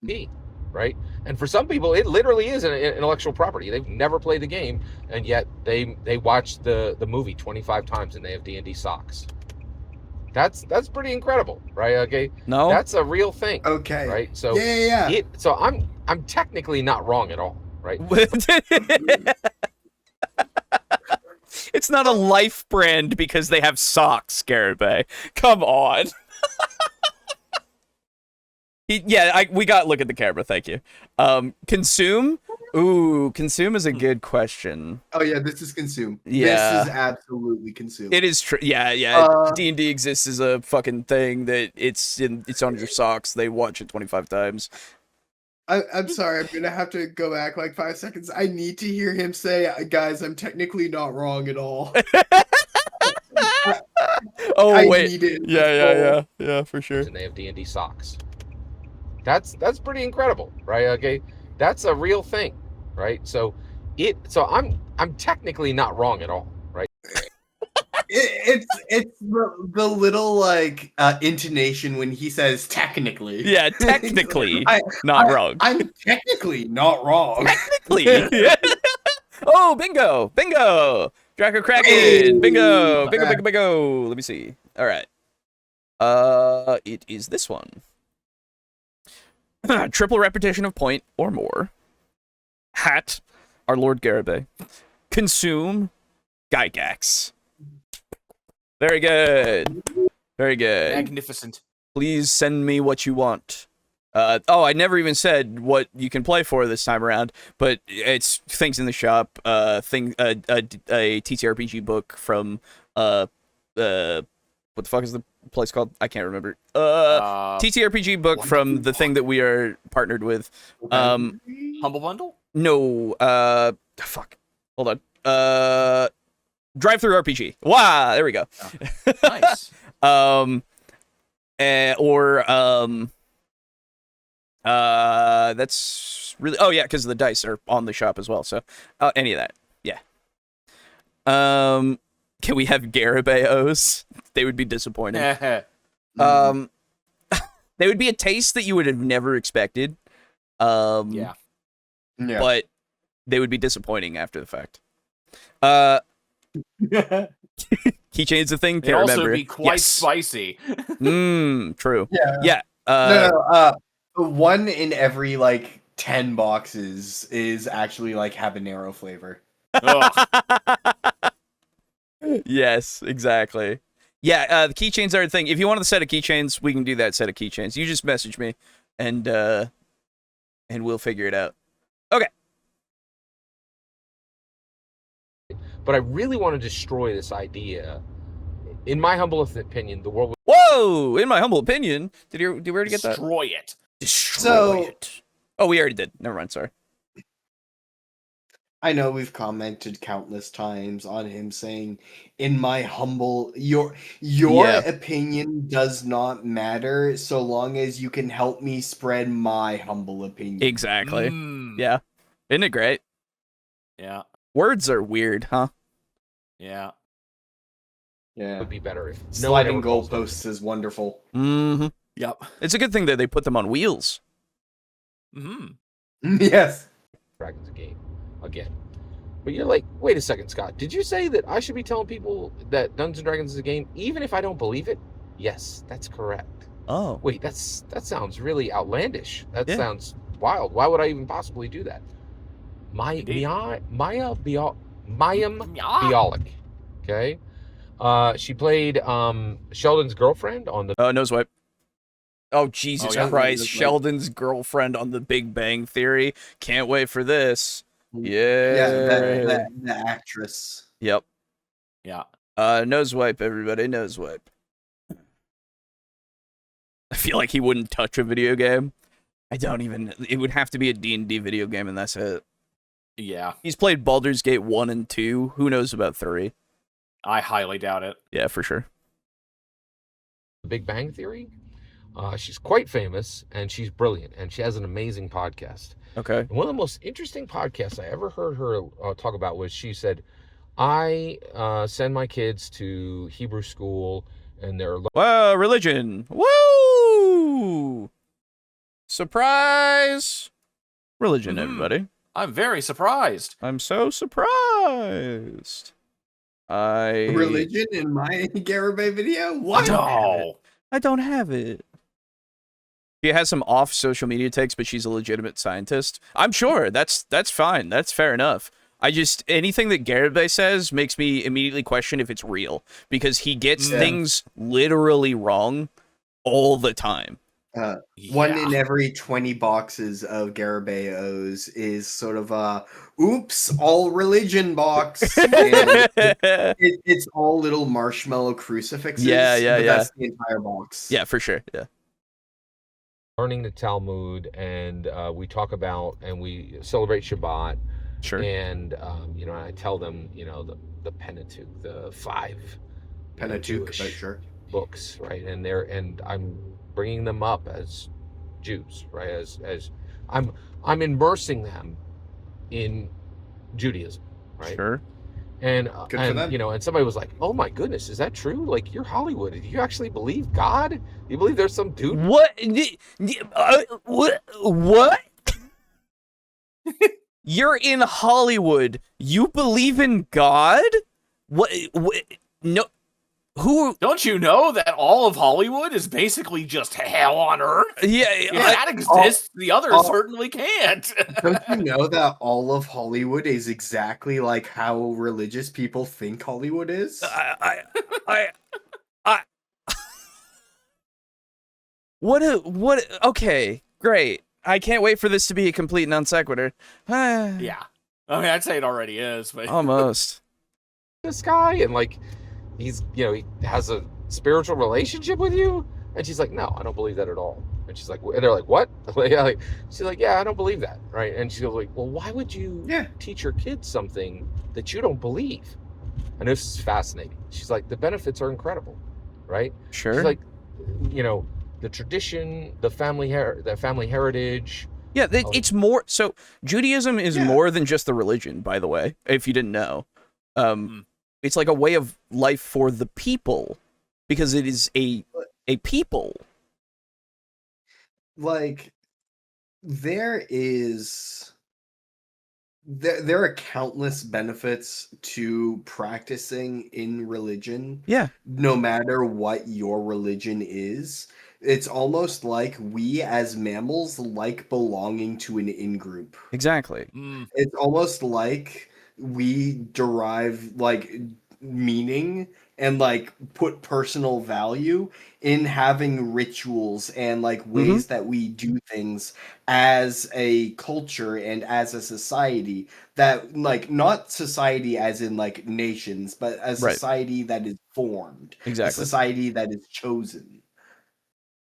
me, right? And for some people, it literally is an intellectual property. They've never played the game, and yet they watched the movie 25 times, and they have D&D socks. That's pretty incredible, right? Okay, No, that's a real thing. Okay. Right. So Yeah. so I'm technically not wrong at all, right? It's not a life brand because they have socks, Garibay. Come on. We got look at the camera. Thank you. Consume. Ooh, consume is a good question. Oh yeah, this is consume. Yeah. This is absolutely consume. It is true. Yeah. D&D exists as a fucking thing that it's on your socks. They watch it 25 times. I'm sorry, I'm gonna have to go back like 5 seconds. I need to hear him say, "Guys, I'm technically not wrong at all." Oh I wait. need it. Yeah, for sure. And they have D&D socks. That's pretty incredible, right? Okay, that's a real thing, right? So I'm technically not wrong at all, right? It's the little like intonation when he says technically. Yeah, technically not wrong. I'm technically not wrong. Technically. Oh, bingo. Draco Kraken. Hey. Bingo. Let me see. All right. It is this one. Triple repetition of point or more. Hat, our Lord Garibay. Consume, Gygax. Very good. Magnificent. Please send me what you want. I never even said what you can play for this time around, but it's things in the shop. A TTRPG book from what the fuck is the place called? I can't remember. TTRPG book from the thing that we are partnered with. Humble Bundle? No. Fuck. Hold on. Drive-through RPG. Wow. There we go. Nice. That's really. Oh yeah, because the dice are on the shop as well. So any of that. Yeah. Can we have Garibayos? They would be disappointing. They would be a taste that you would have never expected. Yeah. But they would be disappointing after the fact. Keychain's a thing. Can't They'd also remember. be quite spicy. True. Yeah. Yeah. One in every like 10 boxes is actually like habanero flavor. Yes, exactly. Yeah, the keychains are a thing. If you want a set of keychains, we can do that set of keychains. You just message me, and we'll figure it out. Okay. But I really want to destroy this idea. In my humble opinion, the world. Whoa! In my humble opinion, did we already get that? Destroy it. Destroy it. Oh, we already did. Never mind. Sorry. I know we've commented countless times on him saying, "In my humble, your opinion does not matter so long as you can help me spread my humble opinion." Exactly. Yeah. Isn't it great? Yeah. Words are weird, huh? Yeah. Yeah. Would be better if sliding goalposts is wonderful. Mm-hmm. Yep. It's a good thing that they put them on wheels. Mm-hmm. Yes. Dragon's game again. But you're like, wait a second, Scott. Did you say that I should be telling people that Dungeons and Dragons is a game, even if I don't believe it? Yes, that's correct. Oh. Wait, that sounds really outlandish. That Yeah. sounds wild. Why would I even possibly do that? Mayim Bialik. Okay. She played Sheldon's girlfriend on the Nosewipe. Oh, Jesus yeah. Christ. Sheldon's girlfriend on The Big Bang Theory. Can't wait for this. Yeah. Yeah, the actress. Yep. Yeah. Nosewipe, everybody. Nosewipe. I feel like he wouldn't touch a video game. It would have to be a D&D video game, and that's it. Yeah. He's played Baldur's Gate 1 and 2. Who knows about 3? I highly doubt it. Yeah, for sure. Big Bang Theory. She's quite famous, and she's brilliant, and she has an amazing podcast. Okay. And one of the most interesting podcasts I ever heard her talk about was she said, I send my kids to Hebrew school, and they're... Whoa, religion. Woo! Surprise! Religion, everybody. I'm very surprised. I'm so surprised. Religion in my Garibay video? What? No. I don't have it. She has some off social media takes, but she's a legitimate scientist. I'm sure that's fine. That's fair enough. Anything that Garibay says makes me immediately question if it's real, because he gets things literally wrong all the time. One in every 20 boxes of Garabaos is sort of a oops, all religion box. And it's all little marshmallow crucifixes. Yeah. That's the entire box. Yeah, for sure. Yeah. Learning the Talmud, and we talk about and we celebrate Shabbat. Sure. And I tell them, the Pentateuch, the 5 Pentateuch, Jewish sure. books, right? And I'm bringing them up as Jews, right? As I'm immersing them in Judaism, right? Sure. And Good for them. and somebody was like, "Oh my goodness, is that true? Like, you're Hollywood. Do you actually believe God? Do you believe there's some dude?" What? What? You're in Hollywood. You believe in God? What? No. Who? Don't you know that all of Hollywood is basically just hell on earth? Yeah, If that exists, the others certainly can't. Don't you know that all of Hollywood is exactly like how religious people think Hollywood is? What? Okay, great. I can't wait for this to be a complete non sequitur. Yeah. I mean, I'd say it already is, but Almost. This guy, and like, he's he has a spiritual relationship with you, and she's like, "No, I don't believe that at all." And she's like, and they're like, "What?" She's like, "Yeah, I don't believe that." Right? And she goes like, "Well, why would you teach your kids something that you don't believe?" And this is fascinating. She's like, "The benefits are incredible, right?" Sure. She's like, the tradition, the family heritage. Yeah, it's more. So Judaism is more than just the religion, by the way, if you didn't know. It's like a way of life for the people, because it is a people. Like, there are countless benefits to practicing in religion. Yeah. No matter what your religion is. It's almost like we as mammals like belonging to an in-group. Exactly. It's almost like we derive like meaning and like put personal value in having rituals and like ways that we do things as a culture and as a society, that like not society as in like nations, but a society that is formed. Exactly. A society that is chosen.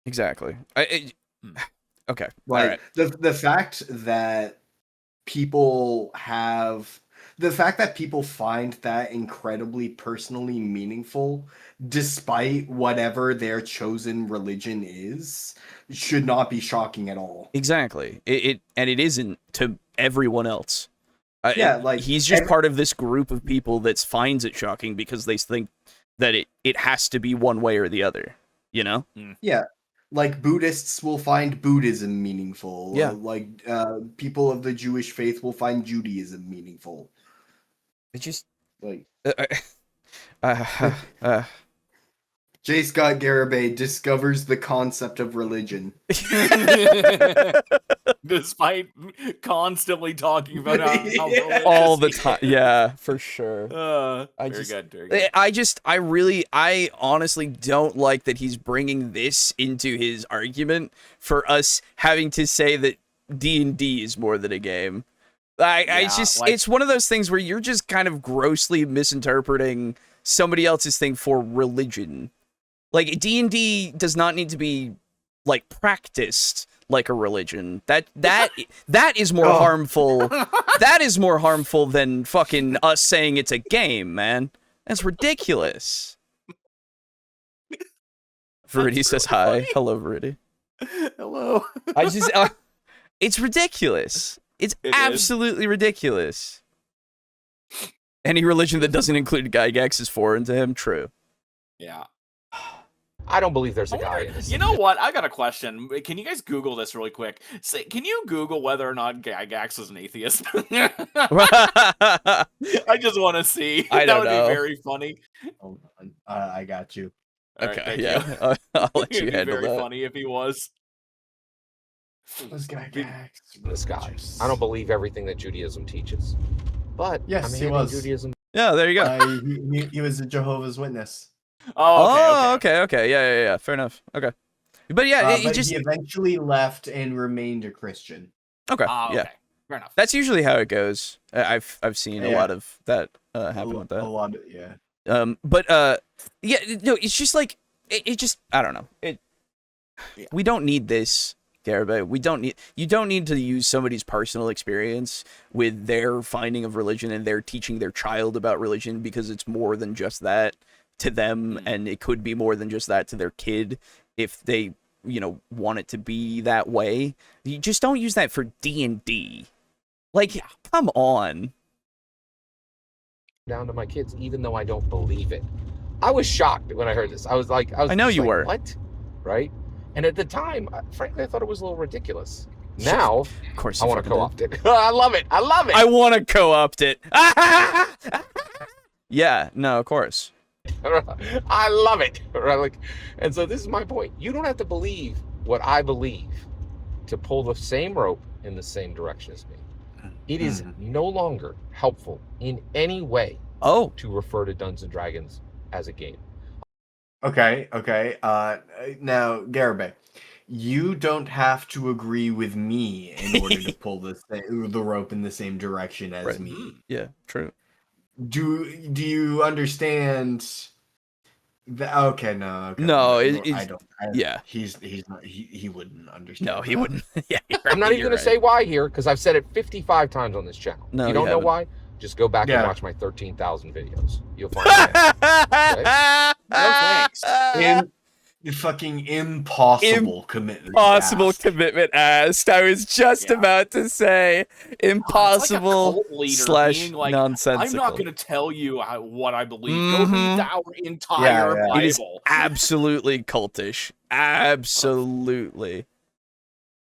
Exactly. Okay. Like, all right. the fact that people find that incredibly personally meaningful, despite whatever their chosen religion is, should not be shocking at all. Exactly. It isn't to everyone else. Like he's just part of this group of people that finds it shocking because they think that it has to be one way or the other. You know? Yeah. Like, Buddhists will find Buddhism meaningful. Yeah. Like, people of the Jewish faith will find Judaism meaningful. It just Like uh, J. Scott Garibay discovers the concept of religion. Despite constantly talking about how religious all the he time. is. Yeah, for sure. Very good. I honestly don't like that he's bringing this into his argument for us having to say that D&D is more than a game. It's one of those things where you're just kind of grossly misinterpreting somebody else's thing for religion. Like, D&D does not need to be, like, practiced like a religion. That is more harmful. That is more harmful than fucking us saying it's a game, man. That's ridiculous. Verity says hi. Funny. Hello, Verity. Hello. It's ridiculous. It absolutely ridiculous. Any religion that doesn't include Gygax is foreign to him. True. Yeah. I don't believe there's a guy in this. You know what? I got a question. Can you guys Google this really quick? Can you Google whether or not Gygax is an atheist? I just want to see. I don't know. That would be very funny. Hold on. I got you. Okay, yeah. I'll let you handle very that. Funny if he was. This guy. This guy. I don't believe everything that Judaism teaches. But Yes, I'm he was. Judaism. Yeah, there you go. He was a Jehovah's Witness. Okay. Yeah. Fair enough. Okay. But yeah, but he eventually left and remained a Christian. Okay. Okay. Yeah. Fair enough. That's usually how it goes. I've seen a lot of that happen with that. A lot of, yeah. Yeah, no, it's just like it just I don't know. We don't need this, Garibay. You don't need to use somebody's personal experience with their finding of religion and their teaching their child about religion, because it's more than just that to them, and it could be more than just that to their kid if they, want it to be that way. You just don't use that for D&D. Like, come on. Down to my kids, even though I don't believe it. I was shocked when I heard this. I was I know you were. What? Right? And at the time, frankly, I thought it was a little ridiculous. Now, of course, I want to co-opt it. I love it. I want to co-opt it. Yeah, no, of course. I love it. Right? And so this is my point. You don't have to believe what I believe to pull the same rope in the same direction as me. It is no longer helpful in any way to refer to Dungeons & Dragons as a game. Okay. Now, Garibay, you don't have to agree with me in order to pull the rope in the same direction as me. Yeah, true. Do you understand? Okay, no. Okay, no, I don't. Yeah, he's not. He wouldn't understand. No, he wouldn't. Yeah, I'm not even going to say why here, because I've said it 55 times on this channel. No, you don't know why? Just go back and watch my 13,000 videos. You'll find out. No thanks. Fucking impossible commitment. Impossible commitment asked. I was just about to say impossible / nonsensical. I'm not going to tell you what I believe. Go read our entire Bible. It is absolutely cultish. Absolutely.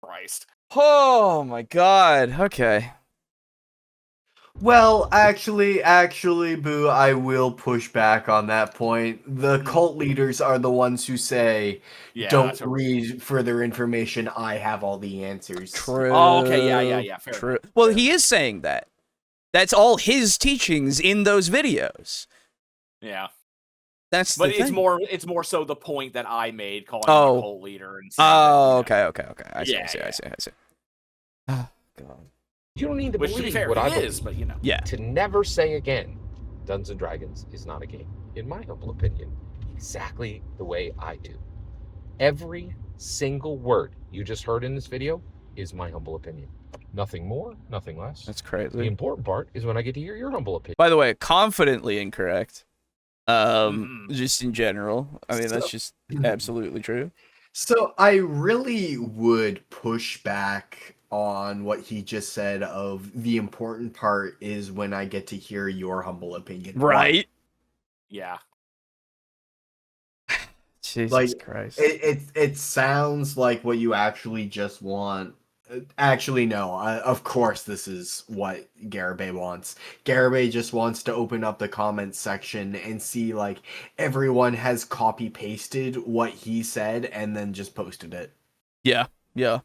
Christ. Oh my God. Okay. Well, actually, Boo, I will push back on that point. The cult leaders are the ones who say, don't read further information, I have all the answers. True. Oh, okay, yeah. Fair True. Enough. Well, he is saying that. That's all his teachings in those videos. Yeah. But it's more so the point that I made calling him a cult leader. And okay. I see. Oh, God. You don't need to believe to be fair, what I believe. is, but To never say again, Dungeons & Dragons is not a game, in my humble opinion, exactly the way I do. Every single word you just heard in this video is my humble opinion. Nothing more, nothing less. That's crazy. The important part is when I get to hear your humble opinion. By the way, confidently incorrect. Just in general. I mean, that's just absolutely true. So I really would push back on what he just said of the important part is when I get to hear your humble opinion. Right? Yeah. Jesus Christ. It sounds like what you actually just want Actually, no. Of course, this is what Garibay wants. Garibay just wants to open up the comments section and see, like, everyone has copy-pasted what he said and then just posted it. Yeah, yeah.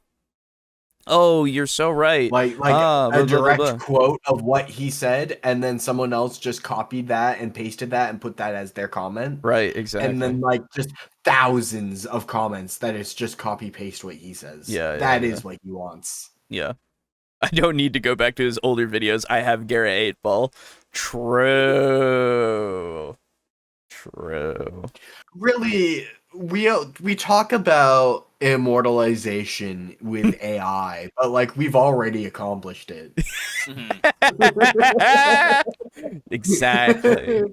Oh, you're so right. Like a blah, blah, direct blah, blah. quote of what he said, and then someone else just copied that and pasted that and put that as their comment. Right, exactly. And then, like, just thousands of comments that it's just copy-paste what he says. Yeah, That is what he wants. Yeah. I don't need to go back to his older videos. I have Garrett 8 Ball. True. Really, we talk about immortalization with AI, but like we've already accomplished it. Exactly.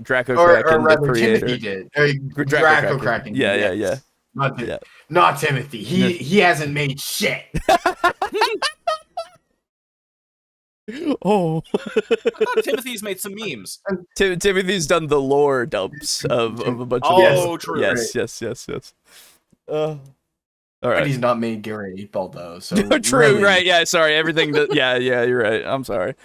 Draco Kraken, the creator. Timothy did. Draco Kraken. Yeah. Not Timothy. He hasn't made shit. Oh, I thought Timothy's made some memes. Timothy's done the lore dumps of a bunch of. Oh, true. Yes. All right. But he's not made Gary 8 Ball though. So True. really, Right. Yeah. Sorry. Everything. Yeah. You're right. I'm sorry.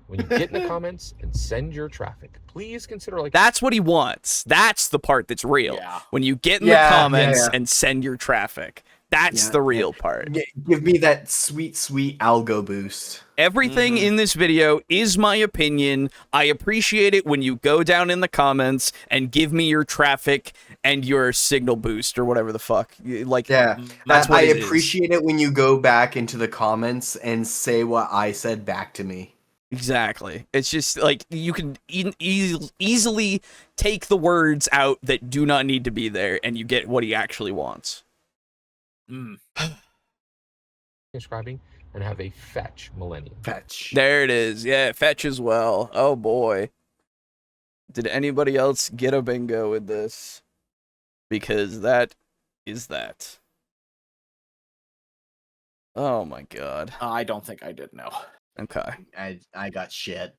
When you get in the comments and send your traffic, please consider like That's what he wants. That's the part that's real. Yeah. When you get in the comments and send your traffic. That's the real part. Give me that sweet algo boost. Everything in this video is my opinion. I appreciate it when you go down in the comments and give me your traffic and your signal boost or whatever the fuck. Like, that's what I appreciate it when you go back into the comments and say what I said back to me. Exactly. It's just like you can easily take the words out that do not need to be there and you get what he actually wants. Describing and have a fetch millennium. Fetch. There it is. Yeah, fetch as well. Oh boy. Did anybody else get a bingo with this? Because that is that. Oh my god. I don't think I did, no. Okay. I got shit.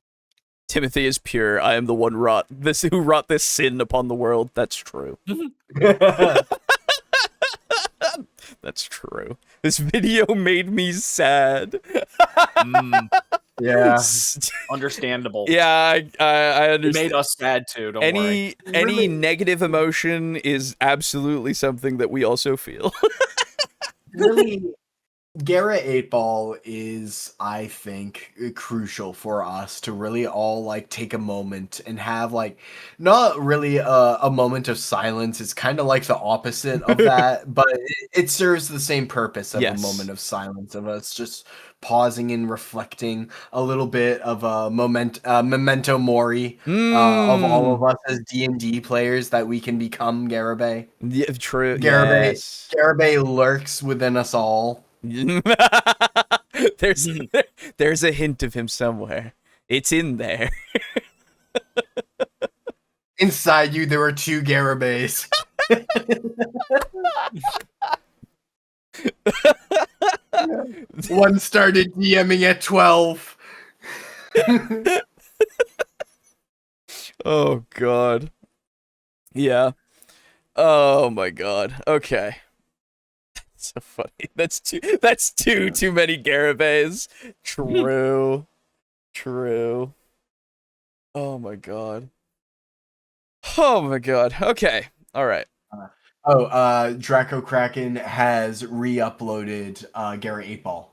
Timothy is pure. I am the one who wrought this sin upon the world. That's true. That's true. This video made me sad. Yeah. Understandable. Yeah, I understand. It made us sad too, don't worry. Any negative emotion is absolutely something that we also feel. Really, Garrett 8 Ball is, I think, crucial for us to really all like take a moment and have like not really a moment of silence. It's kind of like the opposite of that, but it serves the same purpose of a moment of silence, of us just pausing and reflecting a little bit of a memento mori of all of us as D&D players that we can become Garibay. Yeah, true. Garibay lurks within us all. There's a hint of him somewhere. It's in there. Inside you, there were 2 Garabays. One started DMing at 12. Oh god. Yeah. Oh my god. Okay. So funny. That's too many Garabays. True. Oh my god. Okay. All right. Draco Kraken has re-uploaded Garrett 8 Ball.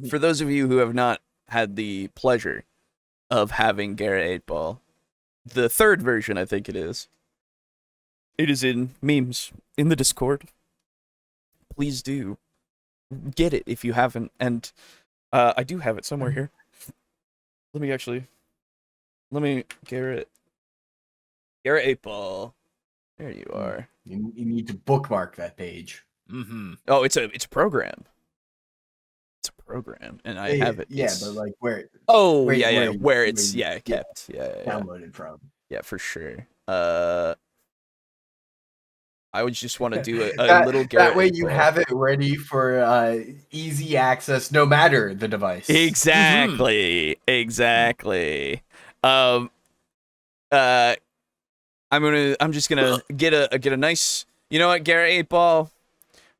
For those of you who have not had the pleasure of having Garrett 8 Ball, the 3rd version, I think it is in memes in the Discord. Please do get it if you haven't, and I do have it somewhere here. Let me Garrett 8 Ball. There you are. You need to bookmark that page. Oh, it's a program. It's a program, and I have it. Yeah, but like where? Oh, where it's kept. Yeah. Downloaded from. Yeah, for sure. I would just want to do a little Garrett. That way you have it ready for easy access, no matter the device. Exactly. I'm just gonna get a nice You know what, Garrett 8-Ball?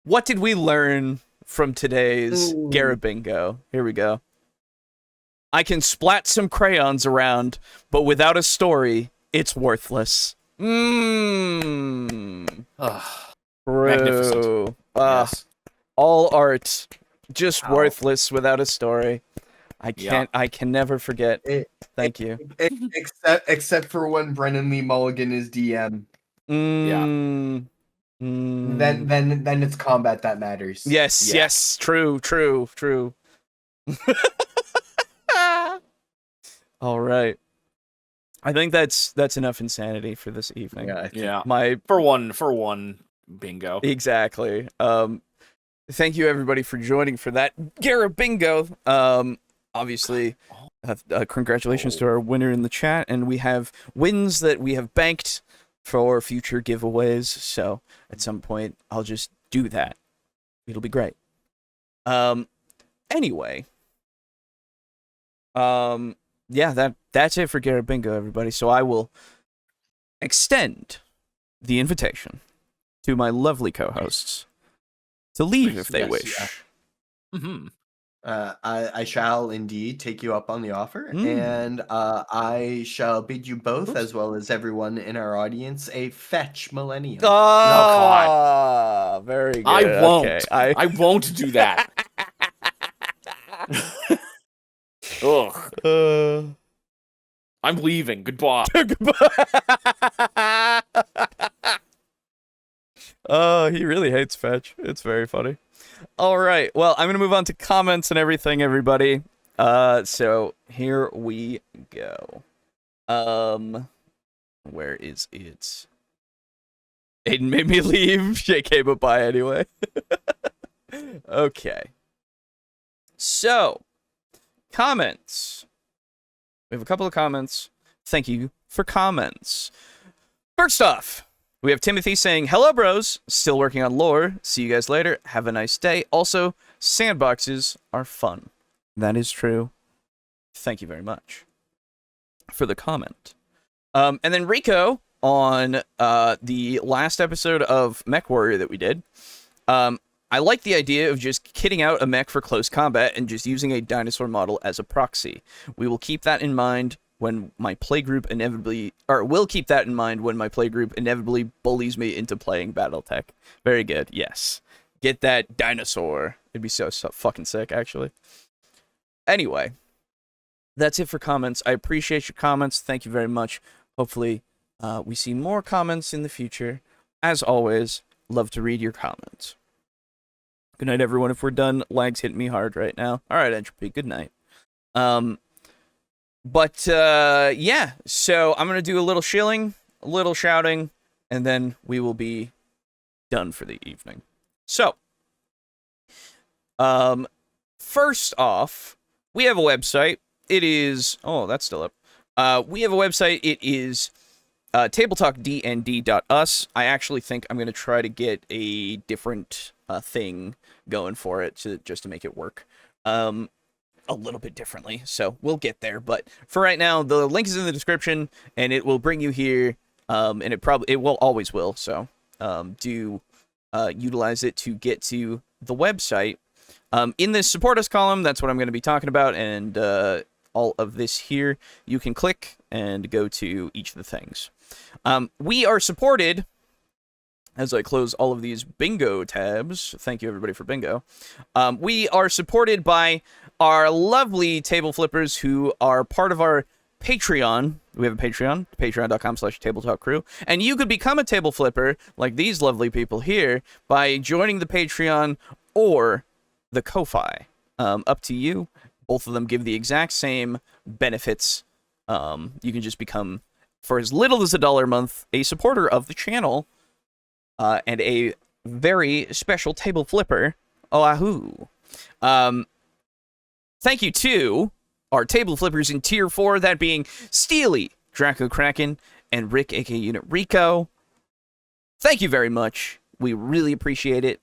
What did we learn from today's Garibingo? Here we go. I can splat some crayons around, but without a story, it's worthless. Magnificent. Yes. All art, just worthless without a story. I can never forget. Thank you. Except for when Brennan Lee Mulligan is DM. Then it's combat that matters. Yes. True. All right. I think that's enough insanity for this evening. Yeah. For one bingo. Exactly. Thank you everybody for joining for that Garibingo. Obviously, congratulations to our winner in the chat, and we have wins that we have banked for future giveaways. So at some point, I'll just do that. It'll be great. Anyway. Yeah, that's it for Garibingo, everybody. So I will extend the invitation to my lovely co-hosts to leave if they wish. Mm-hmm. I shall indeed take you up on the offer, and I shall bid you both, as well as everyone in our audience, a fetch millennium. Oh, God. Very good. I won't. Okay. I won't do that. Ugh. I'm leaving. Goodbye. Oh, he really hates fetch. It's very funny. All right. Well, I'm going to move on to comments and everything, everybody. So here we go. Where is it? Aiden made me leave. JK, but bye anyway. Okay. So, comments. We have a couple of comments. Thank you for comments. First off, we have Timothy saying, "Hello, bros. Still working on lore. See you guys later. Have a nice day. Also, sandboxes are fun." That is true. Thank you very much for the comment. And then Rico, on the last episode of Mech Warrior that we did, I like the idea of just kitting out a mech for close combat and just using a dinosaur model as a proxy. We will keep that in mind when my playgroup inevitably bullies me into playing BattleTech. Very good, yes. Get that dinosaur. It'd be so fucking sick, actually. Anyway, that's it for comments. I appreciate your comments. Thank you very much. Hopefully, we see more comments in the future. As always, love to read your comments. Good night, everyone. If we're done, lag's hitting me hard right now. All right, Entropy, good night. Yeah, so I'm going to do a little shilling, a little shouting, and then we will be done for the evening. So, first off, we have a website. It is... Oh, that's still up. We have a website. It is tabletalkdnd.us. I actually think I'm going to try to get a different thing going for it just to make it work a little bit differently. So we'll get there. But for right now, the link is in the description, and it will bring you here. And it will always will. So do utilize it to get to the website. In this support us column, that's what I'm going to be talking about, and all of this here, you can click and go to each of the things. We are supported, as I close all of these bingo tabs, thank you everybody for bingo, we are supported by our lovely table flippers who are part of our Patreon. We have a Patreon, patreon.com/tabletalkcrew, and you could become a table flipper like these lovely people here by joining the Patreon or the Ko-Fi. Up to you. Both of them give the exact same benefits. You can just become, for as little as $1 a month, a supporter of the channel, and a very special table flipper. Oh-ahoo. Thank you to our table flippers in Tier 4, that being Steely, Draco Kraken, and Rick, aka Unit Rico. Thank you very much. We really appreciate it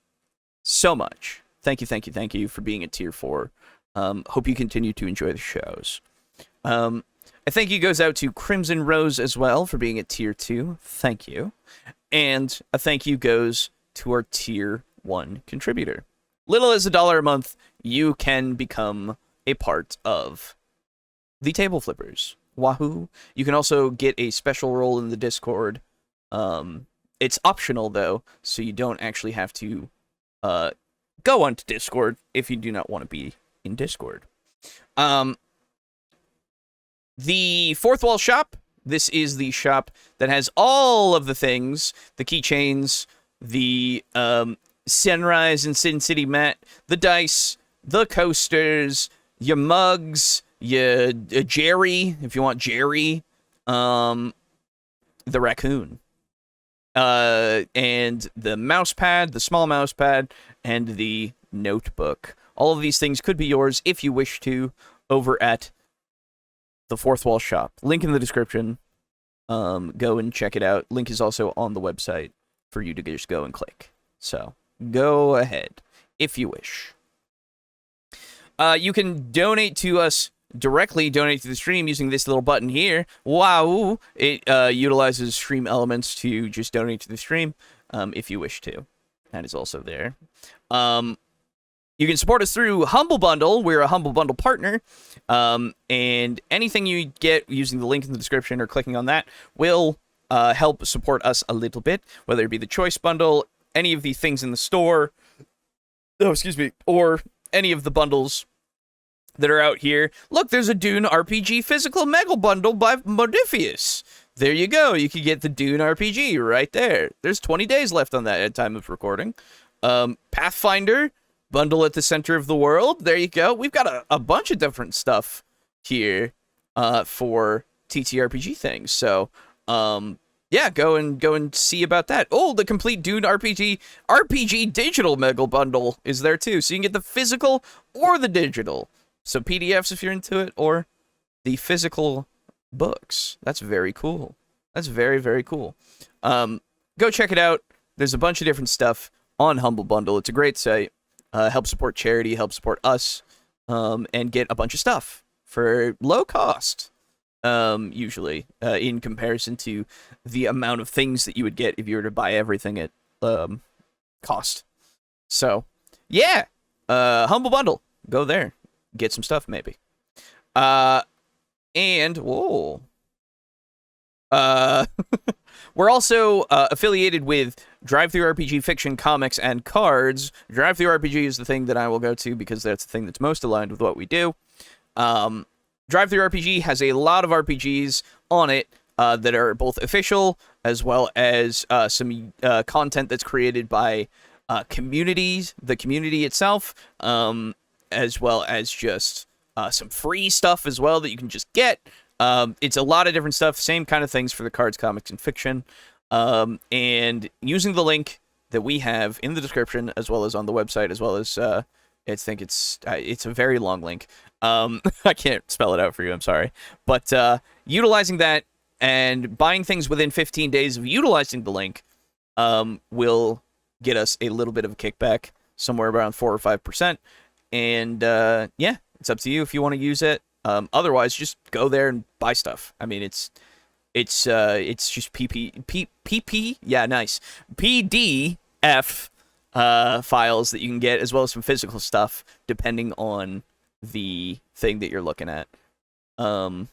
so much. Thank you for being at Tier 4. Hope you continue to enjoy the shows. A thank you goes out to Crimson Rose as well for being at Tier 2. Thank you. And a thank you goes to our Tier 1 contributor. Little as $1 a month, you can become a part of the Table Flippers. Wahoo! You can also get a special role in the Discord. It's optional, though, so you don't actually have to go onto Discord if you do not want to be in Discord. The Fourth Wall Shop. This is the shop that has all of the things, the keychains, the Sunrise and Sin City mat, the dice, the coasters, your mugs, your Jerry, if you want Jerry, the raccoon, and the mouse pad, the small mouse pad, and the notebook. All of these things could be yours if you wish to over at the Fourth Wall Shop. Link in the description. Go and check it out. Link is also on the website for you to just go and click. So go ahead if you wish. You can donate to us directly, donate to the stream using this little button here. Wow! It utilizes stream elements to just donate to the stream if you wish to. That is also there. You can support us through Humble Bundle. We're a Humble Bundle partner. And anything you get using the link in the description or clicking on that will help support us a little bit, whether it be the Choice Bundle, any of the things in the store, or any of the bundles that are out here. Look, there's a Dune RPG Physical Mega Bundle by Modifius. There you go. You can get the Dune RPG right there. There's 20 days left on that at time of recording. Pathfinder Bundle at the Center of the World. There you go. We've got a bunch of different stuff here for TTRPG things. So, yeah, go and see about that. Oh, the complete Dune RPG digital Mega Bundle is there too. So you can get the physical or the digital. So PDFs if you're into it, or the physical books. That's very cool. That's very, very cool. Go check it out. There's a bunch of different stuff on Humble Bundle. It's a great site. Help support charity, help support us, and get a bunch of stuff for low cost, usually, in comparison to the amount of things that you would get if you were to buy everything at cost. So, yeah, Humble Bundle. Go there. Get some stuff, maybe. And, whoa. We're also affiliated with Drive-Thru RPG Fiction, Comics, and Cards. Drive-Thru RPG is the thing that I will go to because that's the thing that's most aligned with what we do. Drive-Thru RPG has a lot of RPGs on it that are both official as well as some content that's created by communities, the community itself, as well as just some free stuff as well that you can just get. It's a lot of different stuff, same kind of things for the cards, comics, and fiction. And using the link that we have in the description, as well as on the website, as well as I think it's a very long link. I can't spell it out for you. I'm sorry, but utilizing that and buying things within 15 days of utilizing the link will get us a little bit of a kickback, somewhere around 4 or 5%. And yeah, it's up to you if you want to use it. Otherwise, just go there and buy stuff. I mean, it's just PP, yeah, nice, PDF files that you can get, as well as some physical stuff, depending on the thing that you're looking at. So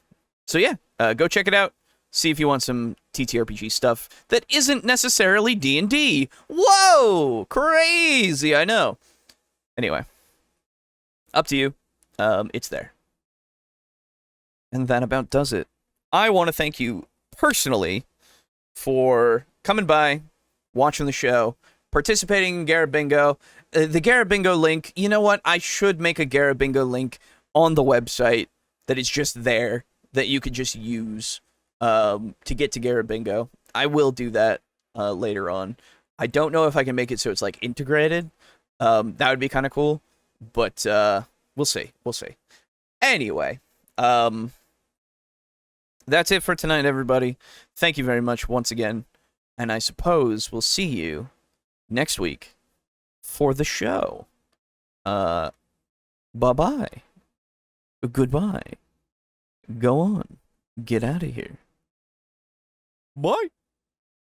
yeah, go check it out. See if you want some TTRPG stuff that isn't necessarily D&D. Whoa, crazy, I know. Anyway, up to you. It's there. And that about does it. I want to thank you personally for coming by, watching the show, participating in Garibingo. The Garibingo link, you know what? I should make a Garibingo link on the website that is just there, that you could just use to get to Garibingo. I will do that later on. I don't know if I can make it so it's like integrated. That would be kind of cool, but we'll see. We'll see. Anyway, that's it for tonight, everybody. Thank you very much once again, and I suppose we'll see you next week for the show. Bye-bye. Goodbye. Go on. get out of here. Bye.